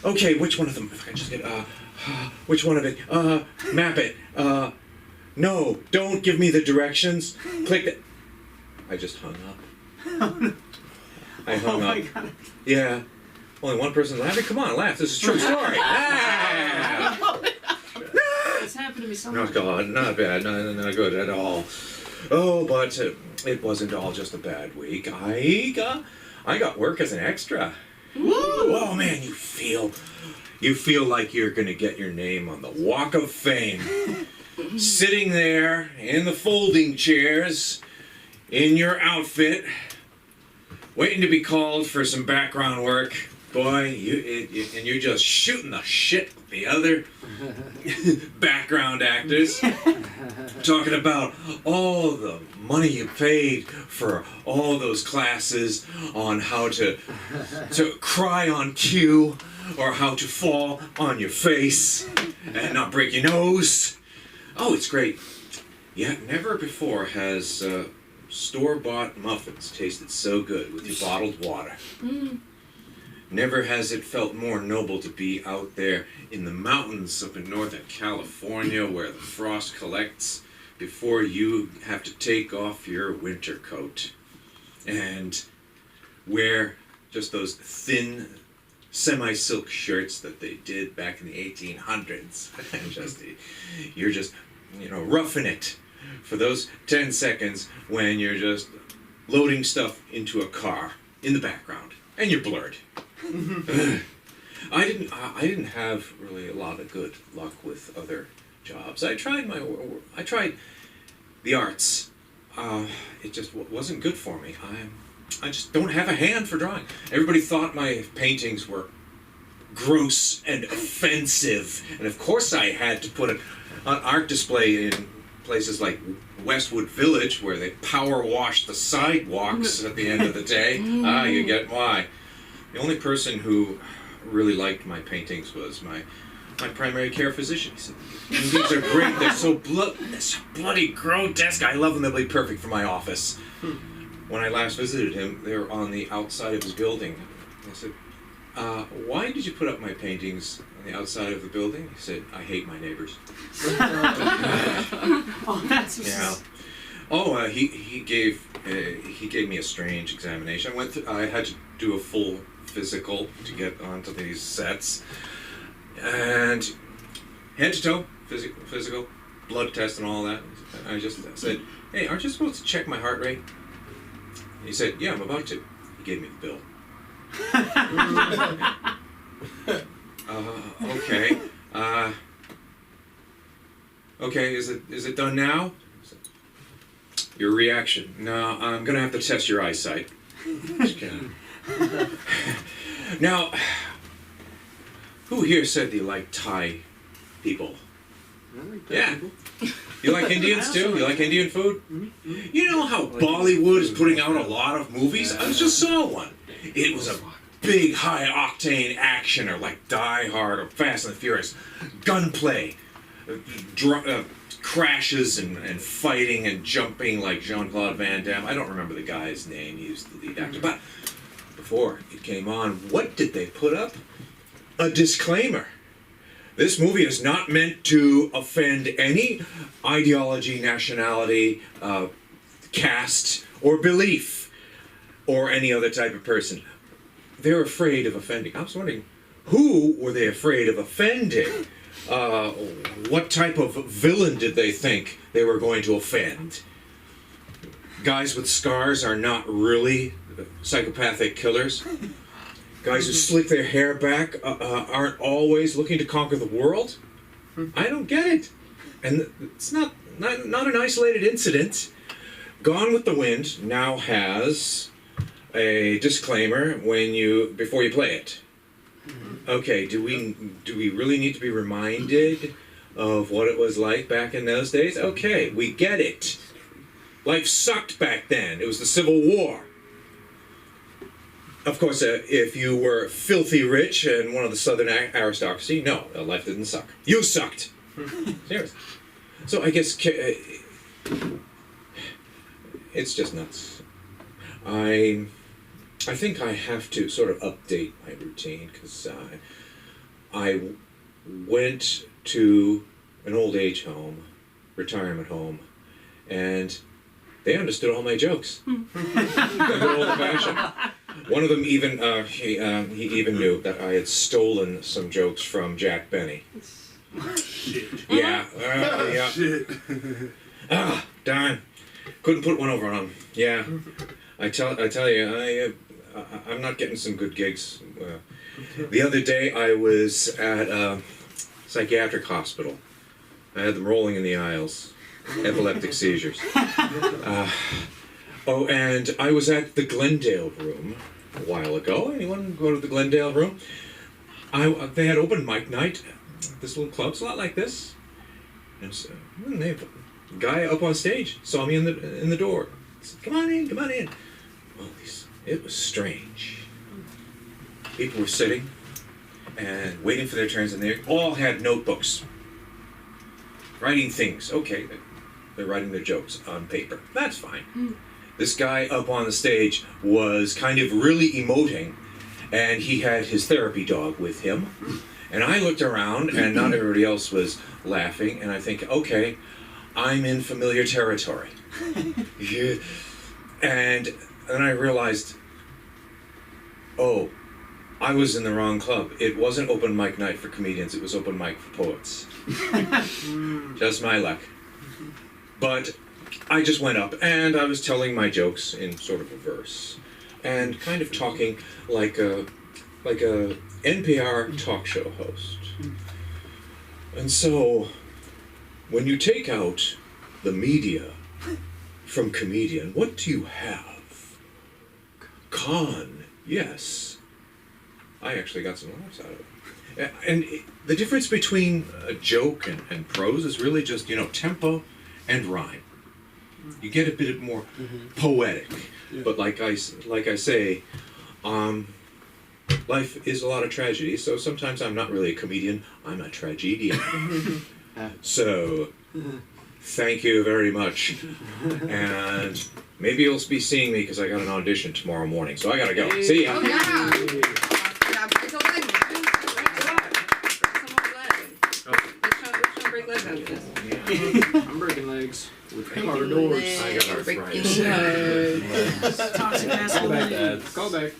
Speaker 13: Okay, which one of them? If I can just get, which one of it? Map it. No, don't give me the directions. Click it. I just hung up. I hung up.
Speaker 3: God.
Speaker 13: Yeah. Only one person laughing? Come on, laugh. This is a true story.
Speaker 3: It's happened to me so
Speaker 13: No,
Speaker 3: much.
Speaker 13: God, not bad. Not good at all. Oh, but it wasn't all just a bad week. I got work as an extra. Woo! Oh man, you feel like you're gonna get your name on the Walk of Fame. Sitting there in the folding chairs, in your outfit, waiting to be called for some background work. Boy, and you're just shooting the shit with the other background actors, talking about all the money you paid for all those classes on how to cry on cue or how to fall on your face and not break your nose. Oh, it's great. Yet never before has store-bought muffins tasted so good with your bottled water. Never has it felt more noble to be out there in the mountains up in Northern California where the frost collects before you have to take off your winter coat and wear just those thin semi-silk shirts that they did back in the 1800s. And you're just, roughing it for those 10 seconds when you're just loading stuff into a car in the background. and you're blurred. I didn't have really a lot of good luck with other jobs. I tried the arts. It just wasn't good for me. I just don't have a hand for drawing. Everybody thought my paintings were gross and offensive, and of course I had to put an art display in places like Westwood Village, where they power wash the sidewalks at the end of the day. You get why. The only person who really liked my paintings was my primary care physician. He said, "These are great. They're so bloody grotesque. I love them. They'll be perfect for my office." When I last visited him, they were on the outside of his building. I said, "Why did you put up my paintings on the outside of the building?" He said, "I hate my neighbors."
Speaker 3: Oh, that's
Speaker 13: Yeah. Oh, he gave me a strange examination. I had to do a full physical to get onto these sets, and head to toe physical, blood test and all that. I just said, "Hey, aren't you supposed to check my heart rate?" He said, "Yeah, I'm about to." He gave me the bill. Okay. Okay, is it done now? Your reaction. No, I'm gonna have to test your eyesight. Now, who here said they like Thai people? Yeah. You like Indians too? You like Indian food? You know how Bollywood is putting out a lot of movies? I just saw one. It was a big high-octane actioner like Die Hard or Fast and the Furious. Gunplay. Crashes and fighting and jumping like Jean-Claude Van Damme. I don't remember the guy's name. He was the lead actor. But before it came on, what did they put up? A disclaimer. This movie is not meant to offend any ideology, nationality, caste, or belief, or any other type of person. They're afraid of offending. I was wondering, who were they afraid of offending? What type of villain did they think they were going to offend? Guys with scars are not really psychopathic killers. Guys who slick their hair back aren't always looking to conquer the world. I don't get it. And it's not an isolated incident. Gone with the Wind now has a disclaimer before you play it. Okay, do we really need to be reminded of what it was like back in those days? Okay, we get it. Life sucked back then. It was the Civil War. Of course, if you were filthy rich and one of the Southern aristocracy, no, life didn't suck. You sucked. Seriously. So I guess it's just nuts. I think I have to sort of update my routine because I went to an old age home, retirement home, and they understood all my jokes. They're old-fashioned. One of them even he even knew that I had stolen some jokes from Jack Benny. Shit. Yeah. Yeah. Shit. Darn. Couldn't put one over on him. Yeah. I tell you, I'm not getting some good gigs. The other day I was at a psychiatric hospital. I had them rolling in the aisles. Epileptic seizures. And I was at the Glendale room a while ago. Anyone go to the Glendale room? They had open mic night. This little club's a lot like this. And so, a guy up on stage saw me in the door. Said, come on in. Well, it was strange. People were sitting and waiting for their turns, and they all had notebooks. Writing things. Okay, they're writing their jokes on paper. That's fine. This guy up on the stage was kind of really emoting, and he had his therapy dog with him. And I looked around, and not everybody else was laughing, and I think, okay, I'm in familiar territory. Yeah. And then I realized, oh, I was in the wrong club. It wasn't open mic night for comedians, it was open mic for poets. Just my luck. But I just went up and I was telling my jokes in sort of a verse. and kind of talking like a NPR talk show host. And so, when you take out the media from comedian, what do you have? Con, yes. I actually got some laughs out of it. And the difference between a joke and prose is really just, tempo and rhyme. You get a bit more poetic. Yeah. But like I say, life is a lot of tragedy, so sometimes I'm not really a comedian, I'm a tragedian. So, thank you very much. And maybe you'll be seeing me because I got an audition tomorrow morning, so I gotta go. See ya.
Speaker 4: Oh, yeah. Break a leg, man. Someone's leg. Break legs after this.
Speaker 6: I'm breaking legs with car doors.
Speaker 13: I got arthritis.
Speaker 3: Toxic masculinity.
Speaker 6: Call back.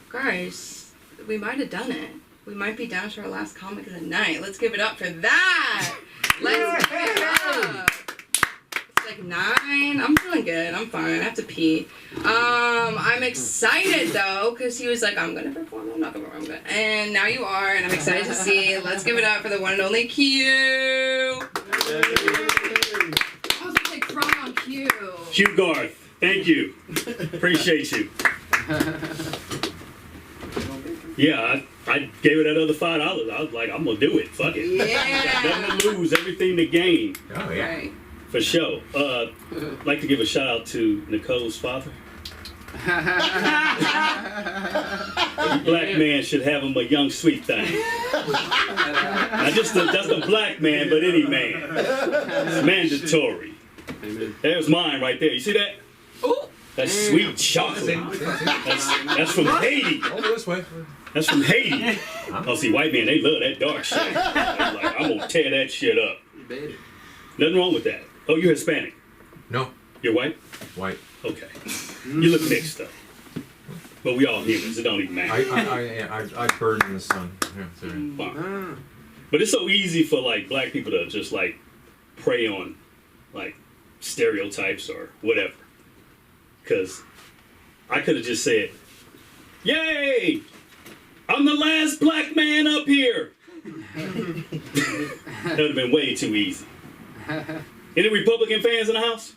Speaker 4: Guys, we might have done it. We might be down to our last comic of the night. Let's give it up for that. Let's give it up. It's like 9. I'm feeling good. I'm fine. I have to pee. I'm excited though, because he was like, I'm gonna perform. I'm not gonna perform. I'm gonna. And now you are, and I'm excited to see. Let's give it up for the one and only Q. I was gonna say cry on Q.
Speaker 14: Q Garth, thank you. Appreciate you. Yeah, I gave it that other $5. I was like, I'm gonna do it. Fuck it.
Speaker 4: Yeah.
Speaker 14: Nothing to lose, everything to gain.
Speaker 13: Oh, yeah.
Speaker 4: Right.
Speaker 14: For sure. I'd like to give a shout out to Nicole's father. Every black man should have him a young sweet thing. Not just a black man, but any man. It's mandatory. There's mine right there. You see that?
Speaker 4: Ooh.
Speaker 14: That's sweet chocolate. That's from Haiti.
Speaker 13: Over this way.
Speaker 14: That's from Haiti. Oh, see, white men, they love that dark shit. I'm gonna tear that shit up. Nothing wrong with that. Oh, you're Hispanic?
Speaker 13: No.
Speaker 14: You're white?
Speaker 13: White.
Speaker 14: Okay. You look mixed though. But we all humans. It don't even matter.
Speaker 12: I burn in the sun. Yeah, sorry.
Speaker 14: Wow. But it's so easy for like black people to just like prey on like stereotypes or whatever. Because I could have just said, "Yay! I'm the last black man up here." That would have been way too easy. Any Republican fans in the house?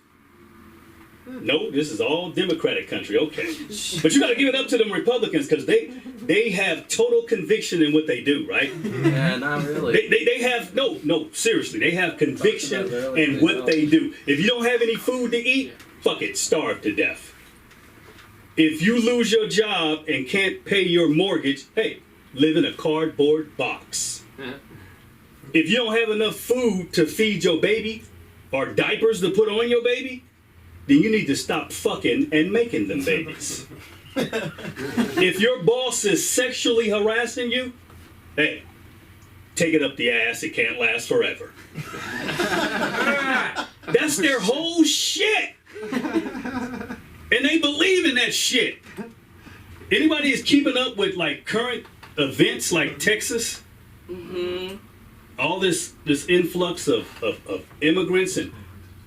Speaker 14: No, this is all Democratic country. Okay. But you got to give it up to them Republicans because they have total conviction in what they do, right?
Speaker 2: Yeah, not really.
Speaker 14: They have, no, seriously. They have conviction in what they do. If you don't have any food to eat, fuck it, starve to death. If you lose your job and can't pay your mortgage, hey, live in a cardboard box. If you don't have enough food to feed your baby or diapers to put on your baby, then you need to stop fucking and making them babies. If your boss is sexually harassing you, hey, take it up the ass. It can't last forever. That's their whole shit. And they believe in that shit. Anybody is keeping up with like current events like Texas?
Speaker 4: Mm-hmm.
Speaker 14: All this influx of immigrants, and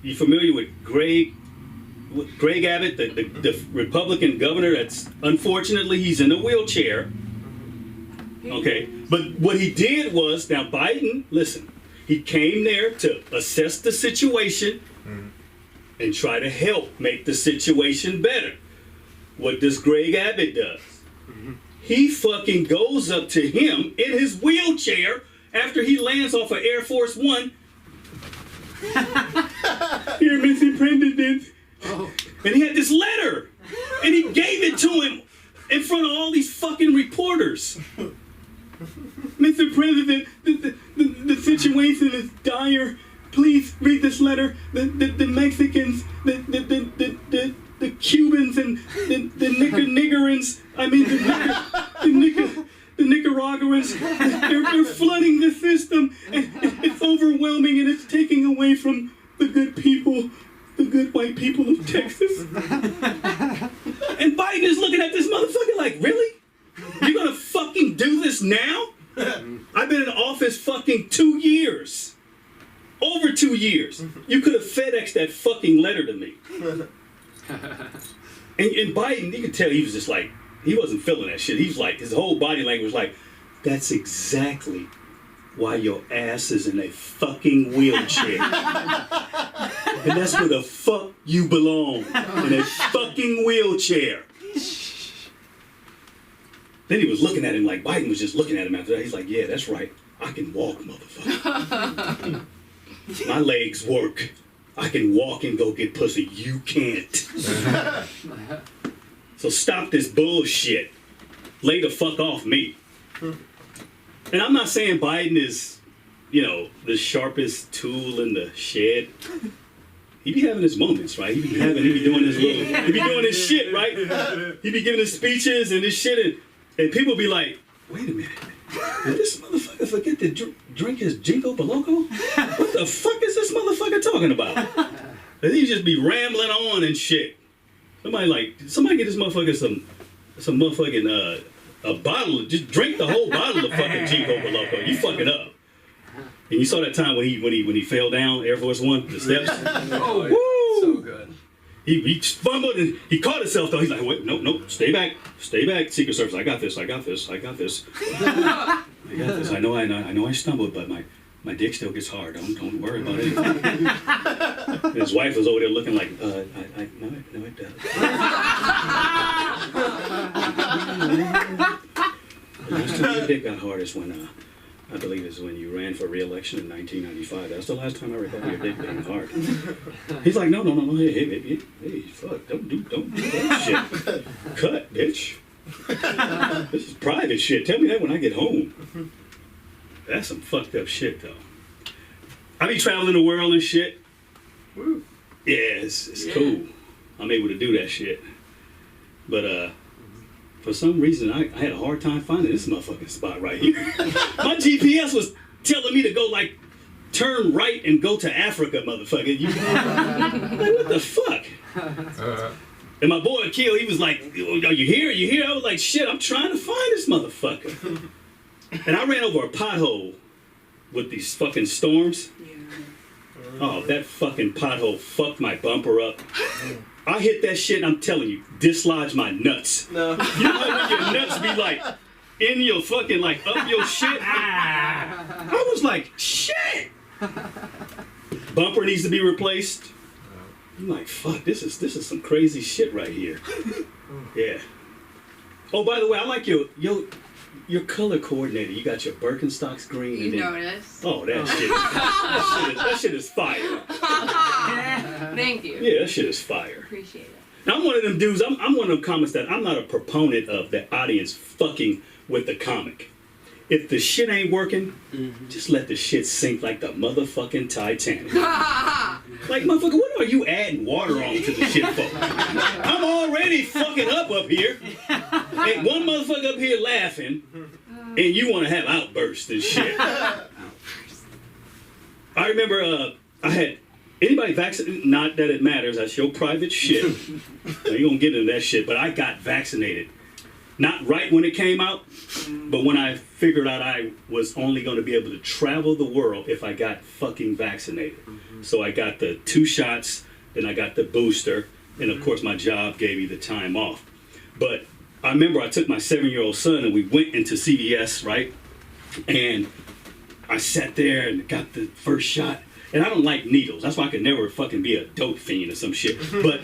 Speaker 14: you familiar with Greg Abbott, the Republican governor that's unfortunately he's in a wheelchair. Okay, but what he did was, now Biden, listen, he came there to assess the situation and try to help make the situation better. What does Greg Abbott do? He fucking goes up to him in his wheelchair after he lands off of Air Force One. Here, Mr. President. Oh. And he had this letter, and he gave it to him in front of all these fucking reporters. Mr. President, the situation is dire. Please read this letter. The Mexicans, the Cubans, and the Nicaraguans. I mean the Nicaraguans. They're flooding the system, and it's overwhelming, and it's taking away from the good people. The good white people of Texas. And Biden is looking at this motherfucker like, really? You're gonna fucking do this now? I've been in office fucking 2 years. Over 2 years. You could have FedExed that fucking letter to me. And Biden, you could tell he was just like, he wasn't feeling that shit. He was like, his whole body language was like, that's exactly why your ass is in a fucking wheelchair. And that's where the fuck you belong, in a fucking wheelchair. Then he was looking at him like, Biden was just looking at him after that. He's like, yeah, that's right. I can walk, motherfucker. My legs work. I can walk and go get pussy. You can't. So stop this bullshit. Lay the fuck off me. And I'm not saying Biden is, you know, the sharpest tool in the shed. He be having his moments, right? He be doing his little, he be doing his shit, right? He be giving his speeches and his shit, and people be like, wait a minute. Did this motherfucker forget to drink his Jingo Baloco? What the fuck is this motherfucker talking about? And he just be rambling on and shit. Somebody get this motherfucker some motherfucking a bottle. Just drink the whole bottle of fucking Jingo Baloco. You fucking up. And you saw that time when he fell down Air Force One, the steps.
Speaker 11: Oh,
Speaker 14: woo!
Speaker 11: So good.
Speaker 14: He fumbled and he caught himself though. He's like, wait, nope, stay back, Secret Service. I got this. I got this. I know I stumbled, but my dick still gets hard. Don't worry about it. And his wife was over there looking like, no, it does. The last time your dick got hard is when I believe it's when you ran for re-election in 1995. That's the last time I recall your dick being hard. He's like, no, hey, fuck, don't do that shit. Cut, bitch. This is private shit. Tell me that when I get home. That's some fucked up shit, though. I be traveling the world and shit. Yeah, it's cool. I'm able to do that shit. But, for some reason, I had a hard time finding this motherfucking spot right here. My GPS was telling me to go, like, turn right and go to Africa, motherfucker. Like, what the fuck? And my boy Akil, he was like, are you here? Are you here? I was like, shit, I'm trying to find this motherfucker. And I ran over a pothole with these fucking storms. Oh, that fucking pothole fucked my bumper up. I hit that shit and I'm telling you, dislodged my nuts. No. You know how when your nuts be like in your fucking like up your shit? I was like, shit! Bumper needs to be replaced. I'm like, fuck, this is some crazy shit right here. Yeah. Oh, by the way, I like your color coordinated. You got your Birkenstocks green.
Speaker 4: You noticed?
Speaker 14: Oh, that shit is fire.
Speaker 4: Thank you.
Speaker 14: Yeah, that shit is fire.
Speaker 4: Appreciate it.
Speaker 14: Now, I'm one of them dudes, I'm one of them comments that I'm not a proponent of the audience fucking with the comic. If the shit ain't working, just let the shit sink like the motherfucking Titanic. Like, motherfucker, what are you adding water on to the shit for? I'm already fucking up here. And one motherfucker up here laughing, and you want to have outbursts and shit. I remember I had anybody vaccinated, not that it matters, that's your private shit. Now, you don't get into that shit, but I got vaccinated. Not right when it came out, but when I figured out I was only going to be able to travel the world if I got fucking vaccinated. So I got the 2 shots, then I got the booster, and of course my job gave me the time off. But I remember I took my 7-year-old son and we went into CVS, right? And I sat there and got the first shot. And I don't like needles. That's why I could never fucking be a dope fiend or some shit. But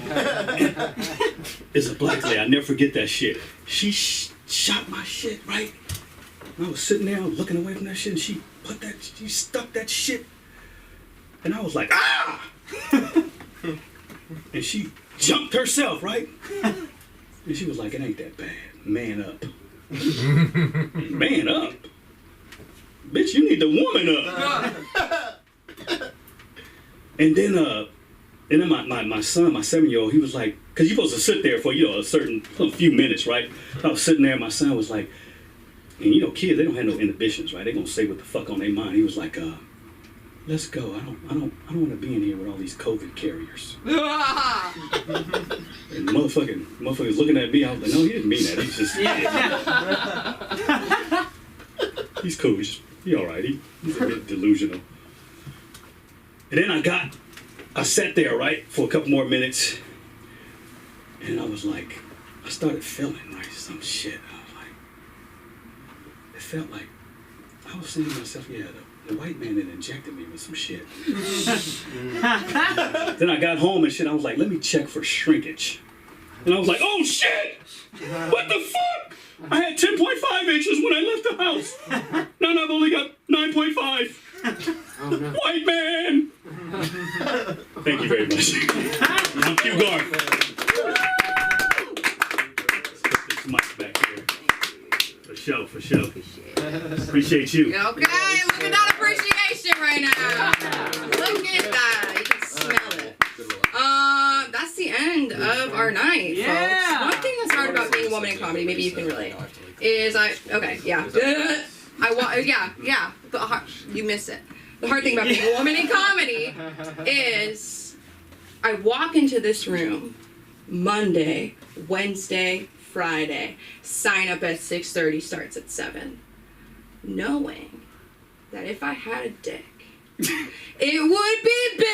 Speaker 14: it's a black lady. I'll never forget that shit. She shot my shit, right? And I was sitting there, looking away from that shit, and she stuck that shit. And I was like, ah! And she jumped herself, right? And she was like, it ain't that bad. Man up. Man up? Bitch, you need to woman up. And then my son, my 7-year-old, he was like, because you're supposed to sit there for, a few minutes, right? I was sitting there and my son was like, and kids, they don't have no inhibitions, right? They're going to say what the fuck on their mind. He was like, let's go. I don't want to be in here with all these COVID carriers. And motherfuckers looking at me, I was like, no, he didn't mean that. He's just, he's cool. He's all right. He's a bit delusional. And then I sat there, right, for a couple more minutes. And I was like, I started feeling like some shit. I was like, it felt like, I was saying to myself, yeah, the white man had injected me with some shit. Then I got home and shit, I was like, let me check for shrinkage. And I was like, oh shit! What the fuck? I had 10.5 inches when I left the house. Now I've only got 9.5.
Speaker 15: Oh, no.
Speaker 14: White man! Thank you very much. I'm Q Guard. This mic back here. For sure, for sure. Appreciate you.
Speaker 4: Okay, look at that appreciation right now. Look at that. You can smell it. That's the end of our night, folks. One thing that's hard about being a woman in comedy, maybe you can relate, is you miss it. The hard thing about being a woman in comedy is I walk into this room Monday, Wednesday, Friday, sign up at 6:30, starts at 7, knowing that if I had a dick, it would be big.